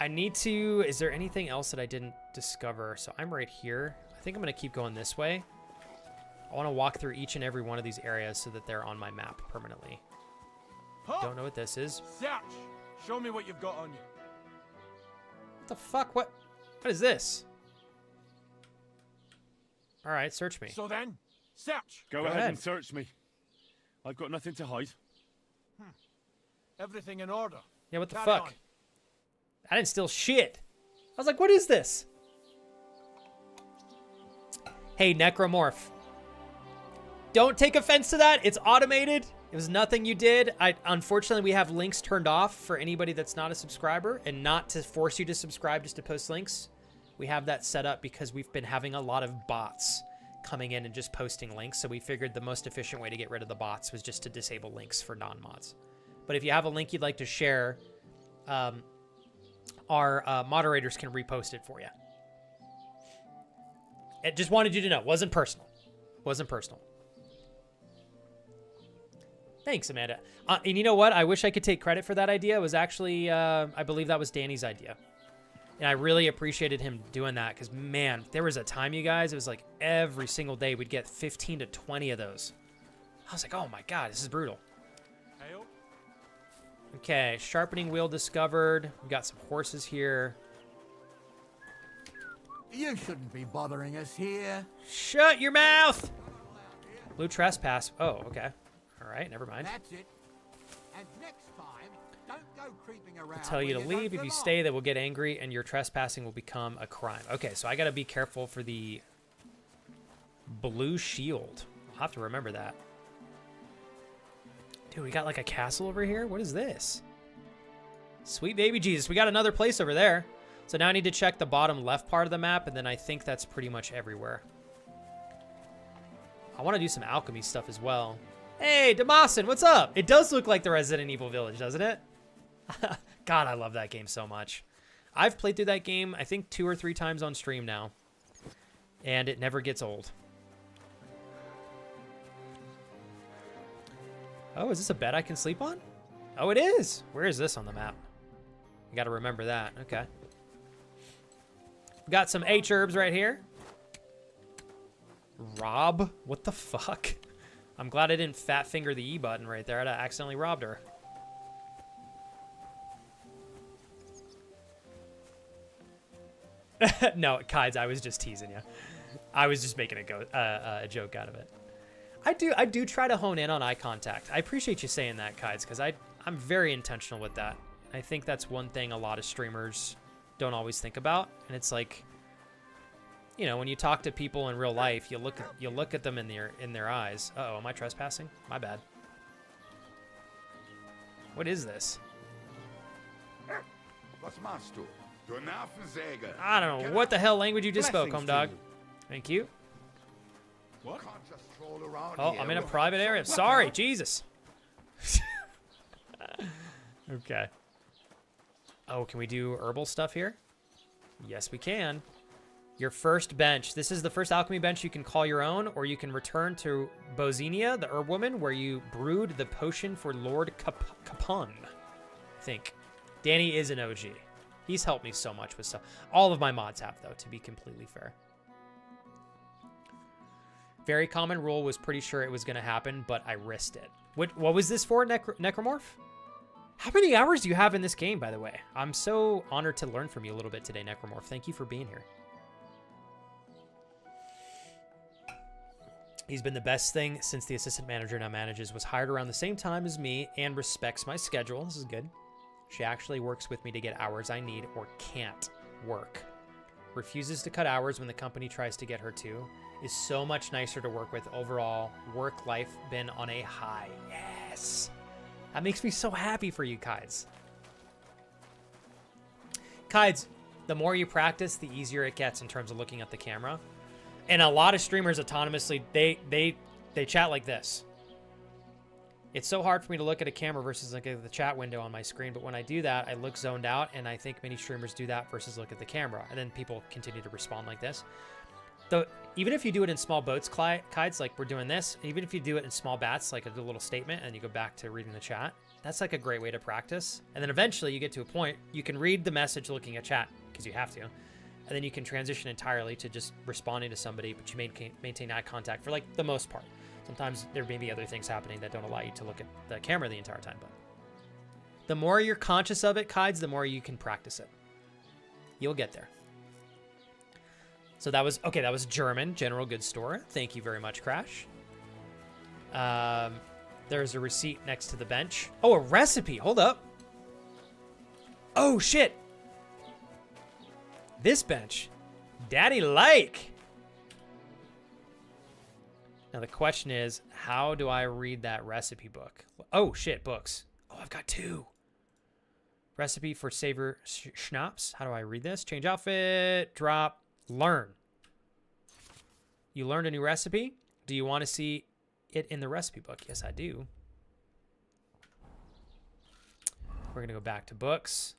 need to... Is there anything else that I didn't discover? So I'm right here. I think I'm going to keep going this way. I want to walk through each and every one of these areas so that they're on my map permanently. Don't know what this is. Search. Show me what you've got on you. What the fuck? What is this? All right, search me. So then, Search. Go Go ahead ahead. and search me. I've got nothing to hide. Everything in order. Yeah, what the Carry fuck? on. I didn't steal shit. I was like, what is this? Hey, Necromorph. Don't take offense to that. It's automated. It was nothing you did. Unfortunately, we have links turned off for anybody that's not a subscriber, and not to force you to subscribe just to post links. We have that set up because we've been having a lot of bots coming in and just posting links, so we figured the most efficient way to get rid of the bots was just to disable links for non-mods. But if you have a link you'd like to share, our moderators can repost it for you. It just wanted you to know. Wasn't personal. Wasn't personal. Thanks, Amanda. And you know what? I wish I could take credit for that idea. It was actually, I believe that was Danny's idea. And I really appreciated him doing that because, man, there was a time, you guys, it was like every single day we'd get 15 to 20 of those. I was like, oh my God, this is brutal. Okay, sharpening wheel discovered. We got some horses here. You shouldn't be bothering us here. Shut your mouth! Blue trespass. Oh, okay. All right, never mind. That's it. And next time, don't go creeping around. I'll tell you to where don't leave. If you belong. stay, they will get angry and your trespassing will become a crime. Okay, so I got to be careful for the blue shield. I'll have to remember that. Dude, we got like a castle over here? What is this? Sweet baby Jesus. We got another place over there. So now I need to check the bottom left part of the map, and then I think that's pretty much everywhere. I want to do some alchemy stuff as well. Hey, Damasin, what's up? It does look like the Resident Evil Village, doesn't it? God, I love that game so much. I've played through that game, I think 2 or 3 times on stream now. And it never gets old. Oh, is this a bed I can sleep on? Oh, it is. Where is this on the map? You got to remember that. Okay. We got some H herbs right here. Rob? What the fuck? I'm glad I didn't fat finger the E button right there. I'd have accidentally robbed her. No, Kides, I was just teasing you. I was just making a joke out of it. I do try to hone in on eye contact. I appreciate you saying that, Kides, because I'm very intentional with that. I think that's one thing a lot of streamers don't always think about, and it's like, you know, when you talk to people in real life, you look at them in their eyes. Uh-oh, am I trespassing? My bad. What is this? Was machst du? Du Nervensäge. I don't know what the hell language you just spoke, home dog. Thank you. What? Can't just stroll around Oh, here I'm in a with- private area. What Sorry, the- Jesus. Okay. Oh, can we do herbal stuff here? Yes, we can. Your first bench. This is the first alchemy bench you can call your own, or you can return to Bozenia, the herb woman, where you brewed the potion for Lord Capon. I think. Danny is an OG. He's helped me so much with stuff. All of my mods have, though, to be completely fair. Very common rule, was pretty sure it was going to happen, but I risked it. What was this for, Necromorph? How many hours do you have in this game, by the way? I'm so honored to learn from you a little bit today, Necromorph. Thank you for being here. He's been the best thing since the assistant manager now manages. Was hired around the same time as me and respects my schedule. This is good. She actually works with me to get hours I need or can't work. Refuses to cut hours when the company tries to get her to. Is so much nicer to work with. Overall, work life been on a high. Yes. That makes me so happy for you, Kides. Kides, the more you practice, the easier it gets in terms of looking at the camera. And a lot of streamers autonomously, they chat like this. It's so hard for me to look at a camera versus look at the chat window on my screen, but when I do that, I look zoned out, and I think many streamers do that versus look at the camera, and then people continue to respond like this. Even if you do it in small boats, Kides, like we're doing this, even if you do it in small bats, like a little statement, and you go back to reading the chat, that's like a great way to practice. And then eventually you get to a point, you can read the message looking at chat, because you have to, and then you can transition entirely to just responding to somebody, but you maintain eye contact for like the most part. Sometimes there may be other things happening that don't allow you to look at the camera the entire time, but the more you're conscious of it, Kides, the more you can practice it. You'll get there. So that was, okay, that was German, general goods store. Thank you very much, Crash. There's a receipt next to the bench. Oh, a recipe. Hold up. Oh, shit. This bench. Daddy like. Now the question is, how do I read that recipe book? Oh, shit, books. Oh, I've got 2. Recipe for Savor Schnapps. How do I read this? Change outfit, drop, learn. You learned a new recipe? Do you want to see it in the recipe book? Yes, I do. We're going to go back to books.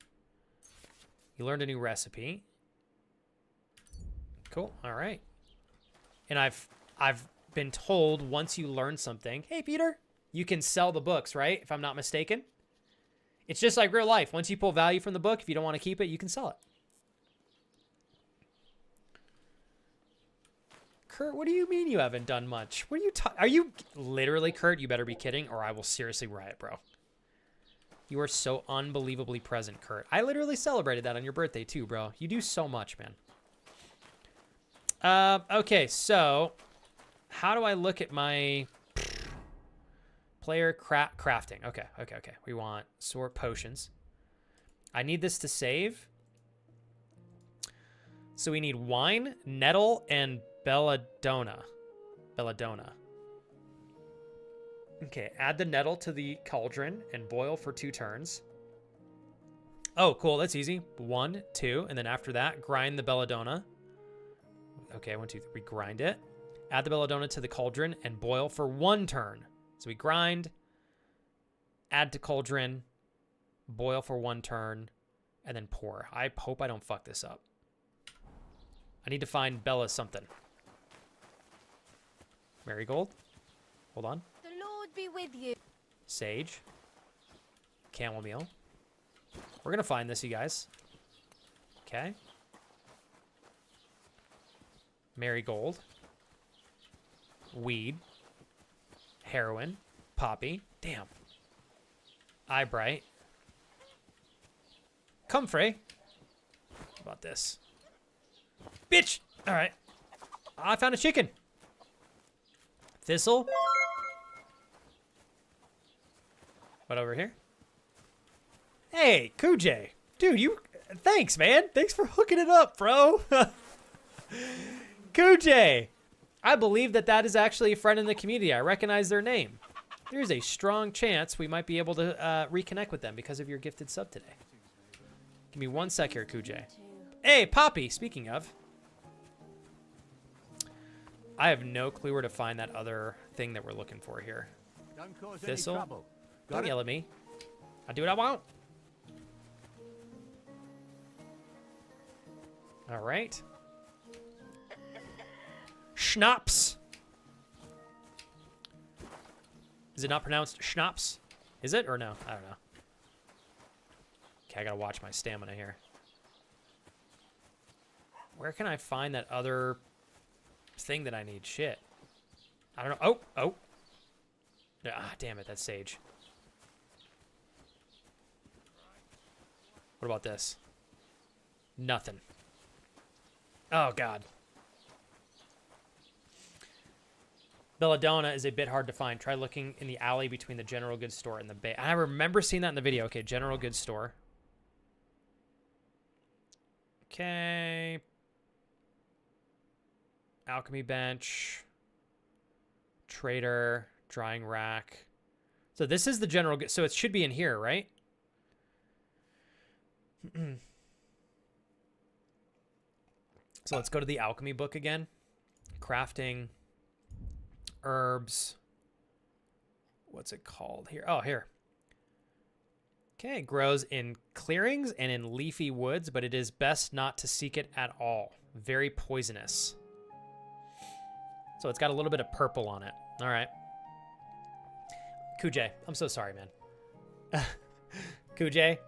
You learned a new recipe. Cool. All right. And I've been told once you learn something, hey, Peter, you can sell the books, right? If I'm not mistaken. It's just like real life. Once you pull value from the book, if you don't want to keep it, you can sell it. Kurt, what do you mean you haven't done much? What are you are you literally, Kurt? You better be kidding, or I will seriously riot, bro. You are so unbelievably present, Kurt. I literally celebrated that on your birthday too, bro. You do so much, man. Okay, so how do I look at my player crafting? Okay. We want sort potions. I need this to save. So we need wine, nettle, and belladonna. Okay, add the nettle to the cauldron and boil for 2 turns. Oh, cool, that's easy. 1, 2, and then after that, grind the belladonna. Okay, 1, 2, 3, grind it. Add the belladonna to the cauldron and boil for 1 turn. So we grind, add to cauldron, boil for 1 turn, and then pour. I hope I don't fuck this up. I need to find Bella something. Marigold. Hold on. The Lord be with you. Sage. Chamomile. We're going to find this, you guys. Okay. Marigold. Weed. Heroin. Poppy. Damn. Eyebright. Comfrey. How about this? Bitch! Alright. I found a chicken. Thistle. What over here? Hey, Kuj. Dude, you... Thanks, man. Thanks for hooking it up, bro. Kuj. I believe that is actually a friend in the community. I recognize their name. There's a strong chance we might be able to reconnect with them because of your gifted sub today. Give me 1 sec here, Kuj. Hey, Poppy, speaking of. I have no clue where to find that other thing that we're looking for here. Don't cause Thistle. any trouble. Don't yell at me. I do what I want. All right. Schnapps. Is it not pronounced schnapps? Is it or no? I don't know. Okay, I gotta watch my stamina here. Where can I find that other thing that I need? Shit. I don't know. Oh. Ah, damn it. That's sage. What about this? Nothing. Oh, God. Belladonna is a bit hard to find. Try looking in the alley between the general goods store and the bay. I remember seeing that in the video. Okay, general goods store. Okay. Alchemy bench. Trader. Drying rack. So this is the general goods. So it should be in here, right? So let's go to the alchemy book again. Crafting. Herbs. What's it called here? Oh, here. Okay, it grows in clearings and in leafy woods, but it is best not to seek it at all. Very poisonous. So it's got a little bit of purple on it. All right. Kuj, I'm so sorry, man. Kuj,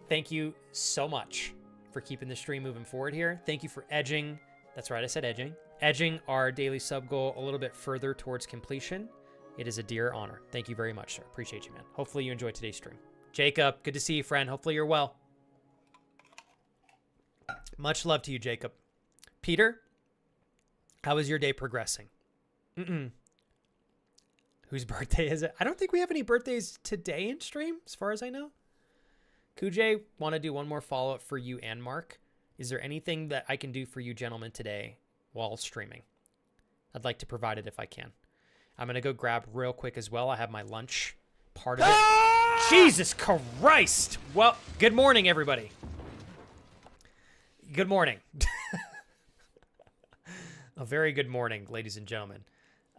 thank you so much for keeping the stream moving forward here. Thank you for edging. That's right, I said edging. Edging our daily sub goal a little bit further towards completion. It is a dear honor. Thank you very much, sir. Appreciate you, man. Hopefully you enjoyed today's stream. Jacob, good to see you, friend. Hopefully you're well. Much love to you, Jacob. Peter, how is your day progressing? Whose birthday is it? I don't think we have any birthdays today in stream, as far as I know. Kujay, want to do one more follow-up for you and Mark. Is there anything that I can do for you gentlemen today while streaming? I'd like to provide it if I can. I'm going to go grab real quick as well. I have my lunch part of it. Jesus Christ! Well, good morning, everybody. Good morning. A very good morning, ladies and gentlemen.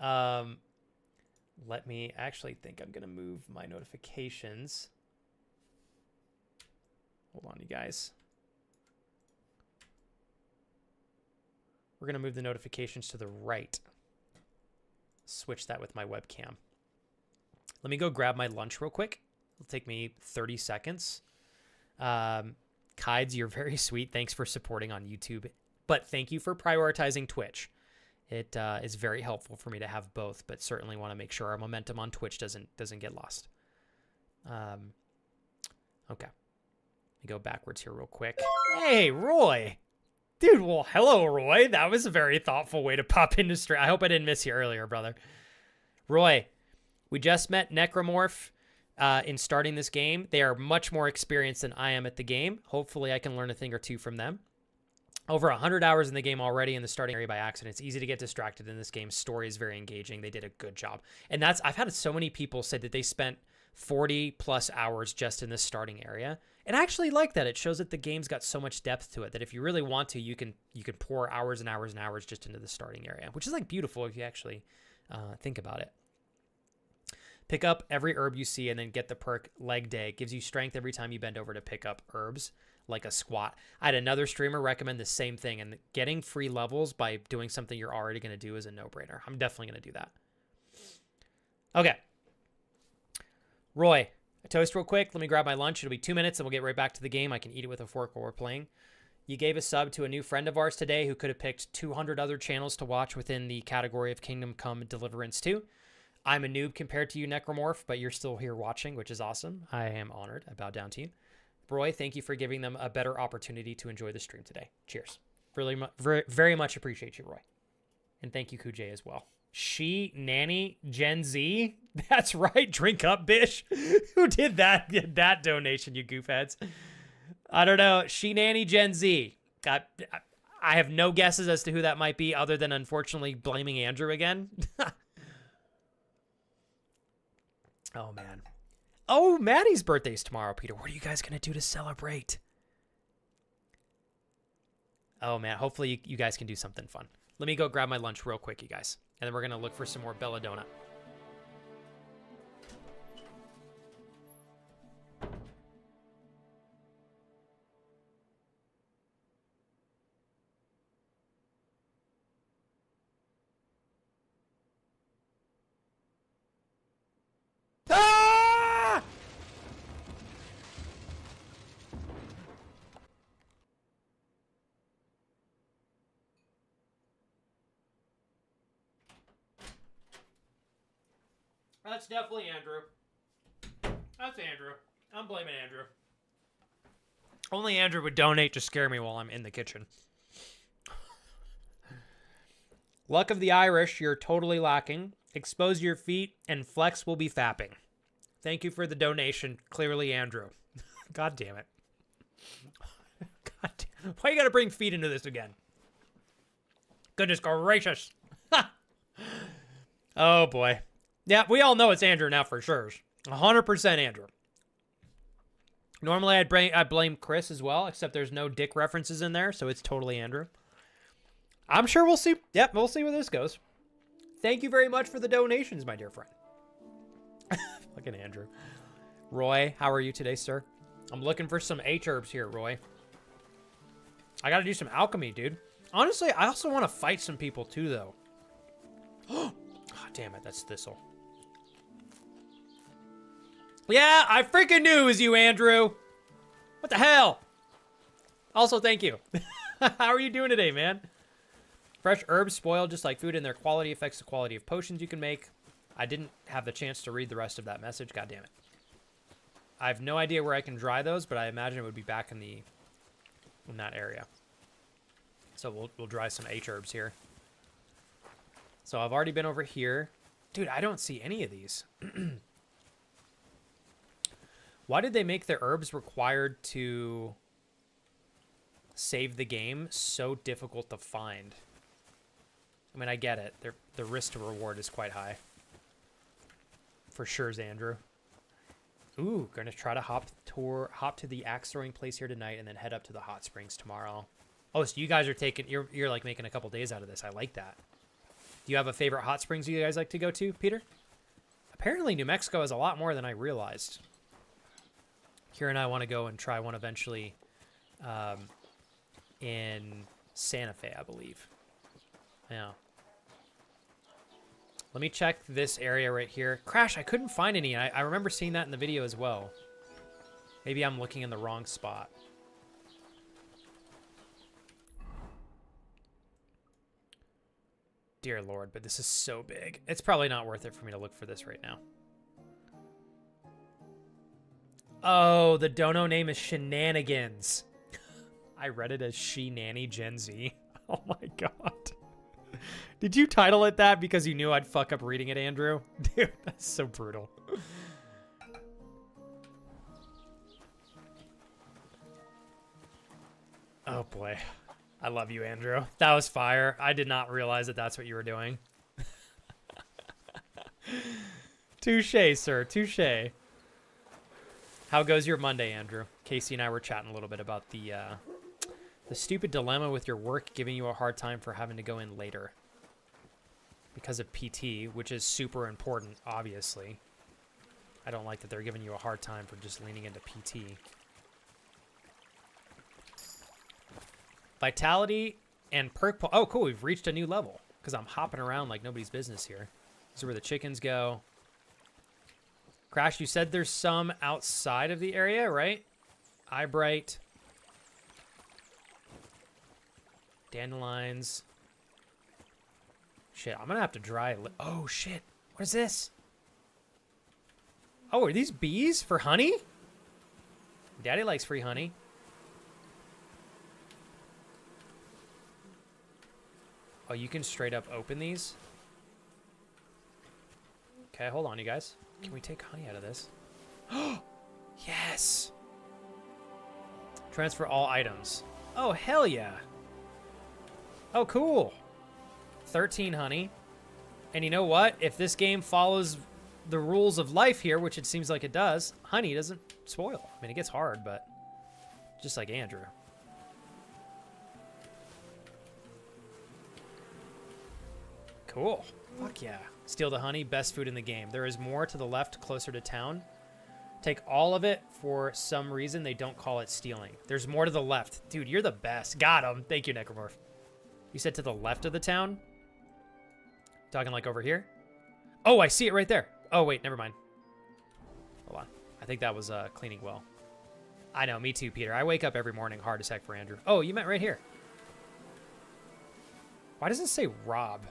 Let me actually think I'm going to move my notifications. Hold on, you guys. We're going to move the notifications to the right. Switch that with my webcam. Let me go grab my lunch real quick. It'll take me 30 seconds. Kides, you're very sweet. Thanks for supporting on YouTube. But thank you for prioritizing Twitch. It is very helpful for me to have both, but certainly want to make sure our momentum on Twitch doesn't get lost. Okay. Let me go backwards here real quick. Hey, Roy. Dude, well, hello, Roy. That was a very thoughtful way to pop into stream. I hope I didn't miss you earlier, brother. Roy, we just met Necromorph in starting this game. They are much more experienced than I am at the game. Hopefully, I can learn a thing or two from them. Over 100 hours in the game already in the starting area by accident. It's easy to get distracted in this game. Story is very engaging. They did a good job. And I've had so many people say that they spent 40 plus hours just in this starting area. And I actually like that. It shows that the game's got so much depth to it that if you really want to, you can pour hours and hours and hours just into the starting area, which is like beautiful if you actually think about it. Pick up every herb you see and then get the perk Leg Day. It gives you strength every time you bend over to pick up herbs, like a squat. I had another streamer recommend the same thing, and getting free levels by doing something you're already going to do is a no-brainer. I'm definitely going to do that. Okay. Roy, a toast real quick. Let me grab my lunch. It'll be 2 minutes, and we'll get right back to the game. I can eat it with a fork while we're playing. You gave a sub to a new friend of ours today who could have picked 200 other channels to watch within the category of Kingdom Come Deliverance 2. I'm a noob compared to you, Necromorph, but you're still here watching, which is awesome. I am honored. I bow down to you. Roy, thank you for giving them a better opportunity to enjoy the stream today. Cheers. Really, very much appreciate you, Roy. And thank you, Kujay, as well. She, Nanny, Gen Z. That's right. Drink up, bish. Who did that donation, you goofheads? I don't know. She, Nanny, Gen Z. I have no guesses as to who that might be other than, unfortunately, blaming Andrew again. Oh, man. Oh, Maddie's birthday's tomorrow, Peter. What are you guys going to do to celebrate? Oh, man. Hopefully you guys can do something fun. Let me go grab my lunch real quick, you guys. And then we're going to look for some more belladonna. Ah! That's definitely Andrew. That's Andrew. I'm blaming Andrew. Only Andrew would donate to scare me while I'm in the kitchen. Luck of the Irish, you're totally lacking. Expose your feet, and Flex will be fapping. Thank you for the donation. Clearly, Andrew. God damn it. God damn. Why you gotta bring feet into this again? Goodness gracious. Oh, boy. Yeah, we all know it's Andrew now for sure. 100% Andrew. Normally, I'd blame Chris as well, except there's no dick references in there, so it's totally Andrew. I'm sure we'll see. Yep, we'll see where this goes. Thank you very much for the donations, my dear friend. Fucking Andrew. Roy, how are you today, sir? I'm looking for some H-herbs here, Roy. I gotta do some alchemy, dude. Honestly, I also want to fight some people too, though. Oh, damn it, that's Thistle. Yeah, I freaking knew it was you, Andrew. What the hell? Also, thank you. How are you doing today, man? Fresh herbs spoil just like food, and their quality affects the quality of potions you can make. I didn't have the chance to read the rest of that message. God damn it. I have no idea where I can dry those, but I imagine it would be back in that area. So we'll dry some H herbs here. So I've already been over here. Dude, I don't see any of these. Why did they make the herbs required to save the game so difficult to find? I mean, I get it. The risk to reward is quite high. For sure, Xandrew. Ooh, gonna try to hop to the axe throwing place here tonight and then head up to the hot springs tomorrow. Oh, so you guys are you're like making a couple days out of this. I like that. Do you have a favorite hot springs you guys like to go to, Peter? Apparently New Mexico has a lot more than I realized. Kira and I want to go and try one eventually in Santa Fe, I believe. Yeah. Let me check this area right here. Crash, I couldn't find any. I remember seeing that in the video as well. Maybe I'm looking in the wrong spot. Dear Lord, but this is so big. It's probably not worth it for me to look for this right now. Oh, the dono name is Shenanigans. I read it as She Nanny Gen Z. Oh my god. Did you title it that because you knew I'd fuck up reading it, Andrew? Dude, that's so brutal. Oh boy. I love you, Andrew. That was fire. I did not realize that that's what you were doing. Touche, sir. Touche. How goes your Monday, Andrew? Casey and I were chatting a little bit about the stupid dilemma with your work giving you a hard time for having to go in later. Because of PT, which is super important, obviously. I don't like that they're giving you a hard time for just leaning into PT. Vitality and perk... Oh, cool. We've reached a new level. Because I'm hopping around like nobody's business here. This is where the chickens go. Crash, you said there's some outside of the area, right? Eyebright. Dandelions. Shit, I'm gonna have to dry... Oh, shit. What is this? Oh, are these bees for honey? Daddy likes free honey. Oh, you can straight up open these? Okay, hold on, you guys. Can we take honey out of this? Yes! Transfer all items. Oh, hell yeah. Oh, cool. 13 honey. And you know what? If this game follows the rules of life here, which it seems like it does, honey doesn't spoil. I mean, it gets hard, but just like Andrew. Cool. Fuck yeah. Steal the honey, best food in the game. There is more to the left, closer to town. Take all of it. For some reason, they don't call it stealing. There's more to the left. Dude, you're the best. Got him. Thank you, Necromorph. You said to the left of the town? Talking like over here? Oh, I see it right there. Oh, wait, never mind. Hold on. I think that was cleaning well. I know, me too, Peter. I wake up every morning hard as heck for Andrew. Oh, you meant right here. Why does it say Rob?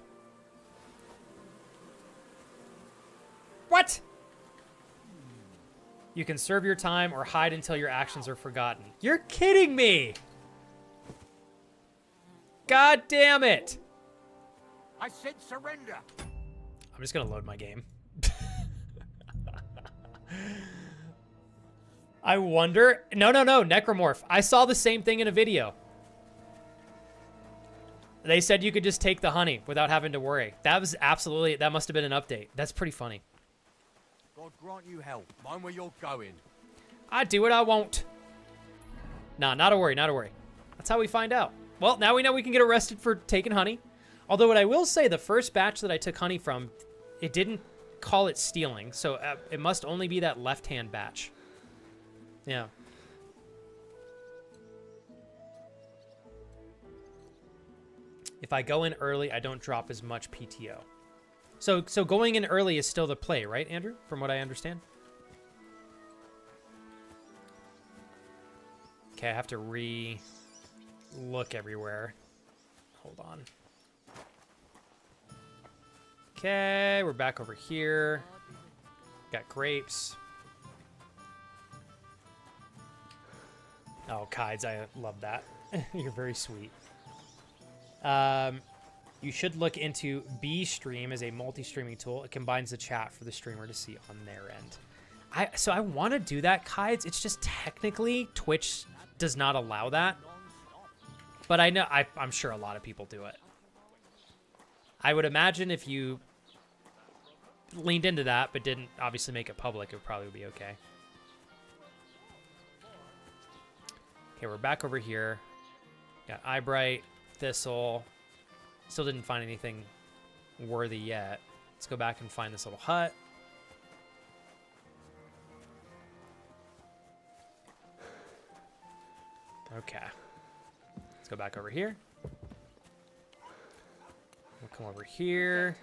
What? You can serve your time or hide until your actions are forgotten. You're kidding me! God damn it! I said surrender. I'm just gonna load my game. I wonder... No, Necromorph. I saw the same thing in a video. They said you could just take the honey without having to worry. That was absolutely... That must have been an update. That's pretty funny. God grant you help. Mind where you're going. I do what I want. Nah, not a worry, not a worry. That's how we find out. Well, now we know we can get arrested for taking honey. Although what I will say, the first batch that I took honey from, it didn't call it stealing. So it must only be that left-hand batch. Yeah. If I go in early, I don't drop as much PTO. So going in early is still the play, right, Andrew? From what I understand. Okay, I have to re-look everywhere. Hold on. Okay, we're back over here. Got grapes. Oh, Kides, I love that. You're very sweet. You should look into B-Stream as a multi-streaming tool. It combines the chat for the streamer to see on their end. So I want to do that, Kides. It's just technically Twitch does not allow that. But I know I'm sure a lot of people do it. I would imagine if you leaned into that but didn't obviously make it public, it would probably be okay. Okay, we're back over here. Got Eyebright, Thistle. Still didn't find anything worthy yet. Let's go back and find this little hut. Okay. Let's go back over here. We'll come over here.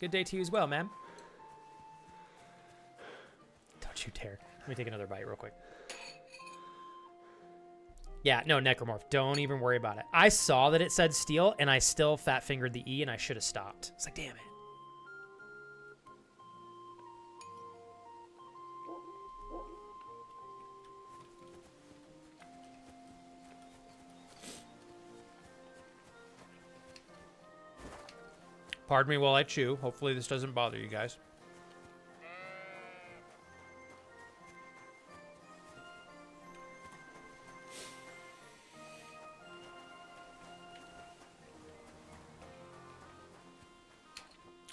Good day to you as well, ma'am. Don't you dare. Let me take another bite real quick. Yeah, no, Necromorph. Don't even worry about it. I saw that it said steal, and I still fat-fingered the E, and I should have stopped. It's like, damn it. Pardon me while I chew. Hopefully this doesn't bother you guys.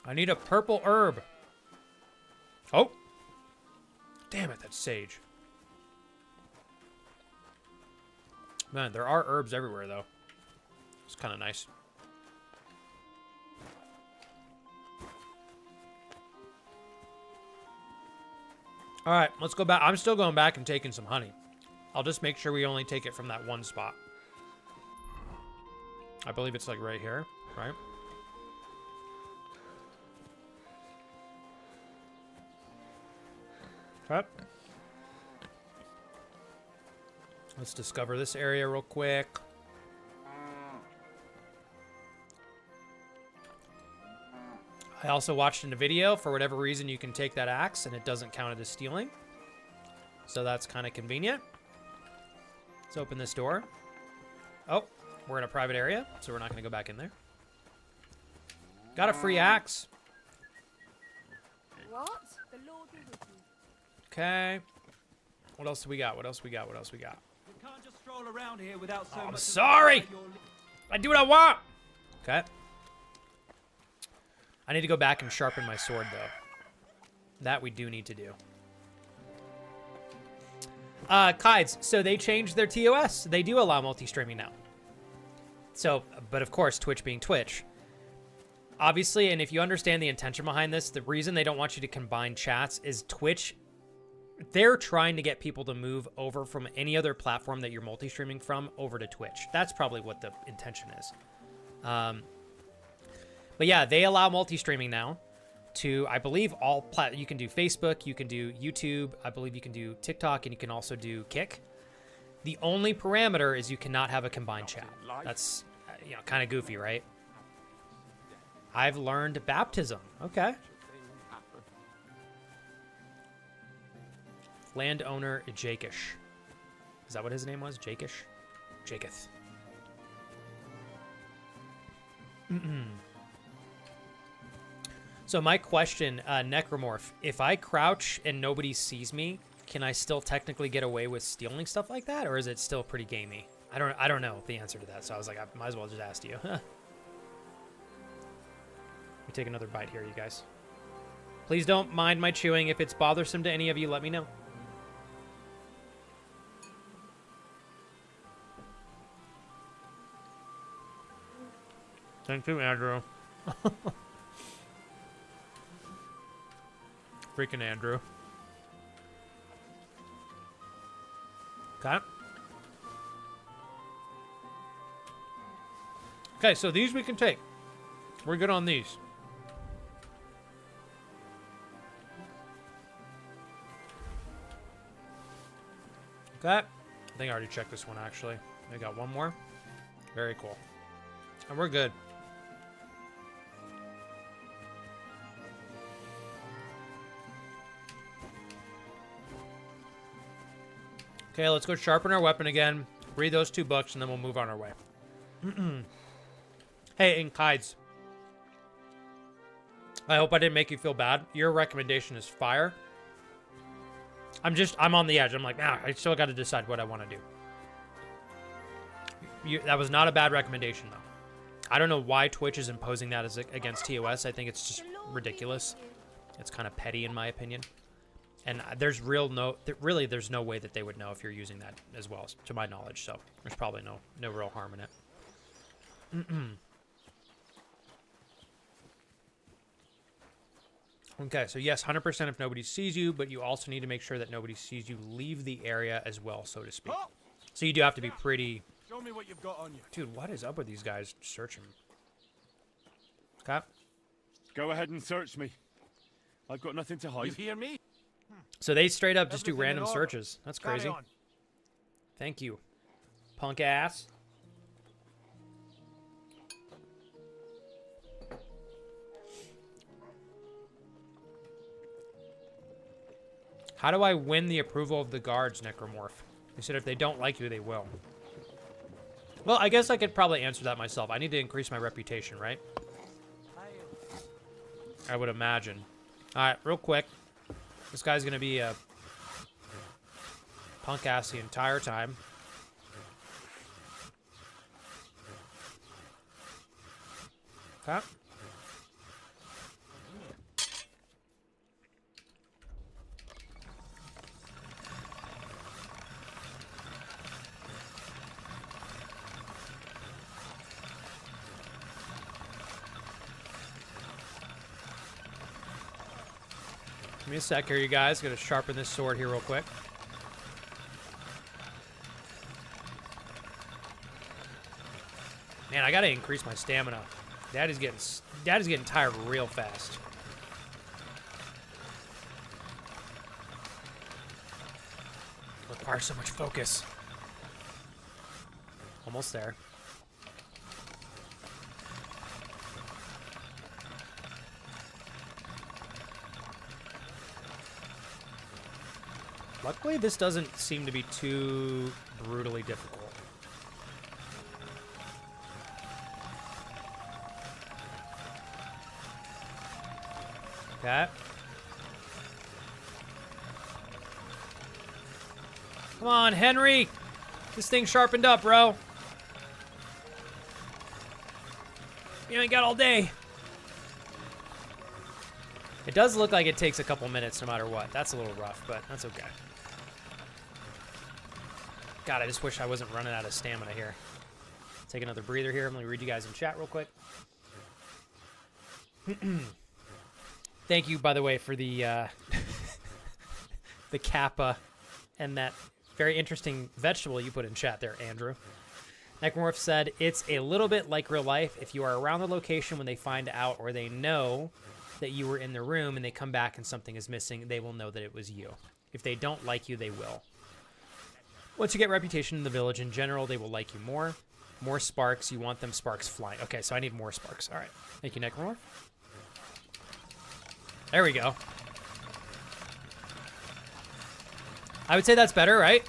I need a purple herb. Oh. Damn it, that's sage. Man, there are herbs everywhere, though. It's kind of nice. All right, let's go back. I'm still going back and taking some honey. I'll just make sure we only take it from that one spot. I believe it's like right here, right? Okay. Let's discover this area real quick. I also watched in a video, for whatever reason, you can take that axe and it doesn't count it as stealing. So that's kind of convenient. Let's open this door. Oh, we're in a private area, so we're not going to go back in there. Got a free axe. What? The Lord be with you. Okay. What else do we got? What else we got? What else we got? You can't just stroll around here without so I'm much sorry. I do what I want. Okay. I need to go back and sharpen my sword, though. That we do need to do. Kides, so they changed their TOS. They do allow multi-streaming now. So, but of course, Twitch being Twitch. Obviously, and if you understand the intention behind this, the reason they don't want you to combine chats is Twitch, they're trying to get people to move over from any other platform that you're multi-streaming from over to Twitch. That's probably what the intention is. But yeah, they allow multi-streaming now to, I believe, you can do Facebook, you can do YouTube, I believe you can do TikTok, and you can also do Kick. The only parameter is you cannot have a combined chat. That's, kind of goofy, right? I've learned baptism. Okay. Landowner Jakish. Is that what his name was? Jakish? Jaketh. So my question, Necromorph, if I crouch and nobody sees me, can I still technically get away with stealing stuff like that, or is it still pretty gamey? I don't know the answer to that, so I was like, I might as well just ask you. Let me take another bite here, you guys. Please don't mind my chewing. If it's bothersome to any of you, let me know. Thank you, Andrew. Freaking Andrew. Okay. Okay, so these we can take. We're good on these. Okay. I think I already checked this one, actually. I got one more. Very cool. And we're good. Okay, let's go sharpen our weapon again, read those 2 books, and then we'll move on our way. Hey, and Kides, I hope I didn't make you feel bad. Your recommendation is fire. I'm on the edge. I'm like, I still got to decide what I want to do. That was not a bad recommendation, though. I don't know why Twitch is imposing that as against TOS. I think it's just ridiculous. It's kind of petty, in my opinion. And there's really there's no way that they would know if you're using that as well, to my knowledge. So there's probably no real harm in it. Okay, so yes, 100% if nobody sees you, but you also need to make sure that nobody sees you leave the area as well, so to speak. So you do have to be pretty... Show me what you've got on you. Dude, what is up with these guys searching? Okay. Go ahead and search me. I've got nothing to hide. You hear me? So they straight up just do Everything in random order. searches. That's Carry crazy. on. Thank you, punk ass. How do I win the approval of the guards, Necromorph? He said if they don't like you, they will. Well, I guess I could probably answer that myself. I need to increase my reputation, right? I would imagine. All right, real quick. This guy's going to be a punk ass the entire time. Okay. Give me a sec here, you guys. Gotta sharpen this sword here real quick. Man, I gotta increase my stamina. Daddy's getting tired real fast. Requires so much focus. Almost there. Luckily, this doesn't seem to be too brutally difficult. Okay. Come on, Henry! This thing's sharpened up, bro. You ain't got all day. It does look like it takes a couple minutes no matter what. That's a little rough, but that's okay. God, I just wish I wasn't running out of stamina here. Take another breather here. I'm going to read you guys in chat real quick. Thank you, by the way, for the the kappa and that very interesting vegetable you put in chat there, Andrew. Necromorph said, it's a little bit like real life. If you are around the location when they find out or they know that you were in the room and they come back and something is missing, they will know that it was you. If they don't like you, they will. Once you get reputation in the village in general, they will like you more. More sparks. You want them sparks flying. Okay, so I need more sparks. All right. Thank you, Necromorph. There we go. I would say that's better, right?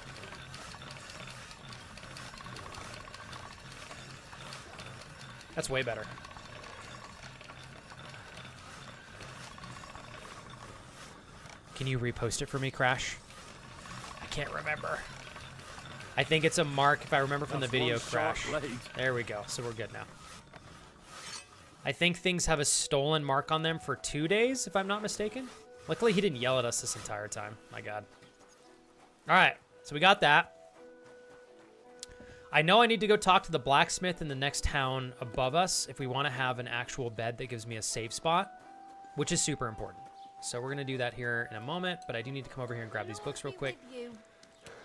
That's way better. Can you repost it for me, Crash? I can't remember. I think it's a mark, if I remember from the video, Crash. There we go. So we're good now. I think things have a stolen mark on them for 2 days, if I'm not mistaken. Luckily, he didn't yell at us this entire time. My God. All right. So we got that. I know I need to go talk to the blacksmith in the next town above us if we want to have an actual bed that gives me a safe spot, which is super important. So we're going to do that here in a moment, but I do need to come over here and grab these books real quick.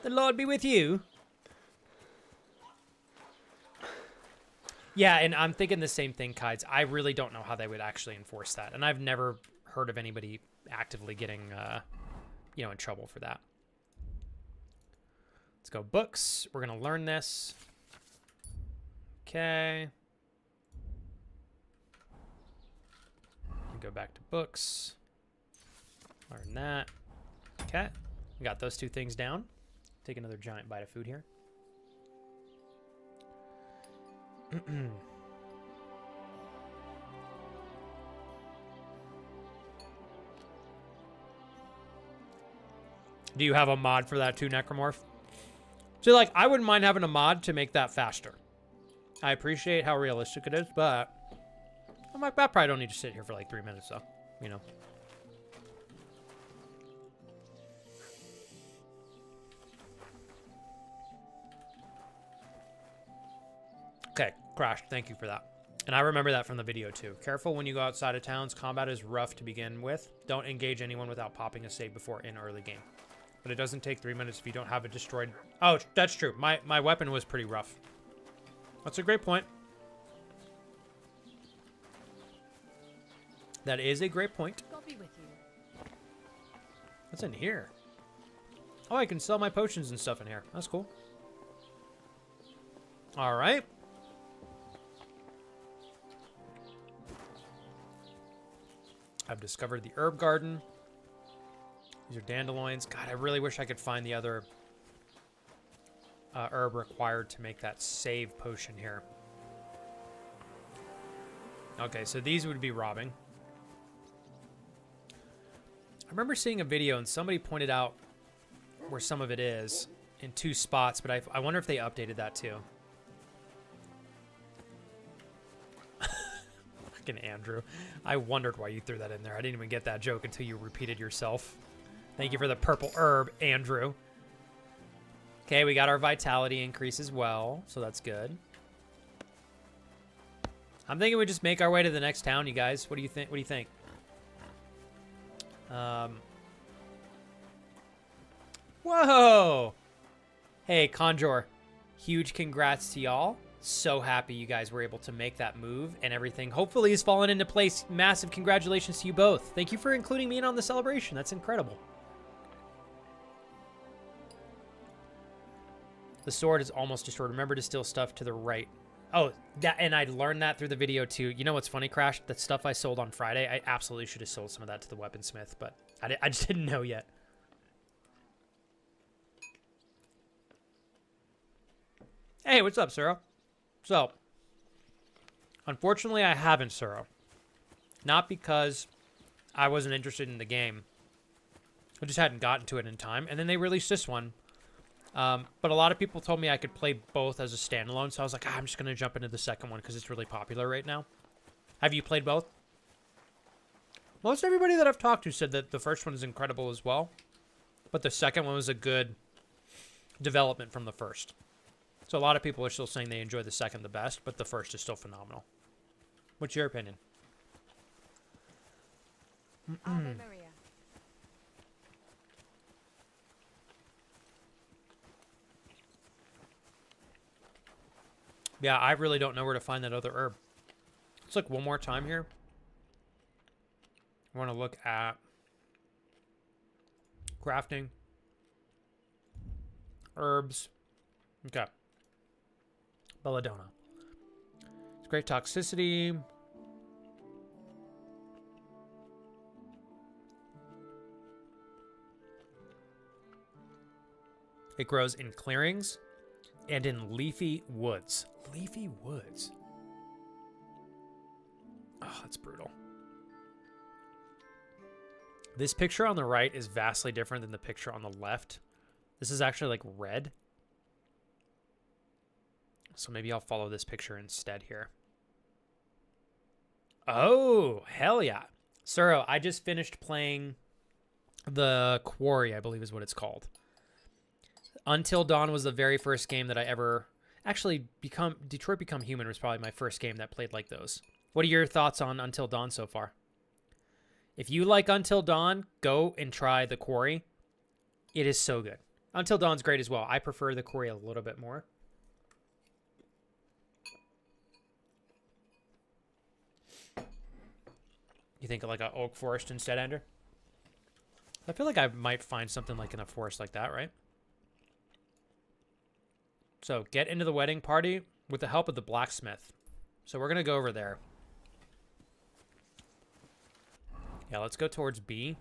The Lord be with you. Yeah, and I'm thinking the same thing, Kides. I really don't know how they would actually enforce that, and I've never heard of anybody actively getting, in trouble for that. Let's go books. We're going to learn this. Okay. Go back to books. Learn that. Okay. We got those two things down. Take another giant bite of food here. Do you have a mod for that too, Necromorph? So, like, I wouldn't mind having a mod to make that faster. I appreciate how realistic it is, but I'm like, I probably don't need to sit here for like 3 minutes, though. You know. Okay, Crash, thank you for that. And I remember that from the video, too. Careful when you go outside of towns. Combat is rough to begin with. Don't engage anyone without popping a save before in early game. But it doesn't take 3 minutes if you don't have a destroyed... Oh, that's true. My weapon was pretty rough. That's a great point. That is a great point. God be with you. What's in here? Oh, I can sell my potions and stuff in here. That's cool. All right. I've discovered the herb garden. These are dandelions. God, I really wish I could find the other herb required to make that save potion here. Okay, so these would be robbing. I remember seeing a video and somebody pointed out where some of it is in 2 spots, but I wonder if they updated that too. Fucking Andrew. I wondered why you threw that in there. I didn't even get that joke until you repeated yourself. Thank you for the purple herb, Andrew. Okay, we got our vitality increase as well, so that's good. I'm thinking we just make our way to the next town, you guys. What do you think? What do you think? Whoa! Hey, Conjure. Huge congrats to y'all. So happy you guys were able to make that move and everything hopefully is falling into place. Massive congratulations to you both. Thank you for including me in on the celebration. That's incredible. The sword is almost destroyed. Remember to steal stuff to the right. Oh, that, and I learned that through the video too. You know what's funny, Crash? That stuff I sold on Friday, I absolutely should have sold some of that to the weaponsmith, but I just didn't know yet. Hey, what's up, Suro? So, unfortunately, I haven't, Suro. Not because I wasn't interested in the game. I just hadn't gotten to it in time. And then they released this one. But a lot of people told me I could play both as a standalone, so I was like, I'm just going to jump into the second one because it's really popular right now. Have you played both? Most everybody that I've talked to said that the first one is incredible as well, but the second one was a good development from the first. So a lot of people are still saying they enjoy the second the best, but the first is still phenomenal. What's your opinion? Ave Maria. Yeah, I really don't know where to find that other herb. Let's look one more time here. I want to look at crafting. Herbs. Okay. Belladonna. It's great toxicity. It grows in clearings and in leafy woods. Leafy woods. Oh, that's brutal. This picture on the right is vastly different than the picture on the left. This is actually like red. So maybe I'll follow this picture instead here. Oh, hell yeah. Suro, I just finished playing The Quarry, I believe is what it's called. Until Dawn was the very first game that I ever... Actually, Detroit Become Human was probably my first game that played like those. What are your thoughts on Until Dawn so far? If you like Until Dawn, go and try The Quarry. It is so good. Until Dawn's great as well. I prefer The Quarry a little bit more. You think of like an oak forest instead, Andrew? I feel like I might find something like in a forest like that, right? So, get into the wedding party with the help of the blacksmith. So, we're going to go over there. Yeah, let's go towards B.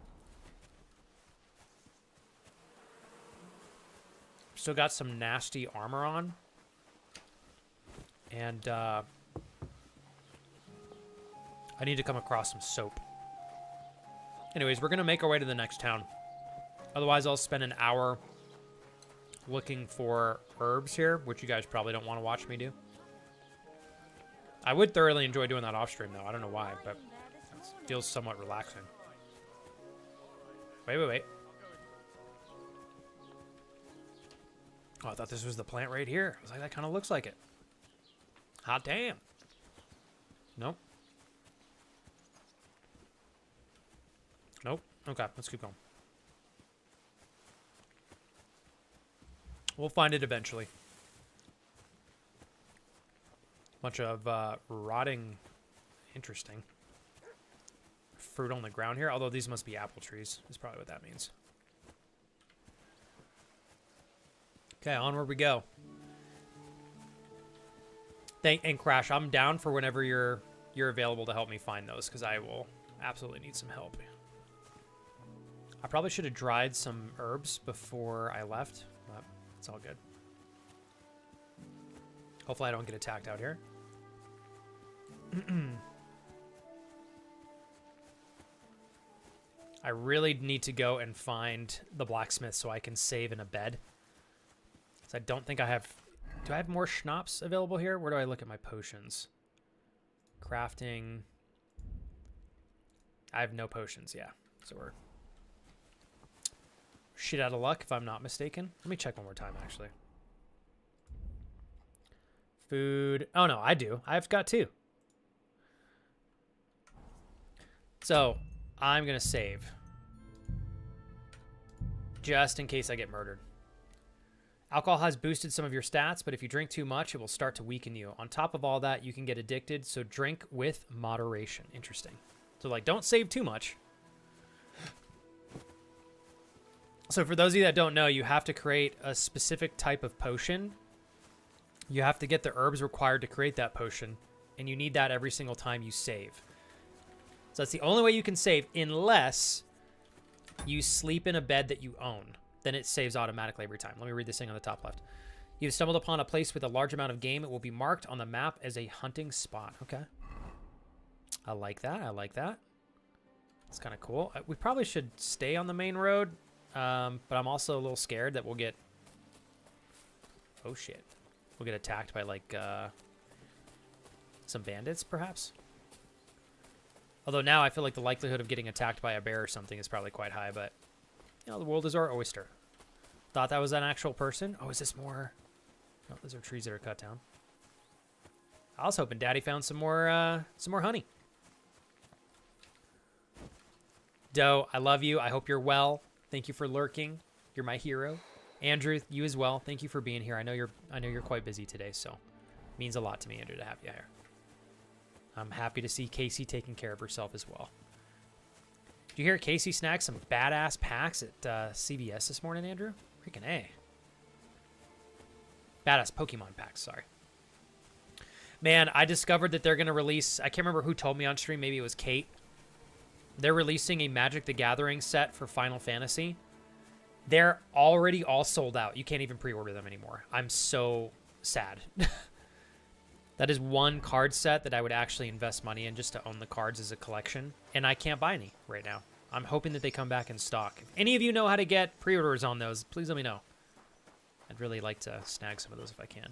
Still got some nasty armor on. And, I need to come across some soap. Anyways, we're going to make our way to the next town. Otherwise, I'll spend an hour looking for herbs here, which you guys probably don't want to watch me do. I would thoroughly enjoy doing that off stream, though. I don't know why, but it feels somewhat relaxing. Wait. Oh, I thought this was the plant right here. I was like, that kind of looks like it. Hot damn. Nope. Nope. Okay, let's keep going. We'll find it eventually. Bunch of rotting, interesting fruit on the ground here. Although these must be apple trees, is probably what that means. Okay, onward we go. And Crash, I'm down for whenever you're available to help me find those, because I will absolutely need some help. I probably should have dried some herbs before I left, but it's all good. Hopefully I don't get attacked out here. I really need to go and find the blacksmith so I can save in a bed. So I don't think I have... Do I have more schnapps available here? Where do I look at my potions? Crafting. I have no potions, yeah. So we're shit out of luck if I'm not mistaken. Let me check one more time, actually. Food. Oh, no, I do. I've got 2. So I'm going to save. Just in case I get murdered. Alcohol has boosted some of your stats, but if you drink too much, it will start to weaken you. On top of all that, you can get addicted, so drink with moderation. Interesting. So, like, don't save too much. So for those of you that don't know, you have to create a specific type of potion. You have to get the herbs required to create that potion, and you need that every single time you save. So that's the only way you can save, unless you sleep in a bed that you own. Then it saves automatically every time. Let me read this thing on the top left. You've stumbled upon a place with a large amount of game. It will be marked on the map as a hunting spot. Okay. I like that. I like that. It's kind of cool. We probably should stay on the main road, but I'm also a little scared that we'll get... Oh, shit. We'll get attacked by, like, some bandits, perhaps? Although now I feel like the likelihood of getting attacked by a bear or something is probably quite high, but... You know, the world is our oyster. Thought that was an actual person. Oh, is this more? No, those are trees that are cut down. I was hoping Daddy found some more honey. Doe, I love you. I hope you're well. Thank you for lurking. You're my hero. Andrew, you as well. Thank you for being here. I know you're quite busy today, so it means a lot to me, Andrew, to have you here. I'm happy to see Casey taking care of herself as well. Did you hear Casey snagged some badass packs at CVS this morning, Andrew? Freaking A. Badass Pokemon packs, sorry. Man, I discovered that they're going to release... I can't remember who told me on stream. Maybe it was Kate. They're releasing a Magic the Gathering set for Final Fantasy. They're already all sold out. You can't even pre-order them anymore. I'm so sad. That is one card set that I would actually invest money in just to own the cards as a collection. And I can't buy any right now. I'm hoping that they come back in stock. If any of you know how to get pre-orders on those, please let me know. I'd really like to snag some of those if I can.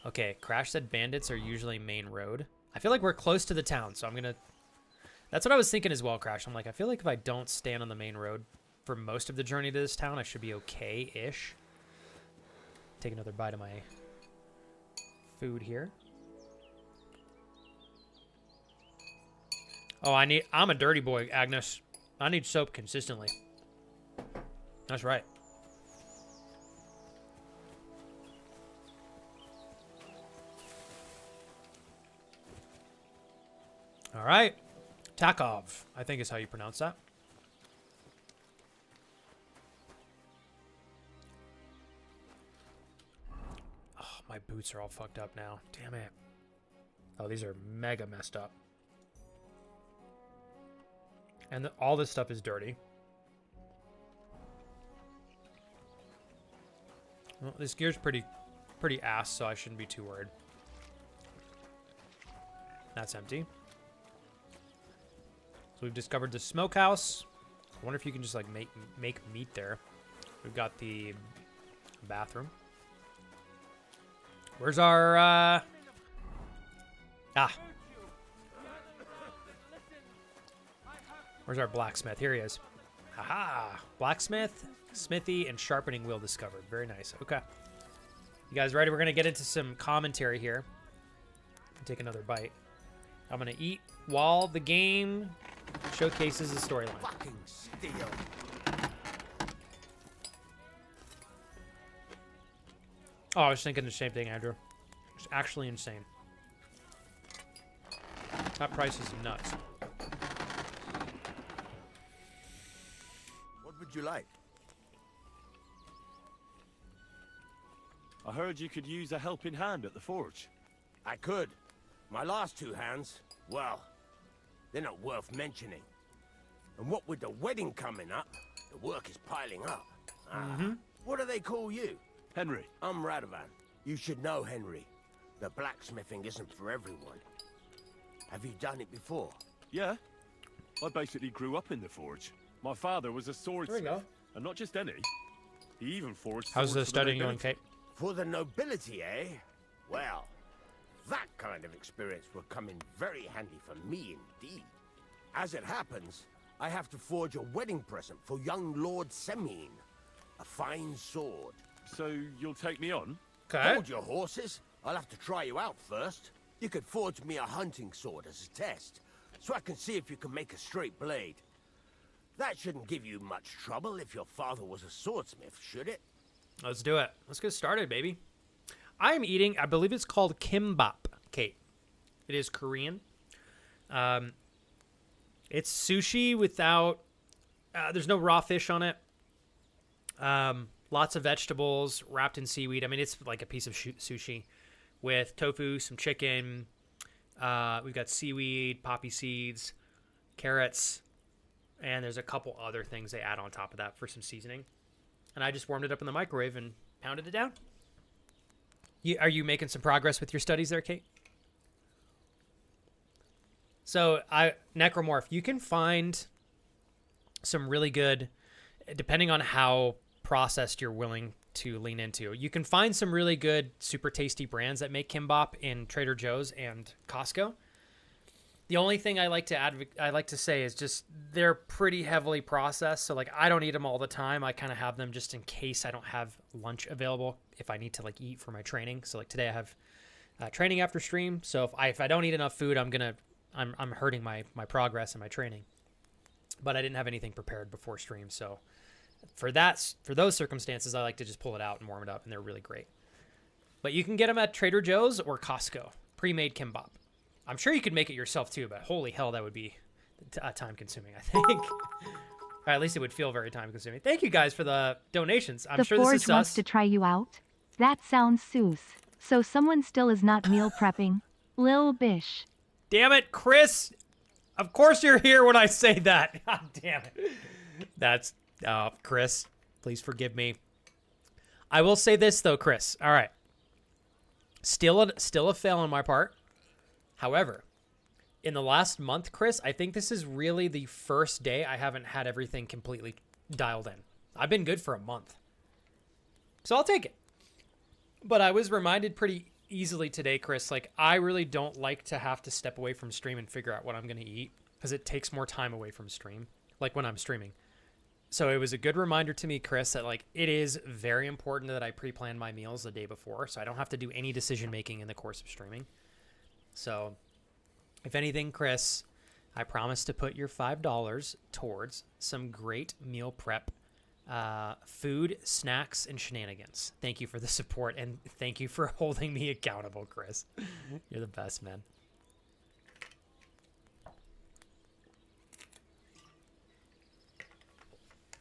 Okay, Crash said bandits are usually main road. I feel like we're close to the town, so I'm going to... That's what I was thinking as well, Crash. I'm like, I feel like if I don't stand on the main road for most of the journey to this town, I should be okay-ish. Take another bite of my... food here. Oh, I'm a dirty boy, Agnes. I need soap consistently. That's right. All right. Takov, I think is how you pronounce that. My boots are all fucked up now. Damn it. Oh, these are mega messed up. And all this stuff is dirty. Well, this gear's pretty ass, so I shouldn't be too worried. That's empty. So we've discovered the smokehouse. I wonder if you can just like make meat there. We've got the bathroom. Where's our Where's our blacksmith? Here he is. Haha! Blacksmith, smithy, and sharpening wheel discovered. Very nice. Okay. You guys ready? We're going to get into some commentary here. Take another bite. I'm going to eat while the game showcases the storyline. Fucking steel. Oh, I was thinking the same thing, Andrew. It's actually insane. That price is nuts. What would you like? I heard you could use a helping hand at the forge. I could. My last two hands, well, they're not worth mentioning. And what with the wedding coming up, the work is piling up. What do they call you? Henry. I'm Radovan. You should know, Henry. The blacksmithing isn't for everyone. Have you done it before? Yeah. I basically grew up in the forge. My father was a swordsmith. There we go. And not just any. He even forged How's the swords for studying going, nobility. Kate? For the nobility, eh? Well, that kind of experience will come in very handy for me indeed. As it happens, I have to forge a wedding present for young Lord Semine. A fine sword. So you'll take me on? Okay. Hold your horses. I'll have to try you out first. You could forge me a hunting sword as a test, so I can see if you can make a straight blade. That shouldn't give you much trouble if your father was a swordsmith, should it? Let's do it. Let's get started, baby. I'm eating, I believe it's called kimbap, Kate. It is Korean. It's sushi without, there's no raw fish on it. Lots of vegetables wrapped in seaweed. I mean, it's like a piece of sushi with tofu, some chicken. We've got seaweed, poppy seeds, carrots, and there's a couple other things they add on top of that for some seasoning. And I just warmed it up in the microwave and pounded it down. Are you making some progress with your studies there, Kate? So, Necromorph, you can find some really good, depending on how processed you're willing to lean into, you can find some really good, super tasty brands that make kimbap in Trader Joe's and Costco. The only thing I like to say is just they're pretty heavily processed. So like I don't eat them all the time. I kind of have them just in case I don't have lunch available if I need to like eat for my training. So like today I have training after stream. So if I don't eat enough food, I'm hurting my progress in my training. But I didn't have anything prepared before stream. So for those circumstances, I like to just pull it out and warm it up, and they're really great. But you can get them at Trader Joe's or Costco, pre-made kimbap. I'm sure you could make it yourself too, but holy hell, that would be time-consuming, I think. Or at least it would feel very time-consuming. Thank you guys for the donations. I'm sure this is Forge wants sus. to try you out. That sounds sus. So someone still is not meal prepping. Lil Bish. Damn it, Chris! Of course you're here when I say that. God damn it. That's Chris. Please forgive me. I will say this though, Chris. All right. Still a fail on my part. However, in the last month, Chris, I think this is really the first day I haven't had everything completely dialed in. I've been good for a month. So I'll take it. But I was reminded pretty easily today, Chris, like I really don't like to have to step away from stream and figure out what I'm going to eat because it takes more time away from stream, like when I'm streaming. So it was a good reminder to me, Chris, that like it is very important that I pre-plan my meals the day before so I don't have to do any decision making in the course of streaming. So, if anything, Chris, I promise to put your $5 towards some great meal prep, food, snacks, and shenanigans. Thank you for the support, and thank you for holding me accountable, Chris. You're the best, man.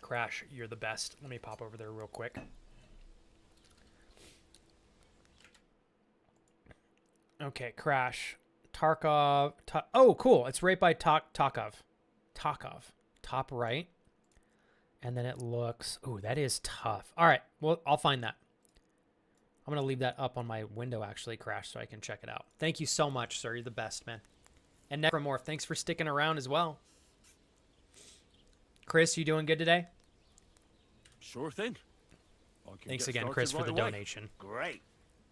Crash, you're the best. Let me pop over there real quick. Okay, Crash. Tarkov. Oh, cool. It's right by Tarkov. Top right. And then it looks... Ooh, that is tough. All right. Well, I'll find that. I'm going to leave that up on my window, actually, Crash, so I can check it out. Thank you so much, sir. You're the best, man. And Necromorph, thanks for sticking around as well. Chris, you doing good today? Sure thing. I can Thanks get again, started Chris, for right the away. donation. Great.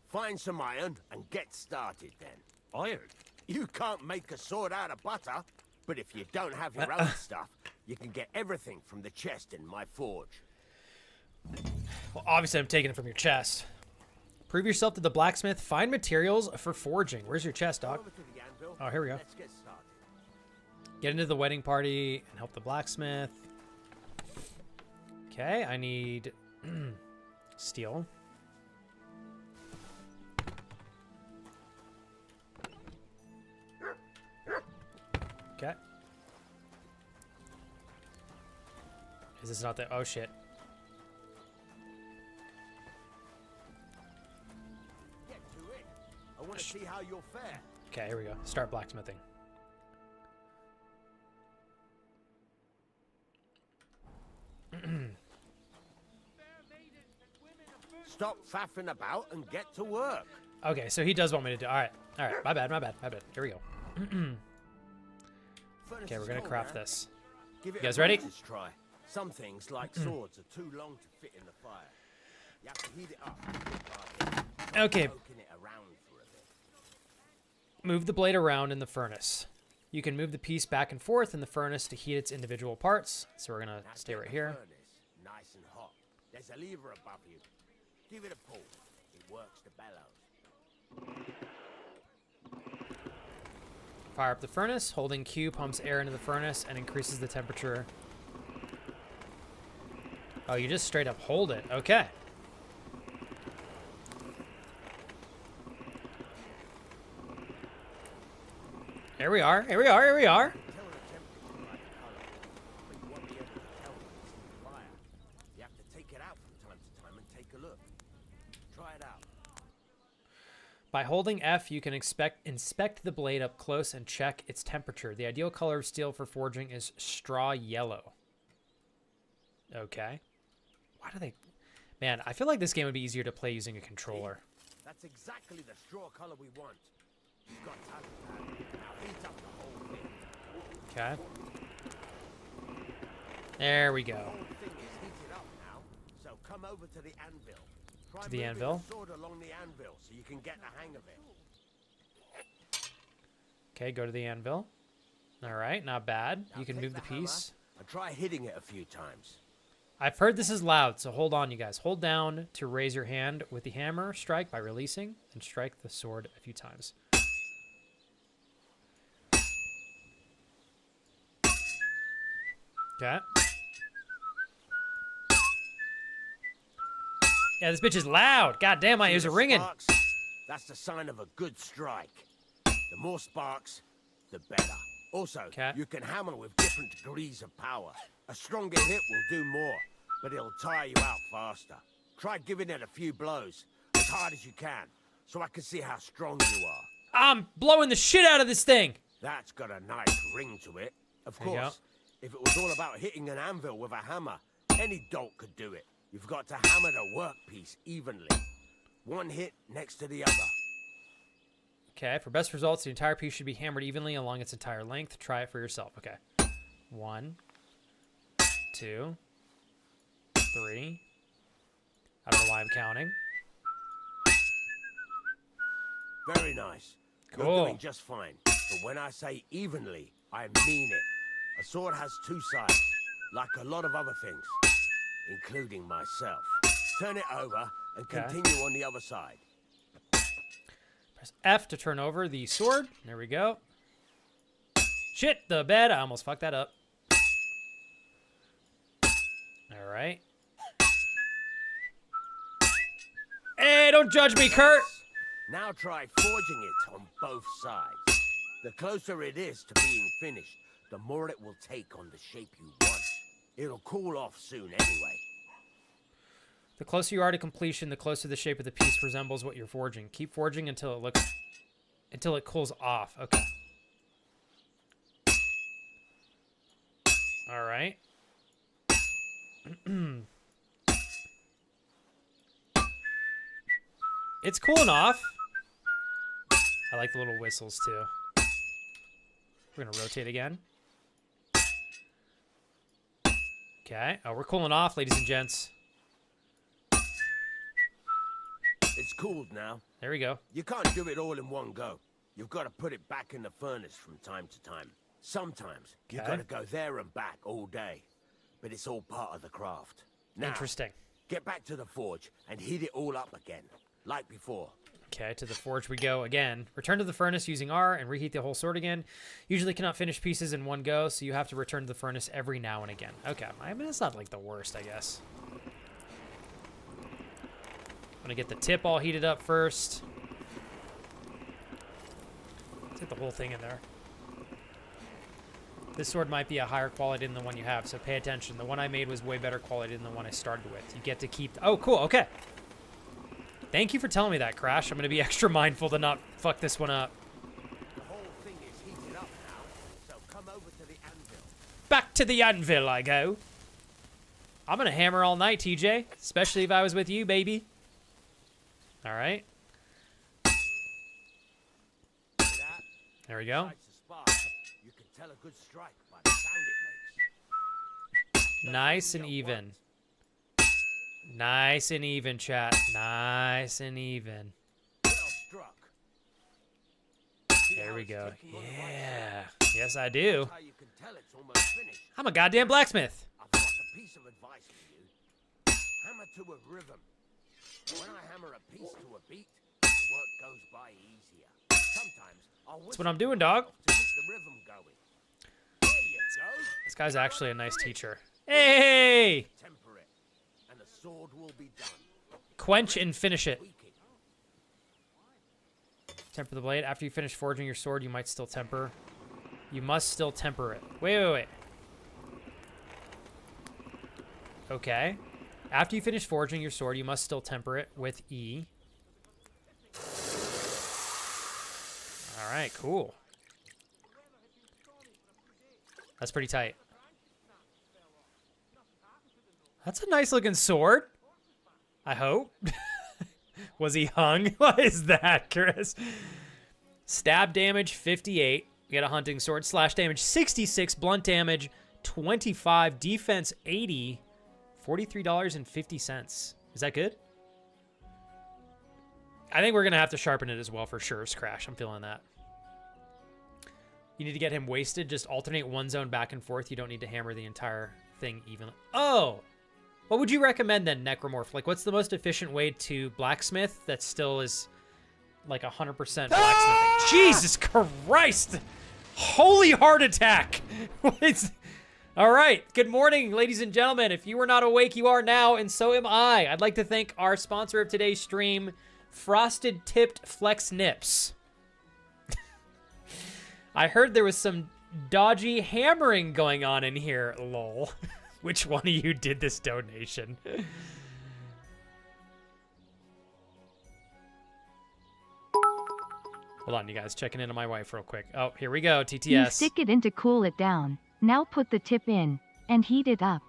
Find some iron and get started then. Iron? You can't make a sword out of butter, but if you don't have your own stuff, you can get everything from the chest in my forge. Well, obviously, I'm taking it from your chest. Prove yourself to the blacksmith. Find materials for forging. Where's your chest, Doc? Over to the anvil. Oh, here we go. Let's get started. Get into the wedding party and help the blacksmith. Okay, I need steel. Okay. Is this not the... Oh, shit. Get to it. I want to see how you'll fare. Okay, here we go. Start blacksmithing. Stop faffing about and get to work. Okay, so he does want me to do... All right. All right. My bad. My bad. My bad. Here we go. Okay, we're going to craft this. Give it You guys a ready? practice try. Some things, like swords, are too long to fit in the fire. You have to heat it up. Okay. Poking it around for a bit. Move the blade around in the furnace. You can move the piece back and forth in the furnace to heat its individual parts. So we're going to Now stay get right the here. furnace nice and hot. There's a lever above you. Give it a pull. It works the bellows. Fire up the furnace. Holding Q pumps air into the furnace and increases the temperature. Oh, you just straight up hold it. Okay. Here we are. Here we are. Here we are. Tell the temperature by the color, but you won't be able to tell when it's in the fire. You have to take it out from time to time and take a look. Try it out. By holding F, you can inspect the blade up close and check its temperature. The ideal color of steel for forging is straw yellow. Okay. Why do they... Man, I feel like this game would be easier to play using a controller. That's exactly the straw color we want. You've got talent, Dad. Now heat up the whole thing. Okay. There we go. The whole thing is heated up now, so come over to the anvil. Try To the moving anvil? the sword along the anvil so you can get the hang of it. Okay, go to the anvil. All right, not bad. Now You can take move the hammer piece. and try hitting it a few times. I've heard this is loud, so hold on, you guys. Hold down to raise your hand with the hammer. Strike by releasing, and strike the sword a few times. Okay. Yeah, this bitch is loud. God damn, my See ears the are ringing. sparks? That's the sign of a good strike. The more sparks, the better. Also, Okay. you can hammer with different degrees of power. A stronger hit will do more, but it'll tire you out faster. Try giving it a few blows, as hard as you can, so I can see how strong you are. I'm blowing the shit out of this thing. That's got a nice ring to it. Of There you course, if it was all about hitting an anvil with a hammer, any dolt could do it. You've got to hammer the workpiece evenly. One hit next to the other. Okay, for best results, the entire piece should be hammered evenly along its entire length. Try it for yourself. Okay. 1, 2, 3. I don't know why I'm counting. Very nice. Cool. You're doing just fine. But when I say evenly, I mean it. A sword has two sides, like a lot of other things, including myself. Turn it over and Okay. continue on the other side. Press F to turn over the sword. There we go. Shit, the bed. I almost fucked that up. All right. Hey, don't judge me, Kurt. Now try forging it on both sides. The closer it is to being finished, the more it will take on the shape you want. It'll cool off soon anyway. The closer you are to completion, the closer the shape of the piece resembles what you're forging. Keep forging until it cools off. Okay. All right. It's cooling off. I like the little whistles too. We're gonna rotate again. Okay. Oh, we're cooling off, ladies and gents. It's cooled now. There we go. You can't do it all in one go. You've got to put it back in the furnace from time to time. Sometimes you've Okay. got to go there and back all day. But it's all part of the craft. Now, Interesting. get back to the forge and heat it all up again, like before. Okay, to the forge we go again. Return to the furnace using R and reheat the whole sword again. Usually cannot finish pieces in one go, so you have to return to the furnace every now and again. Okay, I mean, it's not like the worst, I guess. I'm gonna get the tip all heated up first. Let's get the whole thing in there. This sword might be a higher quality than the one you have, so pay attention. The one I made was way better quality than the one I started with. You get to keep... Oh, cool, okay. Thank you for telling me that, Crash. I'm going to be extra mindful to not fuck this one up. The whole thing is heated up now, so come over to the anvil. Back to the anvil I go. I'm going to hammer all night, TJ. Especially if I was with you, baby. All right. There we go. Besides the spark, you can tell a good strike by the sound it makes. Nice and even. Nice and even, chat. Nice and even. Well struck. See There how we it's go. taking on the right Yeah. Yes, I do. That's how you can tell it's almost finished. I'm a goddamn blacksmith. I've got a piece of advice for you. Hammer to a rhythm. When I hammer a piece to a beat, the work goes by easier. Sometimes I'll That's what I'm doing, dog. to keep the rhythm going. There you go. This guy's actually a nice teacher. Hey! Temper it, and the sword will be done. Quench and finish it. Tweak it. Temper the blade. After you finish forging your sword, you might still temper. You must still temper it. Wait. Okay. After you finish forging your sword, you must still temper it with E. All right, cool. That's pretty tight. That's a nice looking sword. I hope. Was he hung? What is that, Chris? Stab damage 58. We got a hunting sword. Slash damage 66. Blunt damage 25. Defense 80. $43.50. Is that good? I think we're going to have to sharpen it as well for sure, Crash. I'm feeling that. You need to get him wasted. Just alternate one zone back and forth. You don't need to hammer the entire thing evenly. Oh! What would you recommend then, Necromorph? Like, what's the most efficient way to blacksmith that still is like 100% blacksmithing? Jesus Christ! Holy heart attack! All right. Good morning, ladies and gentlemen. If you were not awake, you are now, and so am I. I'd like to thank our sponsor of today's stream, Frosted Tipped Flex Nips. I heard there was some dodgy hammering going on in here, lol. Which one of you did this donation? Hold on, you guys. Checking into my wife real quick. Oh, here we go. TTS. You stick it in to cool it down. Now put the tip in and heat it up.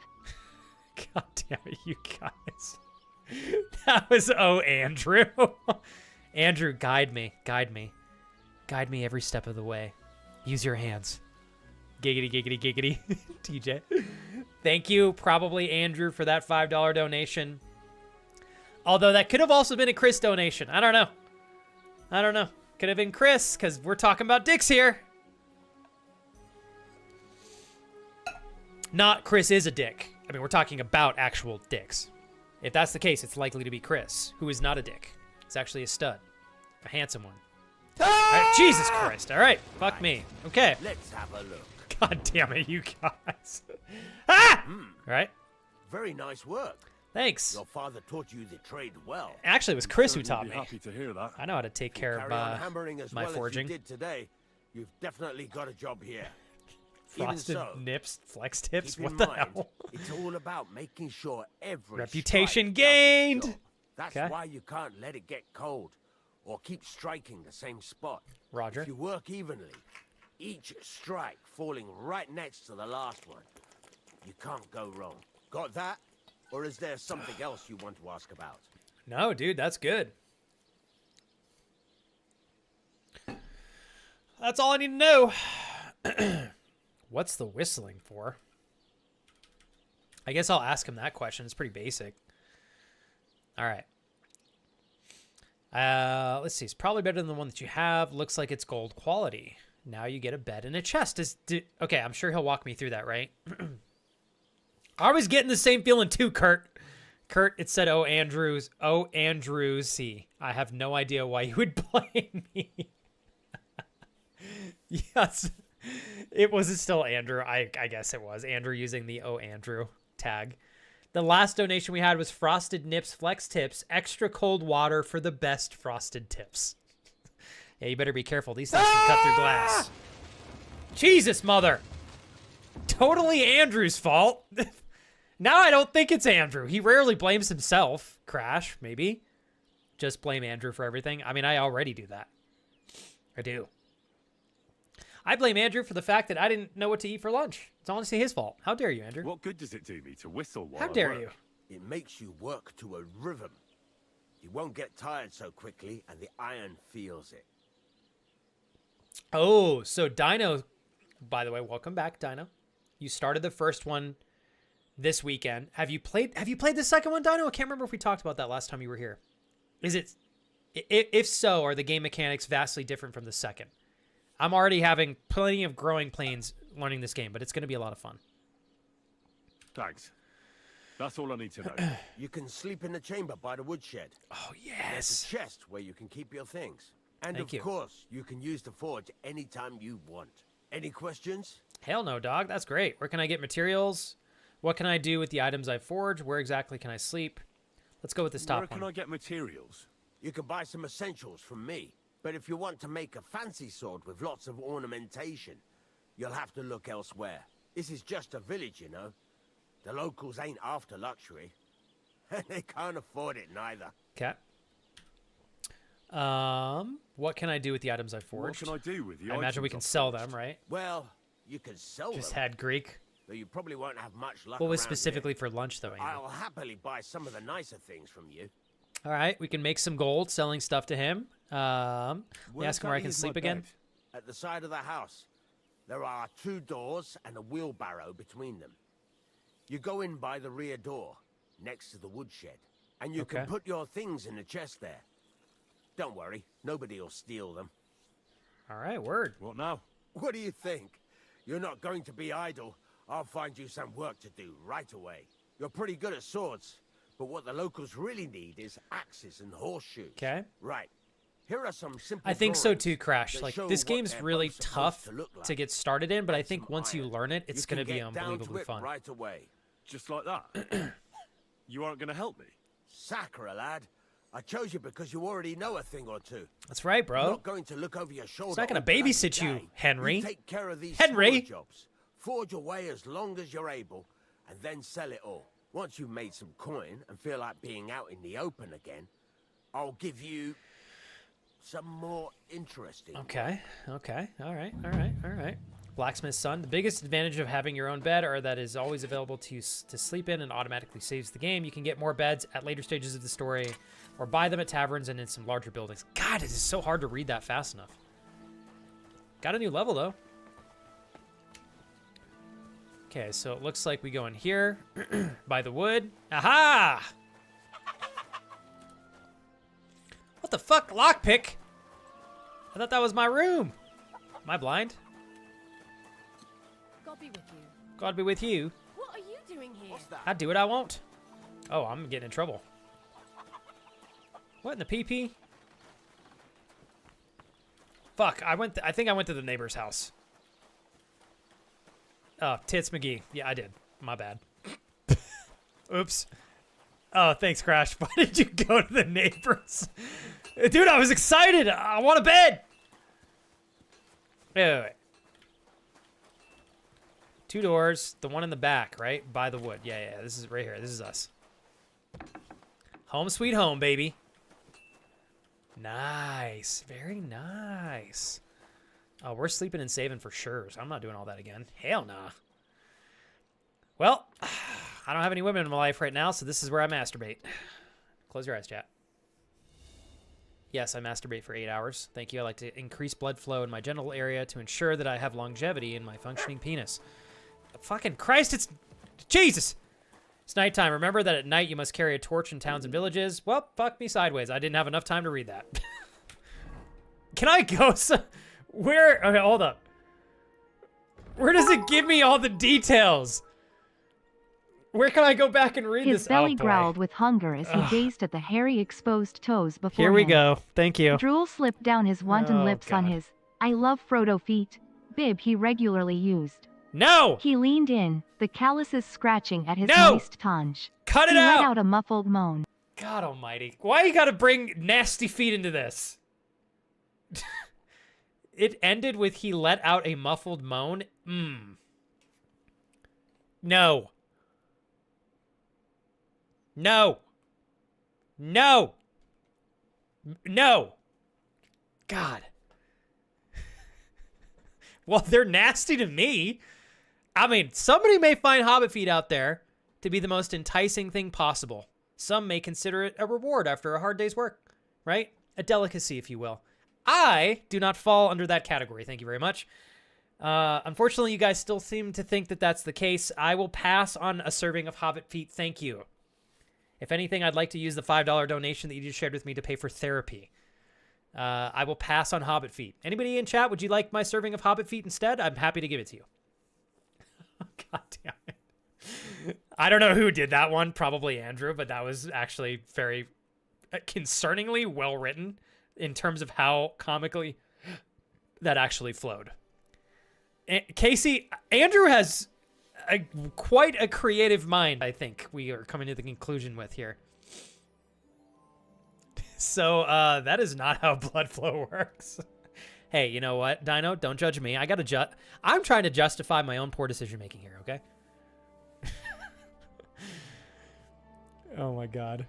God damn it, you guys. That was, oh, Andrew. Andrew, guide me. Guide me. Guide me every step of the way. Use your hands. Giggity, giggity, giggity. TJ. Thank you, probably, Andrew, for that $5 donation. Although that could have also been a Chris donation. I don't know. I don't know. Could have been Chris, because we're talking about dicks here. Not Chris is a dick. I mean, we're talking about actual dicks. If that's the case, it's likely to be Chris, who is not a dick. He's actually a stud. A handsome one. All right, Jesus Christ. All right. Fuck me. Okay. Let's have a look. God damn it, you guys. Ah! All right. Very nice work. Thanks. Your father taught you the trade well. Actually, it was Chris who Certainly taught be me. happy to hear that. I know how to take care of Carry on hammering as my well forging. as you did today. You've definitely got a job here. Frosted Even so, nips, flex tips. keep What in the mind, hell? It's all about making sure every Reputation strike does its gained. job. That's Okay. why you can't let it get cold or keep striking the same spot. Roger. If you work evenly, each strike falling right next to the last one, you can't go wrong. Got that? Or is there something else you want to ask about? No, dude, that's good. That's all I need to know. What's the whistling for? I guess I'll ask him that question. It's pretty basic. All right. Let's see. It's probably better than the one that you have. Looks like it's gold quality. Now you get a bed and a chest. Okay, I'm sure he'll walk me through that, right? I was getting the same feeling too, Kurt. Kurt, it said, oh, Andrews. Oh, Andrewsy. I have no idea why you would blame me. Yes. It wasn't still Andrew. I guess it was. Andrew using the oh, Andrew tag. The last donation we had was Frosted Nips Flex Tips. Extra cold water for the best frosted tips. Yeah, you better be careful. These things can cut through glass. Jesus, mother. Totally Andrew's fault. Now I don't think it's Andrew. He rarely blames himself. Crash, maybe. Just blame Andrew for everything. I mean, I already do that. I do. I blame Andrew for the fact that I didn't know what to eat for lunch. It's honestly his fault. How dare you, Andrew? What good does it do me to whistle while How I dare work? you? It makes you work to a rhythm. You won't get tired so quickly, and the iron feels it. Oh, so Dino, by the way, welcome back, Dino. You started the first one this weekend. Have you played the second one, Dino? I can't remember if we talked about that last time you were here. Is it, if so, are the game mechanics vastly different from the second? I'm already having plenty of growing pains learning this game, but it's going to be a lot of fun. Thanks. That's all I need to know. You can sleep in the chamber by the woodshed. Oh, There's yes. a chest where you can keep your things. And Thank of you. course, you can use the forge anytime you want. Any questions? Hell no, dog. That's great. Where can I get materials? What can I do with the items I forge? Where exactly can I sleep? Let's go with this top Where can one. I get materials? You can buy some essentials from me. But if you want to make a fancy sword with lots of ornamentation, you'll have to look elsewhere. This is just a village, you know. The locals ain't after luxury. They can't afford it neither. Okay. What can I do with the items I forged? What can I do with the I imagine we can items I've sell forged? them, right? Well, you can sell Just them, had Greek. though you probably won't have much luck What was around specifically here. for lunch, though, Andy? I'll happily buy some of the nicer things from you. All right, we can make some gold selling stuff to him. Let me ask him where I exactly can is my sleep again. bed? At the side of the house, there are 2 doors and a wheelbarrow between them. You go in by the rear door, next to the woodshed, and you can Okay. put your things in the chest there. Don't worry, nobody will steal them. All right, word. What now? What do you think? You're not going to be idle. I'll find you some work to do right away. You're pretty good at swords, but what the locals really need is axes and horseshoes. Okay. Right. Here are some simple I think so drawings too, Crash. that Like, show this what game's they're really both supposed tough to look like. to get started in, but I And think some once you iron. learn it, it's You going to can be get down to unbelievably it fun. right away. Just like that? You aren't going to help me? Sacre, lad. I chose you because you already know a thing or two. That's right, I'm bro. not going to look over your shoulder. not gonna all bloody babysit you, day. Henry. You take care of these Henry. smaller jobs. Forge away as long as you're able, and then sell it all. Once you've made some coin and feel like being out in the open again, I'll give you some more interesting. Okay. Okay. All right. All right. All right. Blacksmith's son. The biggest advantage of having your own bed are that it is always available to sleep in and automatically saves the game. You can get more beds at later stages of the story or buy them at taverns and in some larger buildings. God, it is so hard to read that fast enough. Got a new level, though. Okay, so it looks like we go in here by the wood. Aha! What the fuck? Lockpick? I thought that was my room. Am I blind? God be with you. God be with you. What are you doing here? I do what I want. Oh, I'm getting in trouble. What in the PP? Fuck, I think I went to the neighbor's house. Oh, Tits McGee. Yeah, I did. My bad. Oops. Oh, thanks, Crash. Why did you go to the neighbor's? Dude, I was excited. I want a bed. Wait. 2 doors. The one in the back, right? By the wood. Yeah. This is right here. This is us. Home sweet home, baby. Nice. Very nice. Oh, we're sleeping and saving for sure, so I'm not doing all that again. Hell nah. Well, I don't have any women in my life right now, so this is where I masturbate. Close your eyes, chat. Yes, I masturbate for 8 hours. Thank you. I like to increase blood flow in my genital area to ensure that I have longevity in my functioning penis. Fucking Christ, it's... Jesus! It's nighttime. Remember that at night you must carry a torch in towns and villages. Well, fuck me sideways. I didn't have enough time to read that. Can I go where? Okay, hold up. Where does it give me all the details? Where can I go back and read this? His belly Oh, boy. growled with hunger as he gazed at the hairy exposed toes before Here we him. go. Thank you. Drool slipped down his wanton Oh, lips on God. his "I love Frodo" feet, bib he regularly used. No! He leaned in, the calluses scratching at his No! moist paunch. Cut it He let out! out a muffled moan. God almighty. Why you gotta bring nasty feet into this? It ended with he let out a muffled moan. No. No. No. No. God. Well, they're nasty to me. I mean, somebody may find hobbit feet out there to be the most enticing thing possible. Some may consider it a reward after a hard day's work, right? A delicacy, if you will. I do not fall under that category. Thank you very much. Unfortunately, you guys still seem to think that that's the case. I will pass on a serving of hobbit feet. Thank you. If anything, I'd like to use the $5 donation that you just shared with me to pay for therapy. I will pass on hobbit feet. Anybody in chat, would you like my serving of hobbit feet instead? I'm happy to give it to you. God damn it. I don't know who did that one. Probably Andrew, but that was actually very concerningly well written in terms of how comically that actually flowed. Casey, Andrew has quite a creative mind, I think we are coming to the conclusion with here. So that is not how blood flow works. Hey, you know what, Dino? Don't judge me. I'm trying to justify my own poor decision making here, okay? Oh my god.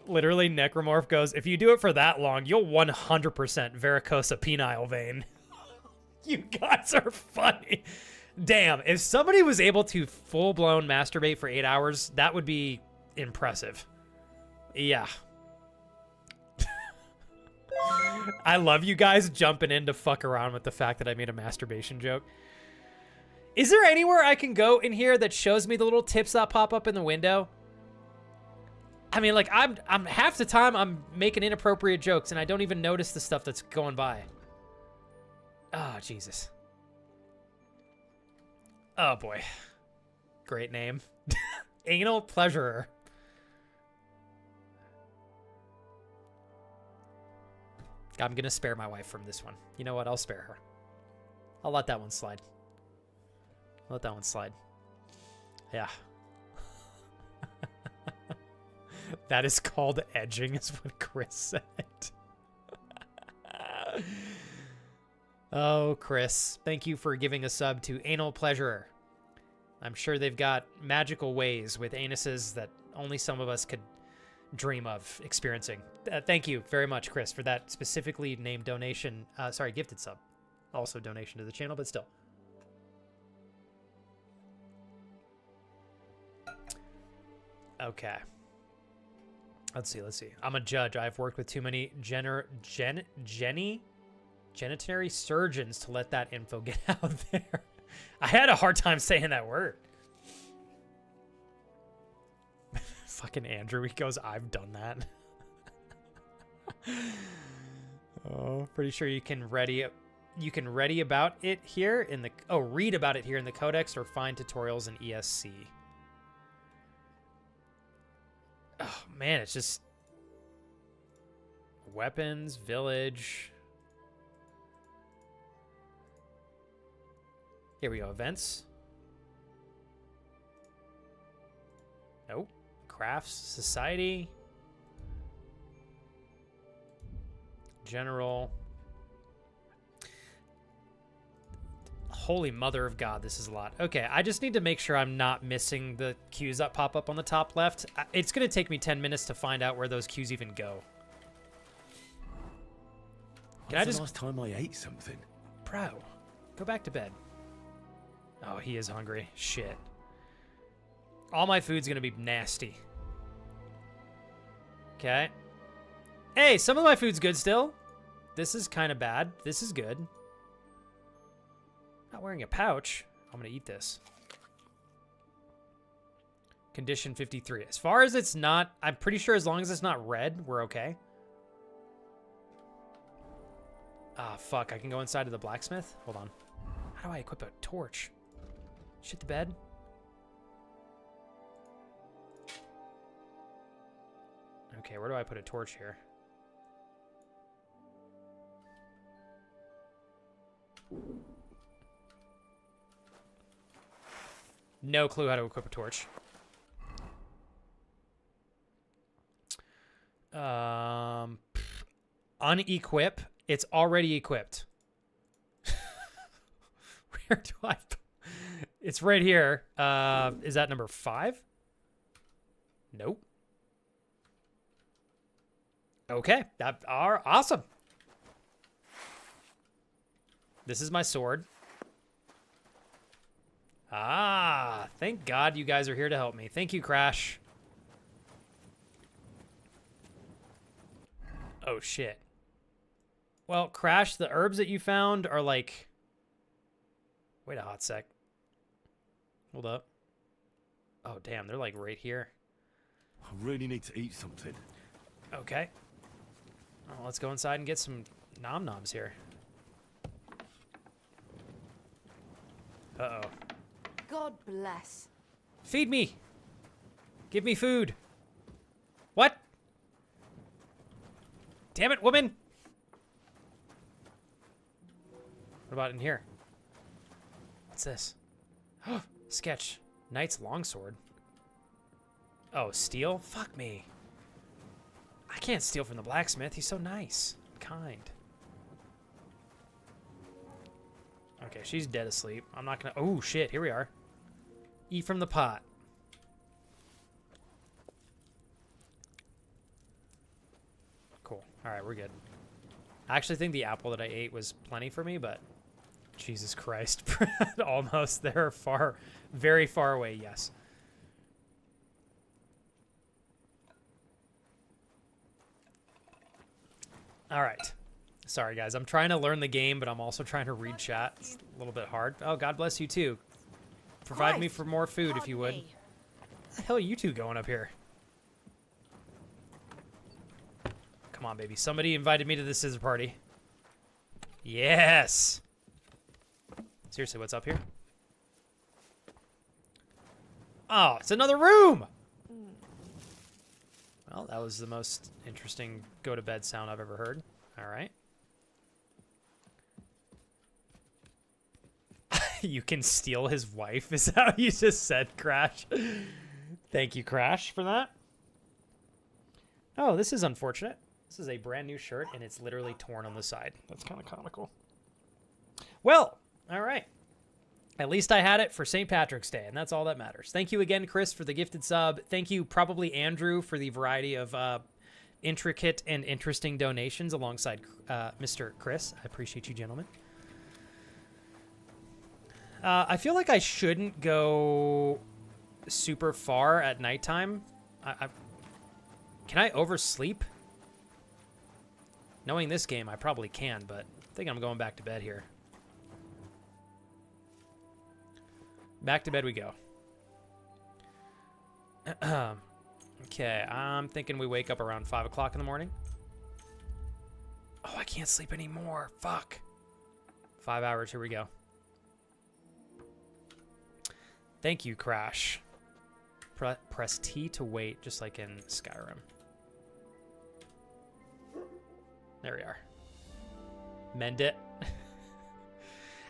Literally, Necromorph goes, if you do it for that long, you'll 100% varicosa penile vein. You guys are funny. Damn, if somebody was able to full-blown masturbate for 8 hours, that would be impressive. Yeah. I love you guys jumping in to fuck around with the fact that I made a masturbation joke. Is there anywhere I can go in here that shows me the little tips that pop up in the window? I mean, like, I'm half the time I'm making inappropriate jokes and I don't even notice the stuff that's going by. Oh, Jesus. Oh, boy. Great name. Anal Pleasurer. I'm going to spare my wife from this one. You know what? I'll spare her. I'll let that one slide. Let that one slide. Yeah. That is called edging, is what Chris said. Oh, Chris. Thank you for giving a sub to Anal Pleasurer. I'm sure they've got magical ways with anuses that only some of us could dream of experiencing. Thank you very much, Chris, for that specifically named donation. Sorry, gifted sub. Also donation to the channel, but still. Okay. Let's see. I'm a judge. I've worked with too many genitary surgeons to let that info get out there. I had a hard time saying that word. Fucking Andrew, he goes, I've done that. Oh, pretty sure you can read about it here in the read about it here in the codex or find tutorials in ESC. Oh man, it's just weapons, village. Here we go, events. Nope. Crafts, society. General. Holy mother of God, this is a lot. Okay, I just need to make sure I'm not missing the cues that pop up on the top left. It's going to take me 10 minutes to find out where those cues even go. Can I just... last time I ate something? Bro, go back to bed. Oh, he is hungry. Shit. All my food's going to be nasty. Okay. Hey, some of my food's good still. This is kind of bad. This is good. Not wearing a pouch. I'm going to eat this. Condition 53. As far as it's not, I'm pretty sure as long as it's not red, we're okay. Ah, fuck. I can go inside of the blacksmith? Hold on. How do I equip a torch? Shit the bed? Okay, where do I put a torch here? No clue how to equip a torch. Unequip. It's already equipped. Where do I? It's right here. Is that number 5? Nope. Okay, that are awesome. This is my sword. Ah, thank God you guys are here to help me. Thank you, Crash. Oh, shit. Well, Crash, the herbs that you found are like... Wait a hot sec. Hold up. Oh, damn, they're like right here. I really need to eat something. Okay. Well, let's go inside and get some nom-noms here. Uh-oh. God bless. Feed me! Give me food! What? Damn it, woman! What about in here? What's this? Sketch. Knight's longsword. Oh, steal? Fuck me. I can't steal from the blacksmith. He's so nice. Kind. Okay, she's dead asleep. I'm not gonna... Oh, shit. Here we are. Eat from the pot. Cool. Alright, we're good. I actually think the apple that I ate was plenty for me, but... Jesus Christ. Almost. They're far... Very far away, yes. Alright. Sorry, guys. I'm trying to learn the game, but I'm also trying to read chat. It's a little bit hard. Oh, God bless you, too. Provide me for more food, if you would. What the hell are you two going up here? Come on, baby. Somebody invited me to the scissor party. Yes! Seriously, what's up here? Oh, it's another room! Well, that was the most interesting go-to-bed sound I've ever heard. All right. You can steal his wife, is that what you just said, Crash? Thank you, Crash, for that. Oh, this is unfortunate. This is a brand new shirt, and it's literally torn on the side. That's kind of comical. Well, all right. At least I had it for St. Patrick's Day, and that's all that matters. Thank you again, Chris, for the gifted sub. Thank you, probably Andrew, for the variety of intricate and interesting donations alongside Mr. Chris. I appreciate you, gentlemen. I feel like I shouldn't go super far at nighttime. Can I oversleep? Knowing this game, I probably can, but I think I'm going back to bed here. Back to bed we go. Okay, I'm thinking we wake up around 5 o'clock in the morning. Oh, I can't sleep anymore. Fuck. 5 hours, here we go. Thank you, Crash. Press T to wait, just like in Skyrim. There we are. Mend it.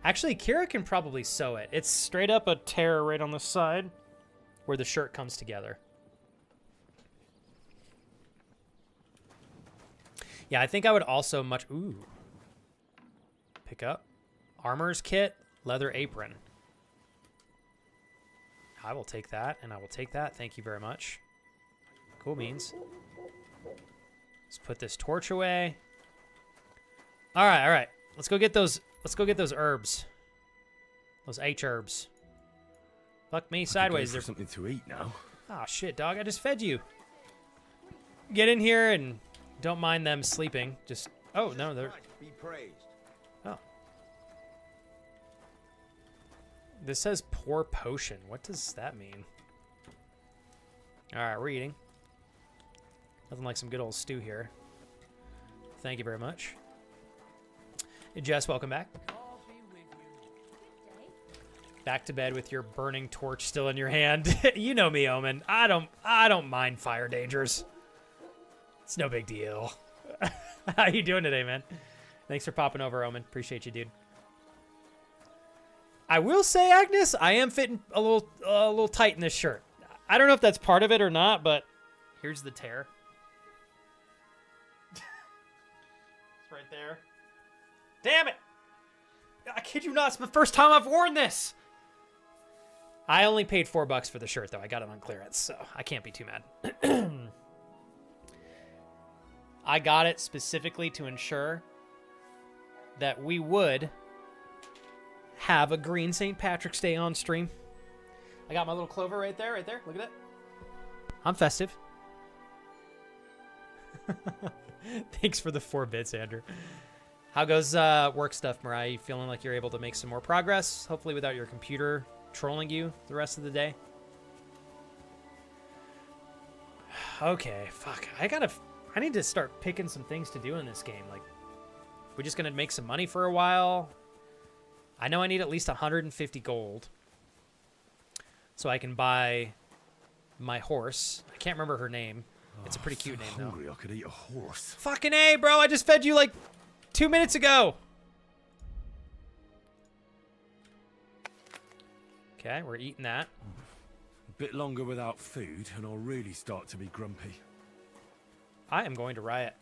Actually, Kira can probably sew it. It's straight up a tear right on the side where the shirt comes together. Yeah, I think I would also Ooh. Pick up. Armor's kit, leather apron. I will take that, and I will take that. Thank you very much. Cool beans. Let's put this torch away. All right, all right. Let's go get those herbs. Those H herbs. Fuck me sideways. There's something to eat now. Ah, shit, dog. I just fed you. Get in here and don't mind them sleeping. Just oh no, they're Be praised. oh. This says pour potion. What does that mean? All right, we're eating. Nothing like some good old stew here. Thank you very much. Hey, Jess, welcome back. Back to bed with your burning torch still in your hand. You know me, Omen. I don't mind fire dangers. It's no big deal. How you doing today, man? Thanks for popping over, Omen. Appreciate you, dude. I will say, Agnes, I am fitting a little tight in this shirt. I don't know if that's part of it or not, but here's the tear. It's right there. Damn it! I kid you not, it's the first time I've worn this. I only paid $4 for the shirt, though. I got it on clearance, so I can't be too mad. I got it specifically to ensure that we would have a green St. Patrick's Day on stream. I got my little clover right there. Look at that. I'm festive. Thanks for the 4 bits, Andrew. How goes work stuff, Mariah? You feeling like you're able to make some more progress? Hopefully without your computer trolling you the rest of the day. Okay, fuck. I need to start picking some things to do in this game. Like, we're just gonna make some money for a while. I know I need at least 150 gold so I can buy my horse. I can't remember her name. It's a pretty cute name, though. Hungry, I could eat a horse. Fucking A, bro. I just fed you like 2 minutes ago. Okay, we're eating that. A bit longer without food, and I'll really start to be grumpy. I am going to riot.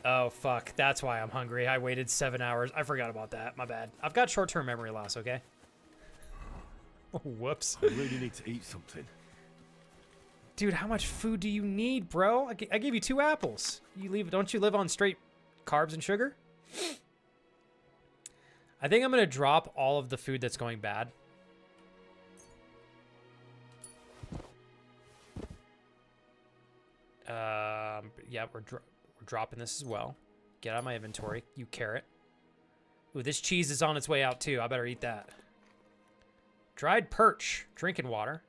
Oh, fuck. That's why I'm hungry. I waited 7 hours. I forgot about that. My bad. I've got short-term memory loss, okay? Whoops. I really need to eat something. Dude, how much food do you need, bro? I gave you 2 apples. Don't you live on straight carbs and sugar? I think I'm going to drop all of the food that's going bad. Yeah, we're dropping this as well. Get out of my inventory, you carrot. Ooh, this cheese is on its way out too. I better eat that. Dried perch, drinking water.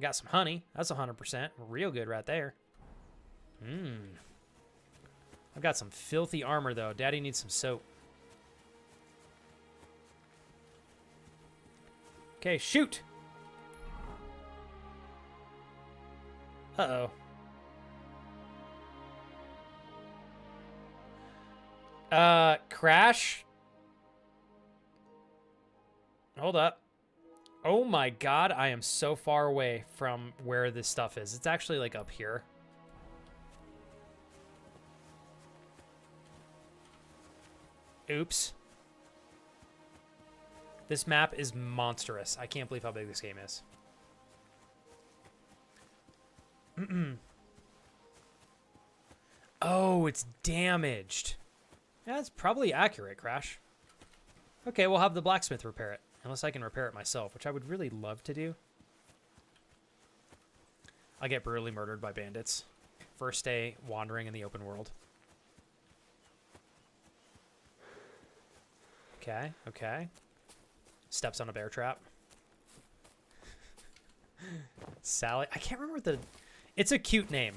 Got some honey. That's 100%. Real good right there. I've got some filthy armor though. Daddy needs some soap. Okay, shoot. Uh-oh. Crash. Hold up. Oh my god, I am so far away from where this stuff is. It's actually like up here. Oops. This map is monstrous. I can't believe how big this game is. Oh, it's damaged. Yeah, that's probably accurate, Crash. Okay, we'll have the blacksmith repair it. Unless I can repair it myself, which I would really love to do. I get brutally murdered by bandits. First day wandering in the open world. Okay, okay. Steps on a bear trap. Sally. I can't remember the... It's a cute name.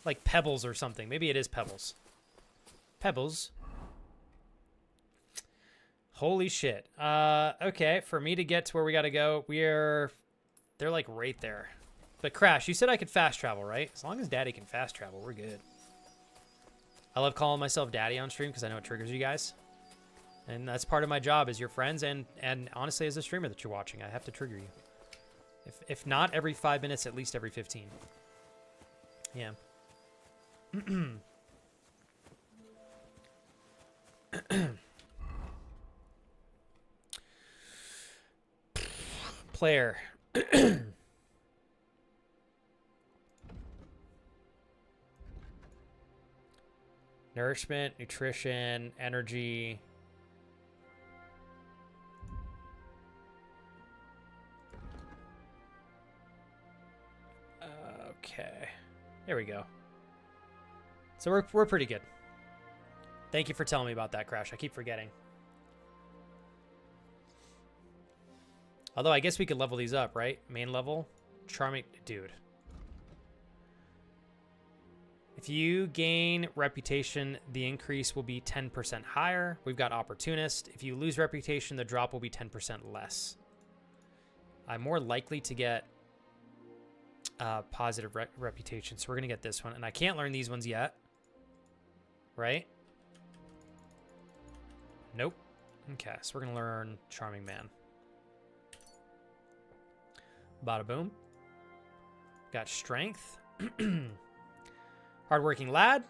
Like Pebbles or something. Maybe it is Pebbles. Pebbles. Holy shit. Okay, for me to get to where we gotta go, they're like right there. But Crash, you said I could fast travel, right? As long as Daddy can fast travel, we're good. I love calling myself Daddy on stream because I know it triggers you guys. And that's part of my job as your friends and honestly as a streamer that you're watching. I have to trigger you. If not every 5 minutes, at least every 15. Yeah. Player. Nourishment, nutrition, energy. Okay. There we go. So we're pretty good. Thank you for telling me about that, Crash. I keep forgetting. Although I guess we could level these up, right? Main level. Charming. Dude. If you gain reputation, the increase will be 10% higher. We've got opportunist. If you lose reputation, the drop will be 10% less. I'm more likely to get positive reputation, so we're going to get this one. And I can't learn these ones yet. Right? Nope. Okay, so we're going to learn Charming Man. Bada boom. Got strength. Hardworking lad.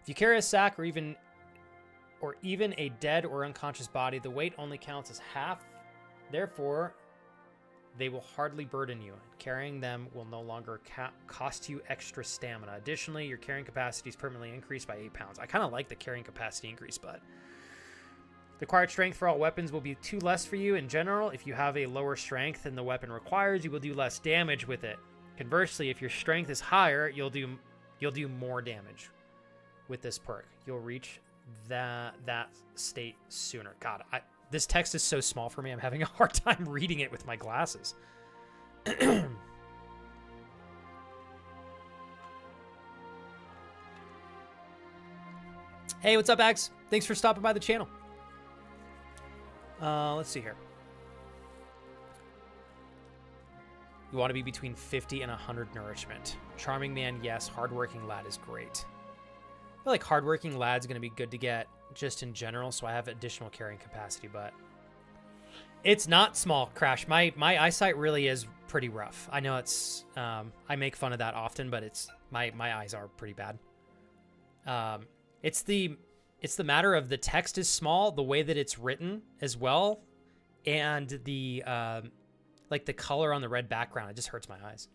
If you carry a sack or even a dead or unconscious body, the weight only counts as half. Therefore, they will hardly burden you. Carrying them will no longer cost you extra stamina. Additionally, your carrying capacity is permanently increased by 8 pounds. I kind of like the carrying capacity increase, but the required strength for all weapons will be 2 less for you. In general, if you have a lower strength than the weapon requires, you will do less damage with it. Conversely, if your strength is higher, you'll do more damage with this perk. You'll reach that state sooner. God, this text is so small for me. I'm having a hard time reading it with my glasses. Hey, what's up, Ags? Thanks for stopping by the channel. Let's see here. You want to be between 50 and 100 nourishment. Charming man, yes. Hardworking lad is great. I feel like hardworking lad's going to be good to get just in general, so I have additional carrying capacity, but it's not small, Crash. My eyesight really is pretty rough. I know it's I make fun of that often, but it's my eyes are pretty bad. It's the matter of the text is small, the way that it's written as well, and the like the color on the red background, it just hurts my eyes.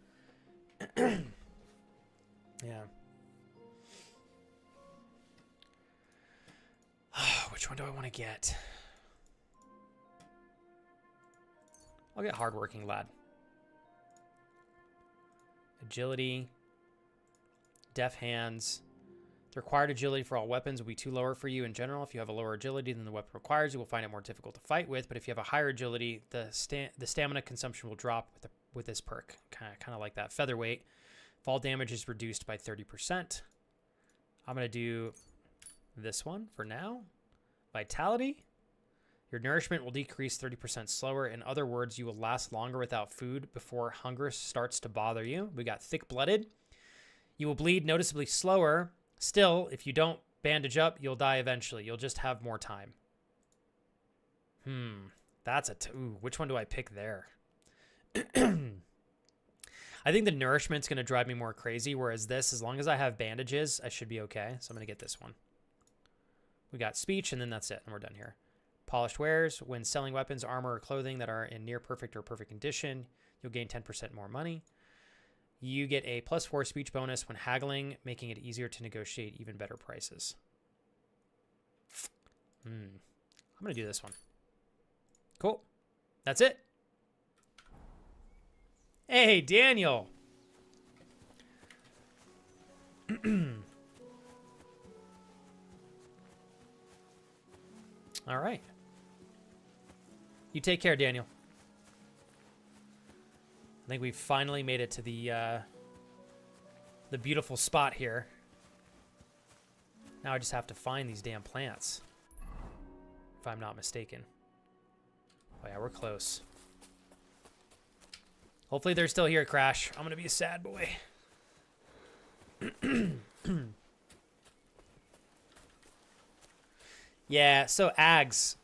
Yeah. Which one do I want to get? I'll get hardworking lad. Agility. Deft hands. The required agility for all weapons will be too lower for you in general. If you have a lower agility than the weapon requires, you will find it more difficult to fight with. But if you have a higher agility, the stamina consumption will drop with this perk. Kind of like that. Featherweight. Fall damage is reduced by 30%. I'm going to do this one for now. Vitality. Your nourishment will decrease 30% slower. In other words, you will last longer without food before hunger starts to bother you. We got thick-blooded. You will bleed noticeably slower. Still, if you don't bandage up, you'll die eventually. You'll just have more time. That's ooh, which one do I pick there? I think the nourishment's going to drive me more crazy, whereas this, as long as I have bandages, I should be okay. So I'm going to get this one. We got speech, and then that's it, and we're done here. Polished wares. When selling weapons, armor, or clothing that are in near perfect or perfect condition, you'll gain 10% more money. You get a +4 speech bonus when haggling, making it easier to negotiate even better prices. I'm going to do this one. Cool. That's it. Hey, Daniel. All right. You take care, Daniel. I think we've finally made it to the beautiful spot here. Now I just have to find these damn plants, if I'm not mistaken. Oh yeah, we're close. Hopefully they're still here, Crash. I'm gonna be a sad boy. Yeah, so Ags.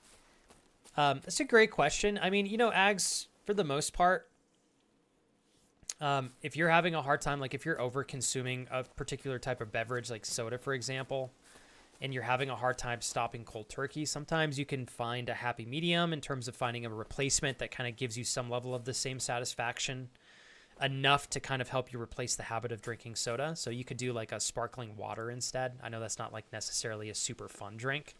That's a great question. I mean, you know, Ags, for the most part, if you're having a hard time, like if you're over consuming a particular type of beverage, like soda, for example, and you're having a hard time stopping cold turkey, sometimes you can find a happy medium in terms of finding a replacement that kind of gives you some level of the same satisfaction, enough to kind of help you replace the habit of drinking soda. So you could do like a sparkling water instead. I know that's not like necessarily a super fun drink,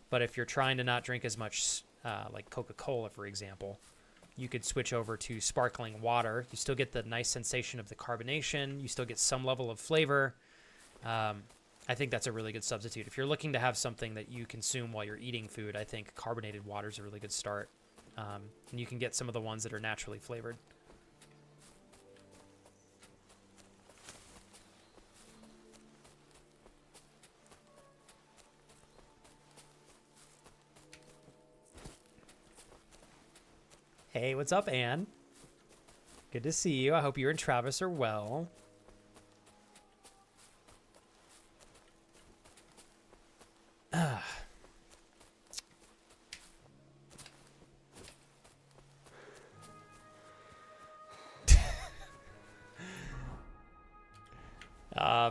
but if you're trying to not drink as much like Coca-Cola, for example, you could switch over to sparkling water. You still get the nice sensation of the carbonation. You still get some level of flavor. I think that's a really good substitute. If you're looking to have something that you consume while you're eating food, I think carbonated water is a really good start. And you can get some of the ones that are naturally flavored. Hey, what's up, Anne? Good to see you. I hope you and Travis are well.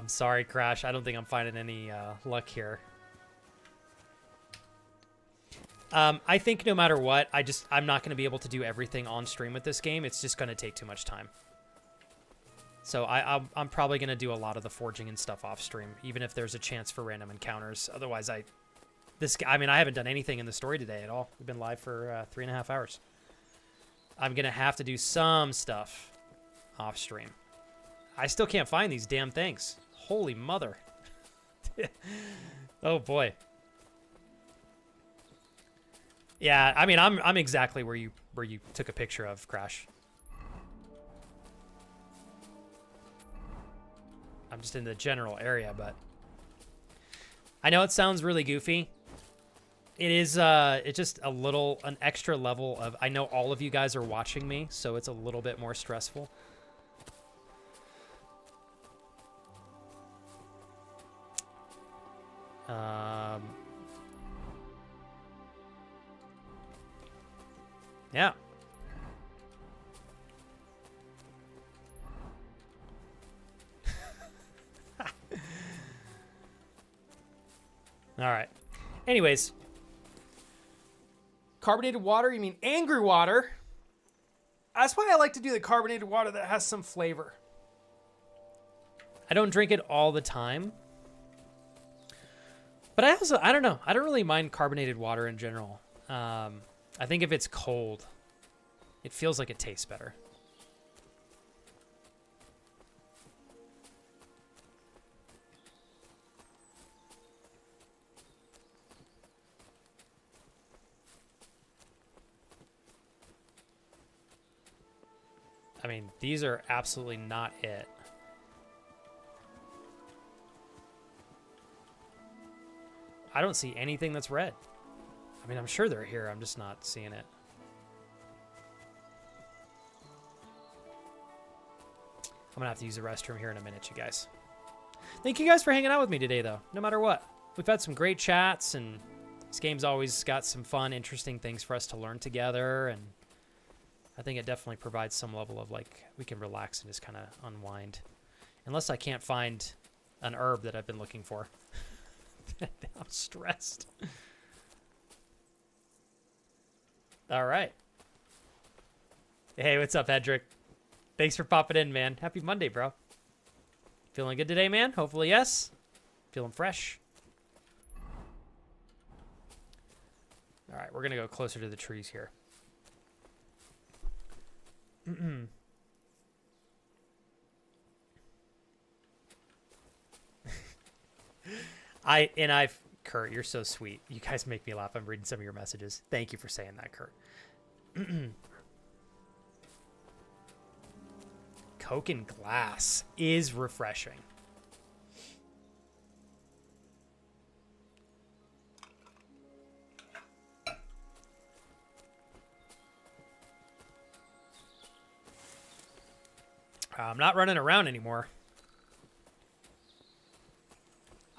Sorry, Crash. I don't think I'm finding any luck here. I think no matter what, I'm not going to be able to do everything on stream with this game. It's just going to take too much time. So I'm probably going to do a lot of the forging and stuff off stream, even if there's a chance for random encounters. Otherwise, I haven't done anything in the story today at all. We've been live for 3.5 hours. I'm going to have to do some stuff off stream. I still can't find these damn things. Holy mother. Oh boy. Yeah, I mean, I'm exactly where you took a picture of, Crash. I'm just in the general area, but I know it sounds really goofy. It is it's just an extra level of, I know all of you guys are watching me, so it's a little bit more stressful. Yeah. All right. Anyways. Carbonated water? You mean angry water? That's why I like to do the carbonated water that has some flavor. I don't drink it all the time. But I don't know. I don't really mind carbonated water in general. I think if it's cold, it feels like it tastes better. I mean, these are absolutely not it. I don't see anything that's red. I mean, I'm sure they're here. I'm just not seeing it. I'm going to have to use the restroom here in a minute, you guys. Thank you guys for hanging out with me today, though, no matter what. We've had some great chats, and this game's always got some fun, interesting things for us to learn together, and I think it definitely provides some level of, like, we can relax and just kind of unwind. Unless I can't find an herb that I've been looking for. I'm stressed. All right. Hey, what's up, Hedrick? Thanks for popping in, man. Happy Monday, bro. Feeling good today, man? Hopefully, yes. Feeling fresh. All right, we're going to go closer to the trees here. Kurt, you're so sweet. You guys make me laugh. I'm reading some of your messages. Thank you for saying that, Kurt. Coke and glass is refreshing. I'm not running around anymore.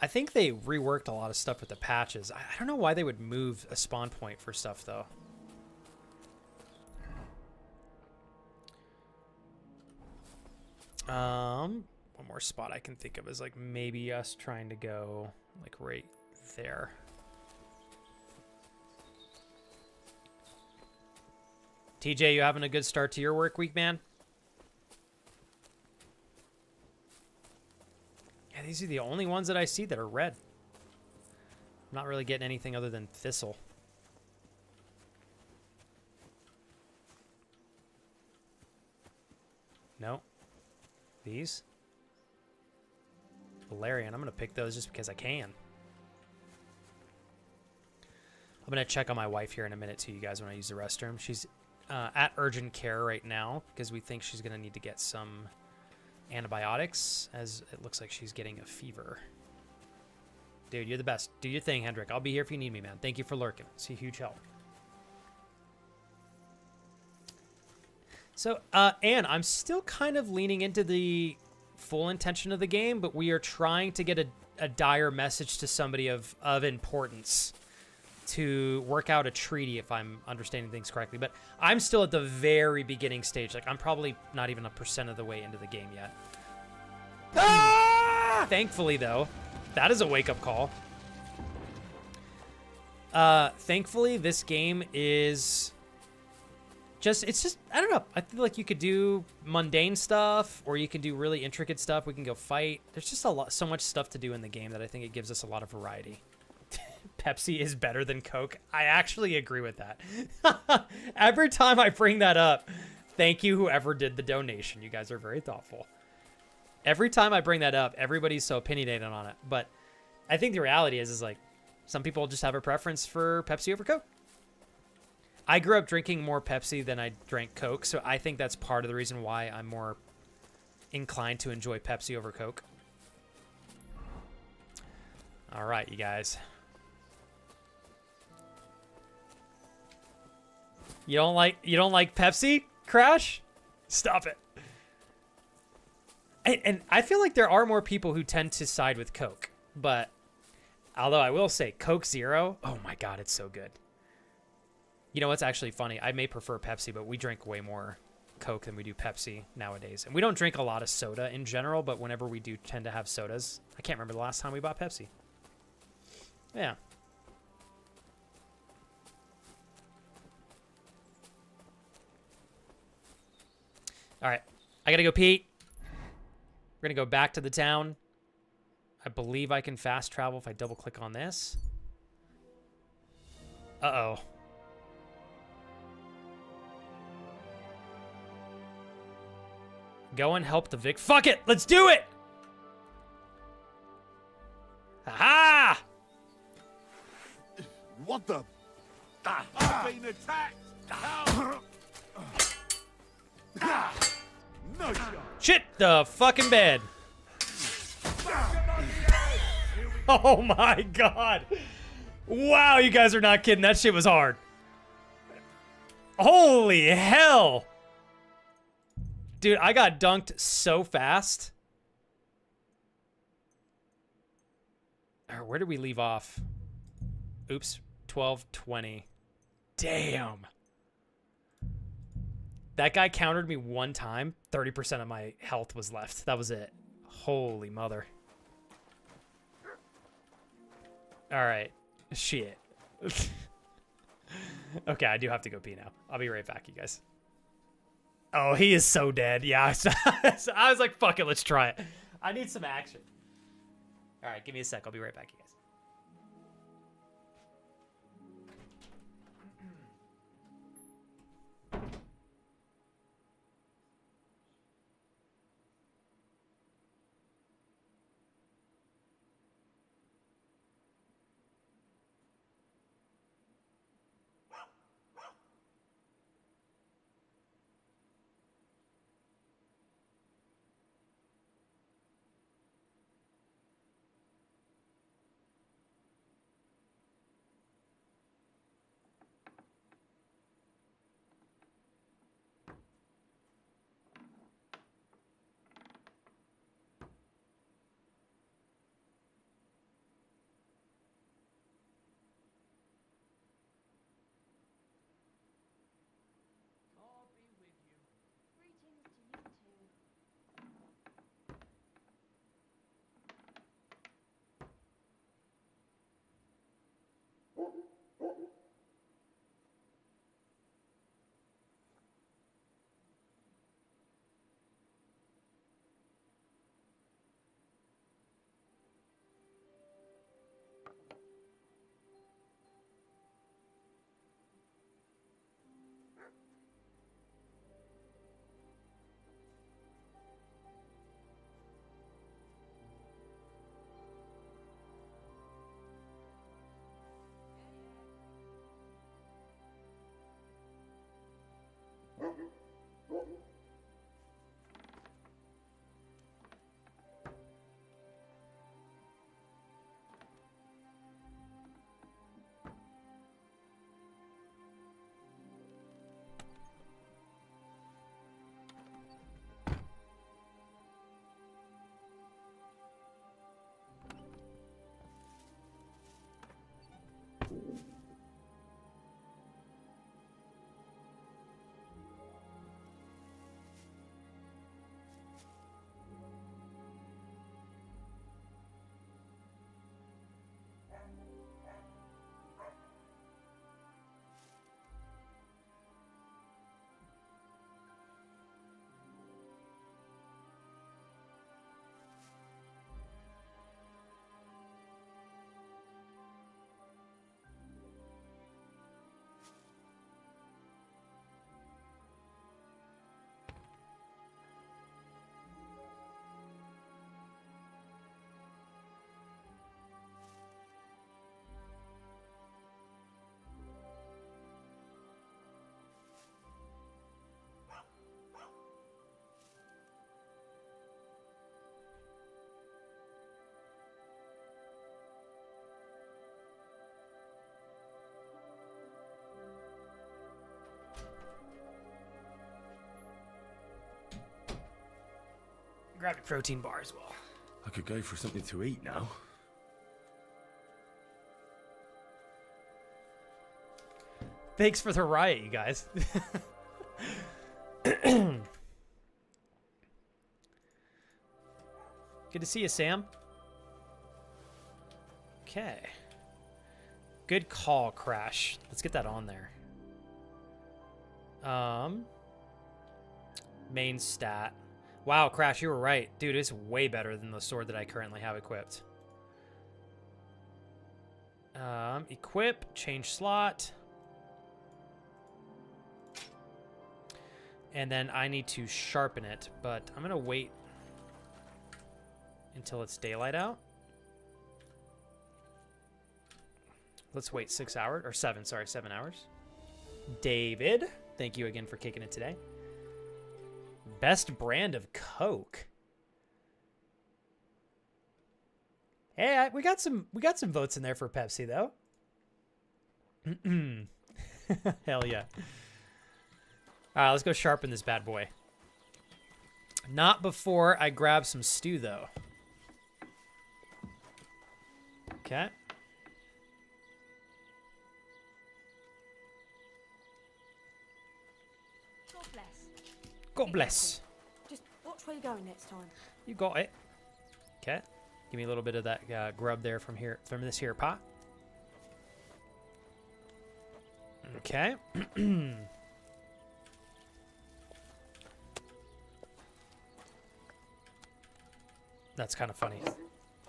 I think they reworked a lot of stuff with the patches. I don't know why they would move a spawn point for stuff, though. One more spot I can think of is like maybe us trying to go like right there. TJ, you having a good start to your work week, man? Yeah, these are the only ones that I see that are red. I'm not really getting anything other than thistle. No. These? Valerian. I'm going to pick those just because I can. gonna check on my wife here in a minute too, you guys, when I use the restroom. She's at urgent care right now because we think she's gonna need to get some antibiotics, as it looks like she's getting a fever. Dude, you're the best. Do your thing, Hendrik. I'll be here if you need me, man. Thank you for lurking. It's a huge help. So, and I'm still kind of leaning into the full intention of the game, but we are trying to get a dire message to somebody of importance to work out a treaty, if I'm understanding things correctly. But I'm still at the very beginning stage. Like, I'm probably not even 1% of the way into the game yet. Ah! Thankfully, though, that is a wake-up call. Thankfully, this game is... it's just, I don't know. I feel like you could do mundane stuff or you can do really intricate stuff. We can go fight. There's just so much stuff to do in the game that I think it gives us a lot of variety. Pepsi is better than Coke. I actually agree with that. Every time I bring that up, thank you whoever did the donation. You guys are very thoughtful. Every time I bring that up, everybody's so opinionated on it. But I think the reality is like some people just have a preference for Pepsi over Coke. I grew up drinking more Pepsi than I drank Coke, so I think that's part of the reason why I'm more inclined to enjoy Pepsi over Coke. All right, you guys. You don't like Pepsi, Crash? Stop it. And I feel like there are more people who tend to side with Coke, but although I will say Coke Zero, oh my God, it's so good. You know what's actually funny? I may prefer Pepsi, but we drink way more Coke than we do Pepsi nowadays. And we don't drink a lot of soda in general, but whenever we do tend to have sodas, I can't remember the last time we bought Pepsi. Yeah. All right. I got to go pee. We're going to go back to the town. I believe I can fast travel if I double click on this. Uh-oh. Go and help the Vic. Fuck it! Let's do it! Aha! What the? I've been attacked! No shot! Shit the fucking bed. Oh my God. Wow, you guys are not kidding. That shit was hard. Holy hell. Dude, I got dunked so fast. Where did we leave off? Oops, 12:20. Damn. That guy countered me one time. 30% of my health was left. That was it. Holy mother. All right. Shit. Okay, I do have to go pee now. I'll be right back, you guys. Oh, he is so dead. Yeah, I was like, fuck it, let's try it. I need some action. All right, give me a sec. I'll be right back, you guys. grab a protein bar as well. I could go for something to eat now. Thanks for the riot, you guys. Good to see you, Sam. Okay. Good call, Crash. Let's get that on there. Main stat. Wow, Crash, you were right. Dude, it's way better than the sword that I currently have equipped. Equip, change slot. And then I need to sharpen it, but I'm going to wait until it's daylight out. Let's wait 6 hours, or 7, sorry, 7 hours. David, thank you again for kicking it today. Best brand of Coke. Hey, we got some votes in there for Pepsi though. Hell yeah. All right, let's go sharpen this bad boy. Not before I grab some stew though. Okay. God bless. Just watch where you're going next time. You got it. Okay. Give me a little bit of that grub there from this here pot. Okay. That's kind of funny.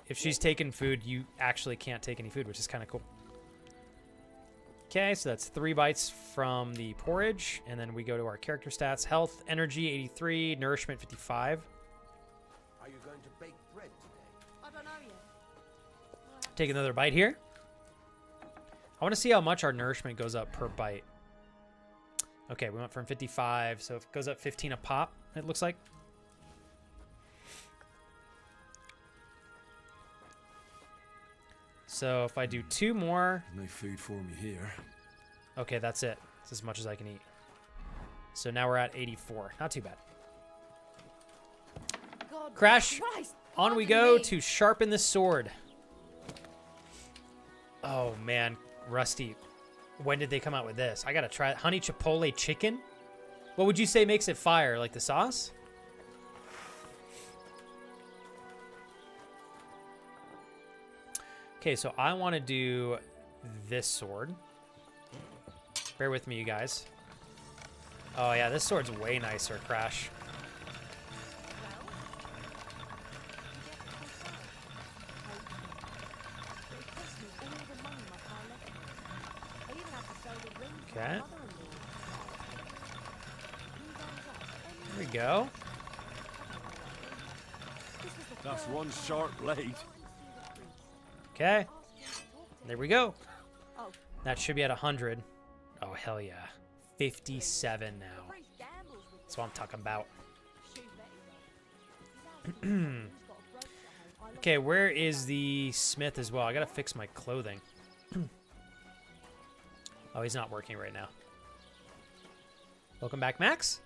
If she's taking food, you actually can't take any food, which is kind of cool. Okay, so that's 3 bites from the porridge, and then we go to our character stats. Health, energy, 83, nourishment, 55. Are you going to bake bread today? I don't know yet. Take another bite here. I want to see how much our nourishment goes up per bite. Okay, we went from 55, so it goes up 15 a pop, it looks like. So if I do 2 more... No food for me here. Okay, that's it. It's as much as I can eat. So now we're at 84. Not too bad. God Crash, Christ, on we pardon go me. to sharpen the sword. Oh, man. Rusty, when did they come out with this? I gotta try it. Honey chipotle chicken? What would you say makes it fire? Like the sauce? Okay, so I want to do this sword. Bear with me, you guys. Oh, yeah, this sword's way nicer, Crash. Okay. There we go. That's one sharp blade. Okay. There we go. That should be at 100. Oh, hell yeah. 57 now. That's what I'm talking about. Okay, where is the smith as well? I gotta fix my clothing. Oh, he's not working right now. Welcome back, Max.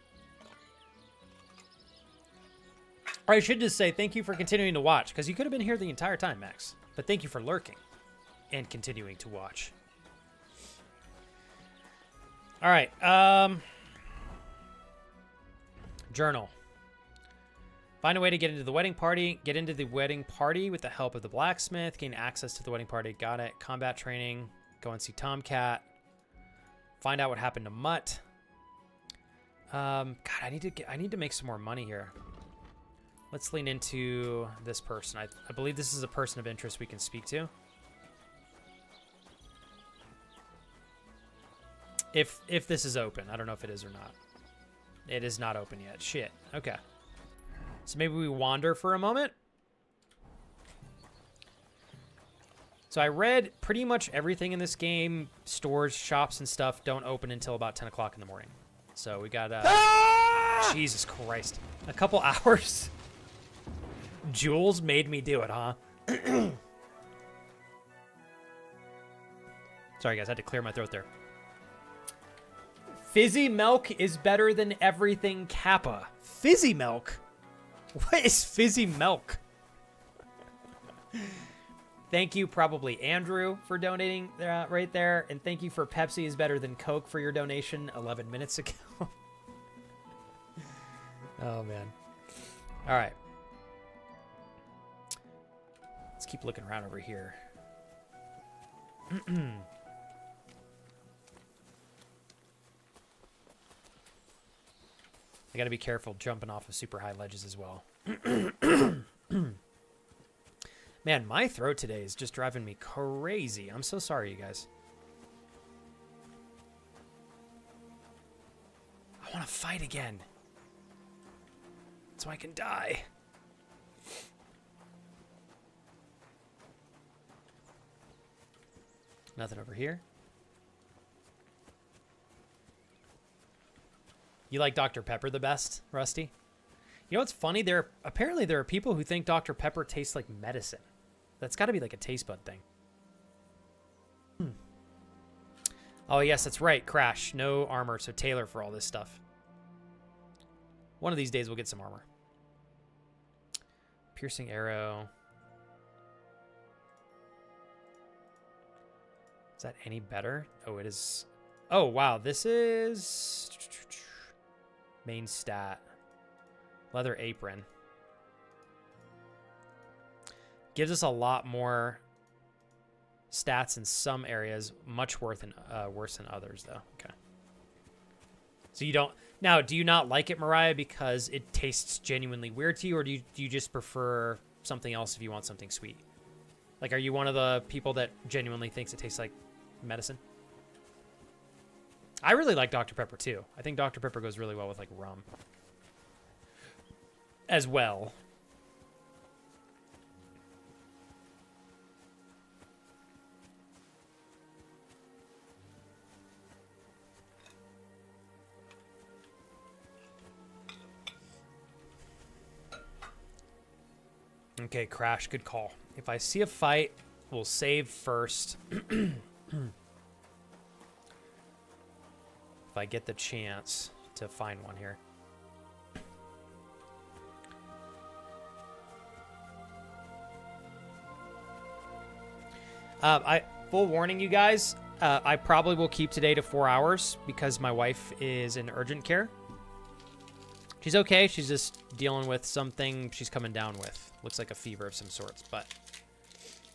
I should just say thank you for continuing to watch, because you could have been here the entire time, Max. But thank you for lurking and continuing to watch. All right. Journal. Find a way to get into the wedding party. Get into the wedding party with the help of the blacksmith. Gain access to the wedding party. Got it. Combat training. Go and see Tomcat. Find out what happened to Mutt. God, I need to make some more money here. Let's lean into this person. I believe this is a person of interest we can speak to. If this is open. I don't know if it is or not. It is not open yet. Shit. Okay. So maybe we wander for a moment. So I read pretty much everything in this game. Stores, shops, and stuff don't open until about 10 o'clock in the morning. So we got, Jesus Christ. A couple hours. Jules made me do it, huh? Sorry, guys. I had to clear my throat there. Fizzy milk is better than everything Kappa. Fizzy milk? What is fizzy milk? Thank you, probably Andrew, for donating right there. And thank you for Pepsi is better than Coke for your donation 11 minutes ago. Oh, man. All right. Let's keep looking around over here. I gotta be careful jumping off of super high ledges as well. Man, my throat today is just driving me crazy. I'm so sorry, you guys. I want to fight again. So I can die. Nothing over here. You like Dr. Pepper the best, Rusty? You know what's funny? Apparently there are people who think Dr. Pepper tastes like medicine. That's got to be like a taste bud thing. Oh, yes, that's right. Crash. No armor, so Taylor for all this stuff. One of these days we'll get some armor. Piercing arrow. Is that any better? Oh, it is. Oh, wow. This is main stat. Leather apron. Gives us a lot more stats in some areas, much worse than others, though. Okay. So you don't... Now, do you not like it, Mariah, because it tastes genuinely weird to you, or do you just prefer something else if you want something sweet? Like, are you one of the people that genuinely thinks it tastes like medicine? I really like Dr. Pepper, too. I think Dr. Pepper goes really well with, like, rum. As well. Okay, Crash, good call. If I see a fight, we'll save first. If I get the chance to find one here. Full warning, you guys. I probably will keep today to 4 hours because my wife is in urgent care. She's okay. She's just dealing with something she's coming down with. Looks like a fever of some sorts, but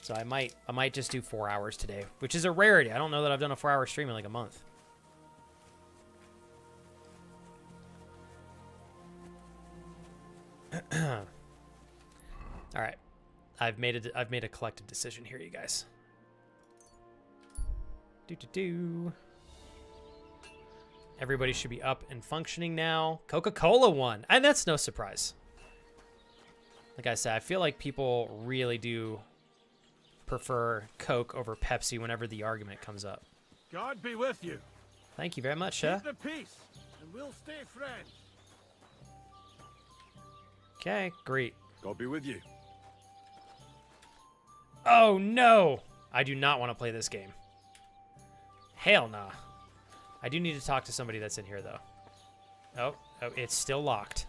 so I might just do 4 hours today, which is a rarity. I don't know that I've done a 4-hour stream in like a month. All right, I've made a collective decision here, you guys. Everybody should be up and functioning now. Coca-Cola won, and that's no surprise. Like I said, I feel like people really do prefer Coke over Pepsi whenever the argument comes up. God be with you. Thank you very much, sir. Keep the peace, and we'll stay friends. Okay, great. God be with you. Oh, no! I do not want to play this game. Hell nah. I do need to talk to somebody that's in here, though. Oh, it's still locked.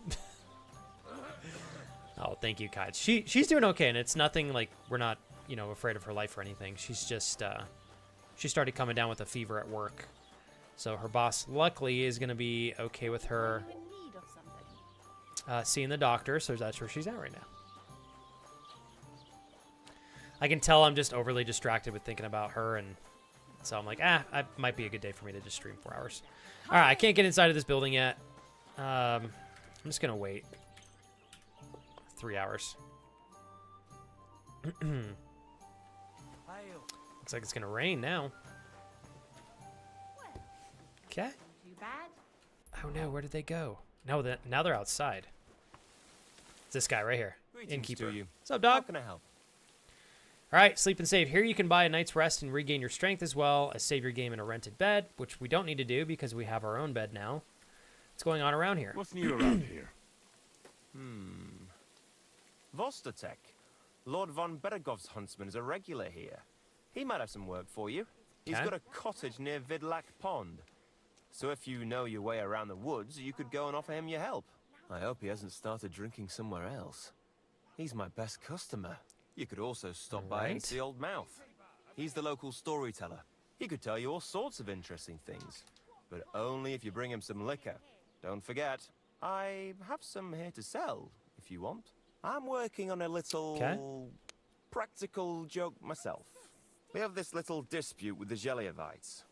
Oh, thank you, Kai. She's doing okay, and it's nothing like we're not, afraid of her life or anything. She's just, she started coming down with a fever at work. So her boss, luckily, is going to be okay with her seeing the doctor, so that's where she's at right now. I can tell I'm just overly distracted with thinking about her, and so I'm like, it might be a good day for me to just stream 4 hours. All right, I can't get inside of this building yet. I'm just going to wait. 3 hours. Looks like it's going to rain now. Okay. Too bad. Oh, no, where did they go? No, now they're outside. It's this guy right here. Innkeeper. What's up, dog? How can I help? All right, sleep and save. Here you can buy a night's rest and regain your strength as well as save your game in a rented bed, which we don't need to do because we have our own bed now. What's going on around here? What's new around here? Vostotek. Lord von Beregov's huntsman is a regular here. He might have some work for you. He's Okay. got a cottage near Vidlak Pond. So if you know your way around the woods, you could go and offer him your help. I hope he hasn't started drinking somewhere else. He's my best customer. You could also stop by and see Old Mouth. He's the local storyteller. He could tell you all sorts of interesting things, but only if you bring him some liquor. Don't forget, I have some here to sell, if you want. I'm working on a little practical joke myself. We have this little dispute with the Geliovites.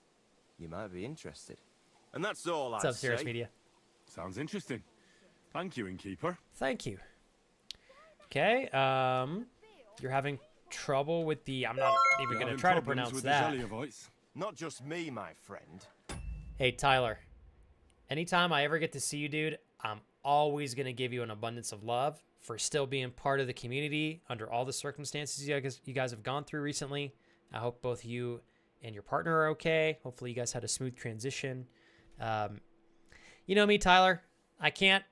You might be interested. And that's all What's I up, Serious say. Media? Sounds interesting. Thank you, innkeeper. Thank you. Okay, you're having trouble with the... I'm not even going to try to pronounce that. Not just me, my friend. Hey, Tyler. Anytime I ever get to see you, dude, I'm always going to give you an abundance of love for still being part of the community under all the circumstances you guys have gone through recently. I hope both you and your partner are okay. Hopefully you guys had a smooth transition. You know me, Tyler. I can't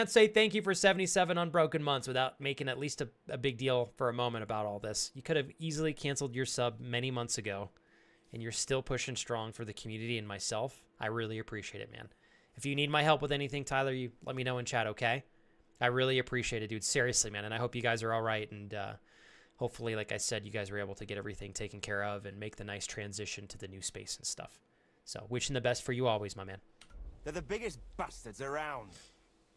say thank you for 77 unbroken months without making at least a big deal for a moment about all this. You could have easily canceled your sub many months ago, and you're still pushing strong for the community and myself. I really appreciate it, man. If you need my help with anything, Tyler, you let me know in chat, okay? I really appreciate it, dude. Seriously, man. And I hope you guys are all right. And hopefully, like I said, you guys were able to get everything taken care of and make the nice transition to the new space and stuff. So wishing the best for you always, my man. They're the biggest bastards around.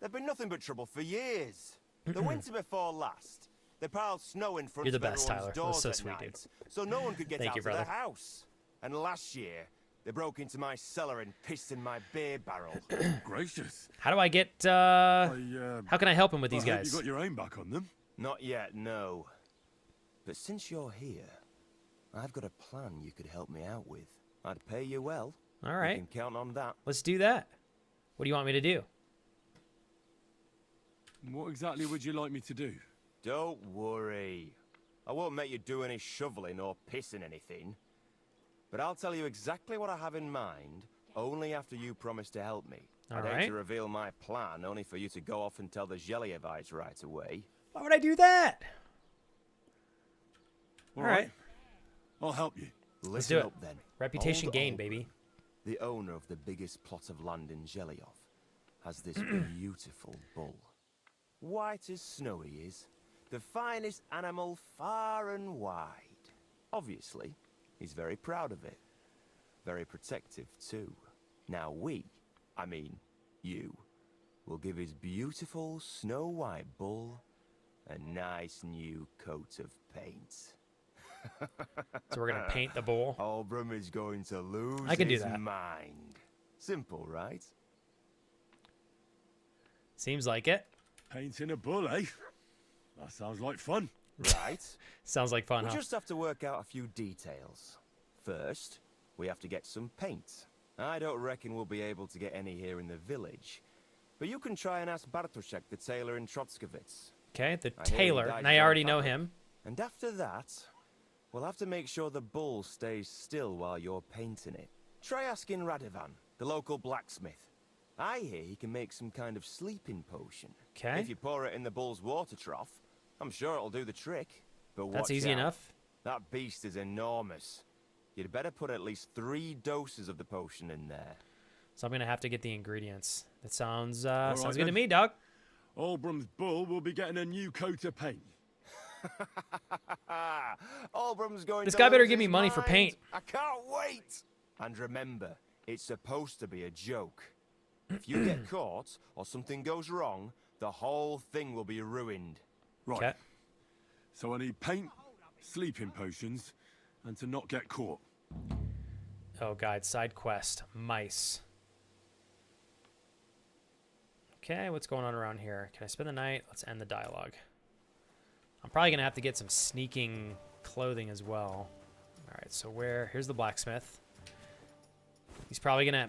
They've been nothing but trouble for years. The winter before last, they piled snow in front You're the of best, everyone's Tyler. doors That's so at sweet, night, dude. so no one could get Thank out you, of their brother. house. And last year, they broke into my cellar and pissed in my beer barrel. Gracious. How do I get... how can I help him with these I hope guys? you got your own back on them. Not yet, no. But since you're here, I've got a plan you could help me out with. I'd pay you well. All right. You can count on that. Let's do that. What do you want me to do? What exactly would you like me to do? Don't worry. I won't make you do any shoveling or pissing anything. But I'll tell you exactly what I have in mind, only after you promise to help me. I'd hate to reveal my plan, only for you to go off and tell the Geliovites right away. Why would I do that? All right. I'll help you. Let's do it. Up, then. Reputation Old gain, Old, baby. The owner of the biggest plot of land in Geliov has this beautiful bull. White as snow he is. The finest animal far and wide. Obviously, he's very proud of it. Very protective, too. Now you, will give his beautiful snow-white bull a nice new coat of paint. So we're going to paint the bull? Albrum is going to lose his mind. Simple, right? Seems like it. Painting a bull, eh? That sounds like fun. Right. Sounds like fun, We huh? just have to work out a few details. First, we have to get some paint. I don't reckon we'll be able to get any here in the village. But you can try and ask Bartoszek, the tailor in Trotskovitz. Okay, the I hear he tailor, dyed and his I own already know fabric. him. And after that, we'll have to make sure the bull stays still while you're painting it. Try asking Radovan, the local blacksmith. I hear he can make some kind of sleeping potion. Okay. If you pour it in the bull's water trough, I'm sure it'll do the trick. But That's watch easy out. enough. That beast is enormous. You'd better put at least 3 doses of the potion in there. So I'm going to have to get the ingredients. That sounds All sounds right, good to then. me, dog. Albrum's bull will be getting a new coat of paint. Albrum's going This to guy better lose give me his money for mind. paint. I can't wait. And remember, it's supposed to be a joke. If you get caught or something goes wrong, the whole thing will be ruined. Right. Okay. So I need paint, sleeping potions, and to not get caught. Oh, God. Side quest. Mice. Okay, what's going on around here? Can I spend the night? Let's end the dialogue. I'm probably going to have to get some sneaking clothing as well. All right, so here's the blacksmith. He's probably going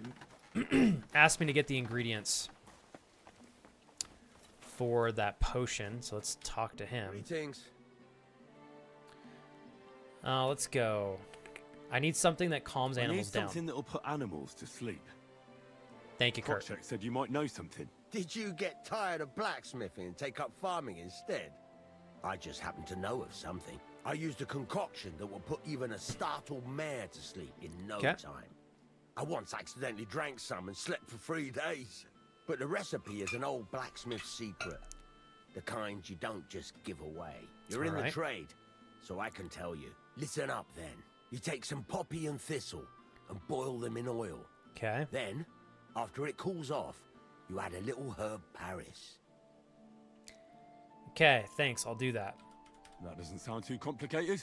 to ask me to get the ingredients for that potion. So let's talk to him. Greetings. Let's go. I need something that calms animals I need down. something that'll put animals to sleep. Thank you, Kurt. Kotchek said you might know something. Did you get tired of blacksmithing and take up farming instead? I just happen to know of something. I used a concoction that will put even a startled mare to sleep in no time. I once accidentally drank some and slept for 3 days. But the recipe is an old blacksmith's secret. The kind you don't just give away. You're in the trade, so I can tell you. Listen up, then. You take some poppy and thistle and boil them in oil. Okay. Then, after it cools off, you add a little herb Paris. Okay, thanks. I'll do that. That doesn't sound too complicated.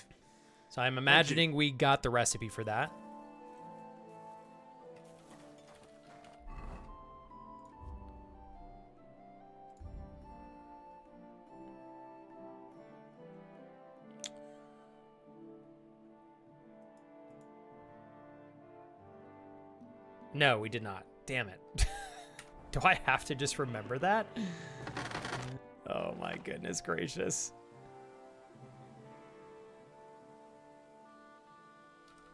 So I'm imagining we got the recipe for that. No, we did not. Damn it. Do I have to just remember that? Oh my goodness gracious.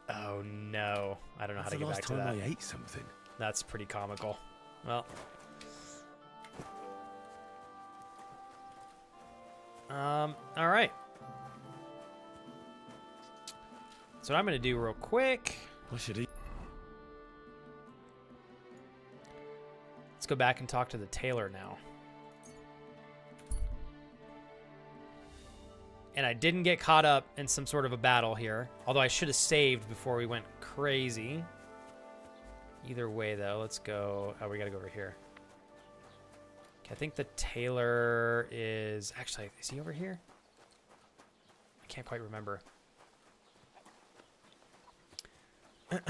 Oh no. I don't know how to get back to that. I ate something. That's pretty comical. Well. All right. So what I'm going to do real quick. What should he? Let's go back and talk to the tailor now. And I didn't get caught up in some sort of a battle here. Although I should have saved before we went crazy. Either way, though, let's go. Oh, we got to go over here. Okay, I think the tailor is... Actually, is he over here? I can't quite remember. Let's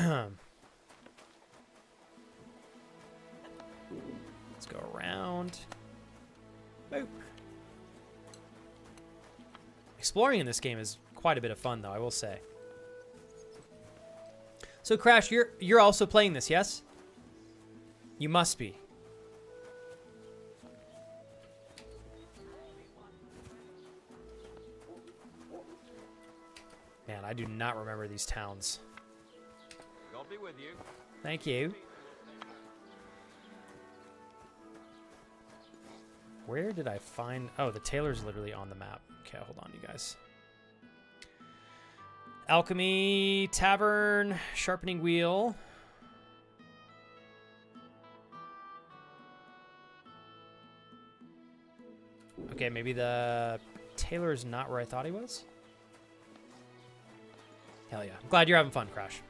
go around. Boop. Exploring in this game is quite a bit of fun, though, I will say. So, Crash, you're also playing this, yes? You must be. Man, I do not remember these towns. God be with you. Thank you. Where did I find... Oh, the tailor's literally on the map. Okay, hold on, you guys. Alchemy, Tavern, Sharpening Wheel. Okay, maybe the tailor's not where I thought he was. Hell yeah. I'm glad you're having fun, Crash.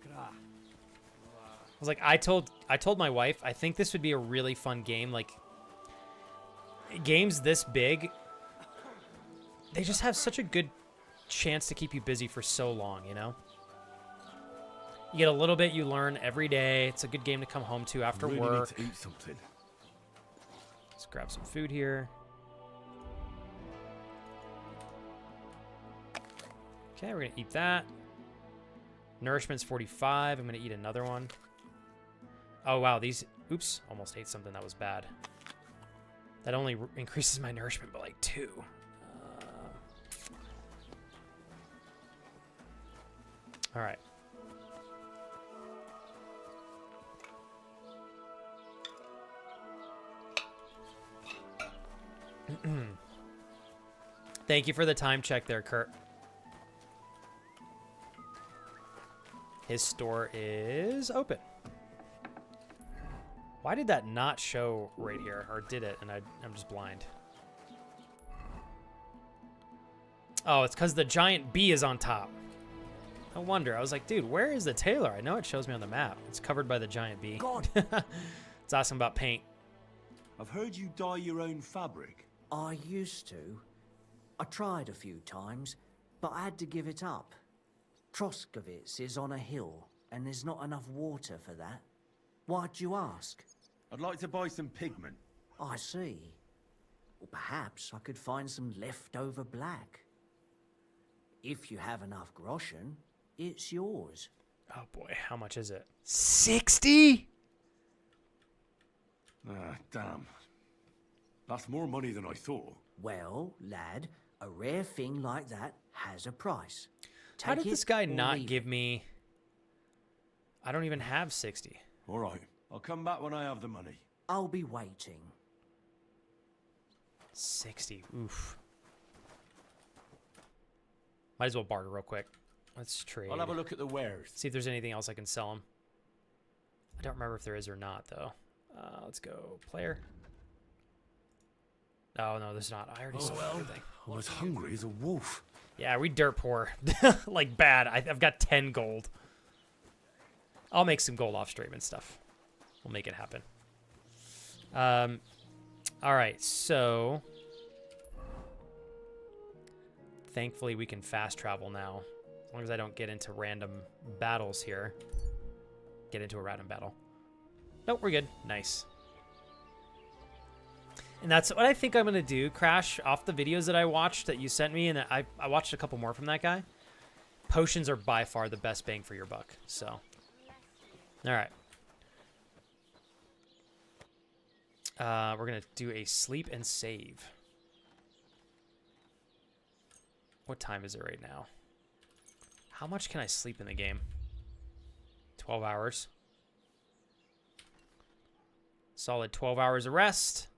I was like, I told my wife, I think this would be a really fun game. Like, games this big, they just have such a good chance to keep you busy for so long, you know? You get a little bit, you learn every day. It's a good game to come home to after work. Need to eat something. Let's grab some food here. Okay, we're gonna eat that. Nourishment's 45. I'm gonna eat another one. Oh wow, these... Oops, almost ate something that was bad. That only increases my nourishment by like 2. All right. Thank you for the time check there, Kurt. His store is open. Why did that not show right here? Or did it? And I'm just blind. Oh, it's because the giant bee is on top. No wonder. I was like, dude, where is the tailor? I know it shows me on the map. It's covered by the giant bee. God. It's asking about paint. I've heard you dye your own fabric. I used to. I tried a few times, but I had to give it up. Troskovitz is on a hill, and there's not enough water for that. Why'd you ask? I'd like to buy some pigment. I see. Well, perhaps I could find some leftover black. If you have enough groschen, it's yours. Oh boy, how much is it? 60? Ah, damn. That's more money than I thought. Well, lad, a rare thing like that has a price. How did this guy not leave give me... I don't even have 60. All right. I'll come back when I have the money. I'll be waiting. 60. Oof. Might as well barter real quick. Let's trade. I'll have a look at the wares. See if there's anything else I can sell him. I don't remember if there is or not, though. Let's go player. Oh, no, there's not. I already saw everything. I'm as hungry as a wolf. Yeah, we dirt poor. Like, bad. I've got 10 gold. I'll make some gold off stream and stuff. We'll make it happen. All right, so... Thankfully, we can fast travel now. As long as I don't get into random battles here. Get into a random battle. Nope, we're good. Nice. And that's what I think I'm going to do, Crash, off the videos that I watched that you sent me, and I watched a couple more from that guy. Potions are by far the best bang for your buck, so. All right. We're going to do a sleep and save. What time is it right now? How much can I sleep in the game? 12 hours. Solid 12 hours of rest.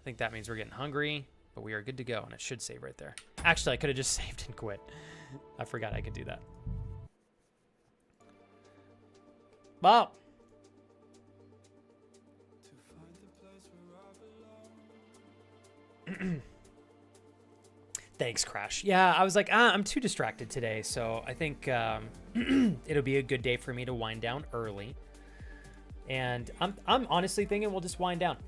I think that means we're getting hungry, but we are good to go, and it should save right there. Actually, I could have just saved and quit. I forgot I could do that. Well. Thanks, Crash. Yeah, I was like, I'm too distracted today, so I think it'll be a good day for me to wind down early. And I'm honestly thinking we'll just wind down.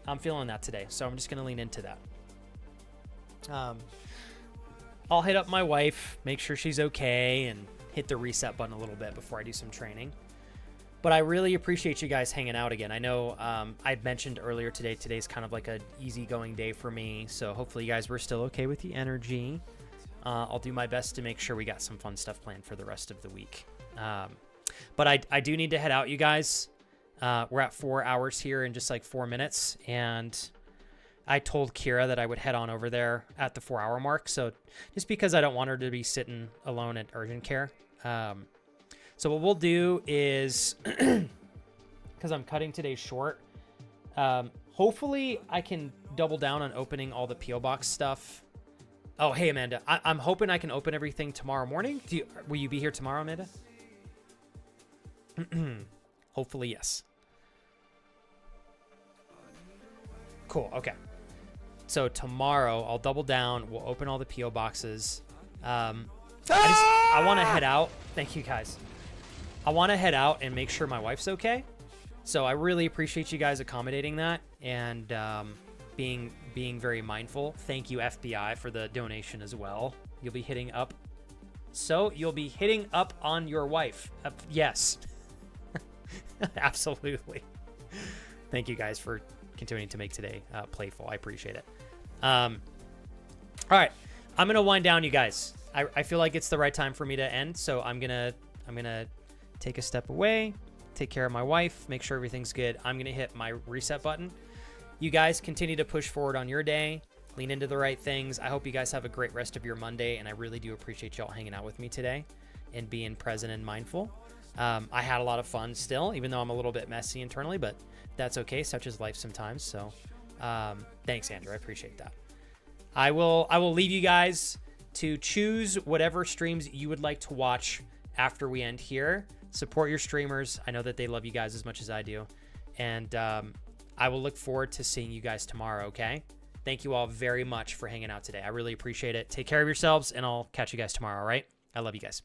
I'm feeling that today, so I'm just going to lean into that. I'll hit up my wife, make sure she's okay, and hit the reset button a little bit before I do some training. But I really appreciate you guys hanging out again. I know I mentioned earlier today, today's kind of like an easygoing day for me, so hopefully you guys were still okay with the energy. I'll do my best to make sure we got some fun stuff planned for the rest of the week. But I do need to head out, you guys. We're at 4 hours here in just like 4 minutes, and I told Kira that I would head on over there at the 4 hour mark, so just because I don't want her to be sitting alone at urgent care. So what we'll do is, because I'm cutting today short, hopefully I can double down on opening all the P.O. Box stuff. Oh, hey, Amanda. I'm hoping I can open everything tomorrow morning. Will you be here tomorrow, Amanda? Hopefully, yes. Cool, okay. So tomorrow, I'll double down. We'll open all the P.O. Boxes. I want to head out. Thank you, guys. I want to head out and make sure my wife's okay. So I really appreciate you guys accommodating that and being very mindful. Thank you, FBI, for the donation as well. You'll be hitting up. So you'll be hitting up on your wife. Yes. Absolutely. Thank you guys for continuing to make today playful. I appreciate it. All right. I'm going to wind down, you guys. I feel like it's the right time for me to end. So I'm going to take a step away, take care of my wife, make sure everything's good. I'm going to hit my reset button. You guys continue to push forward on your day, lean into the right things. I hope you guys have a great rest of your Monday, and I really do appreciate y'all hanging out with me today and being present and mindful. I had a lot of fun still, even though I'm a little bit messy internally, but that's okay. Such is life sometimes. So thanks, Andrew. I appreciate that. I will leave you guys to choose whatever streams you would like to watch after we end here. Support your streamers. I know that they love you guys as much as I do. And I will look forward to seeing you guys tomorrow, okay? Thank you all very much for hanging out today. I really appreciate it. Take care of yourselves, and I'll catch you guys tomorrow, all right? I love you guys.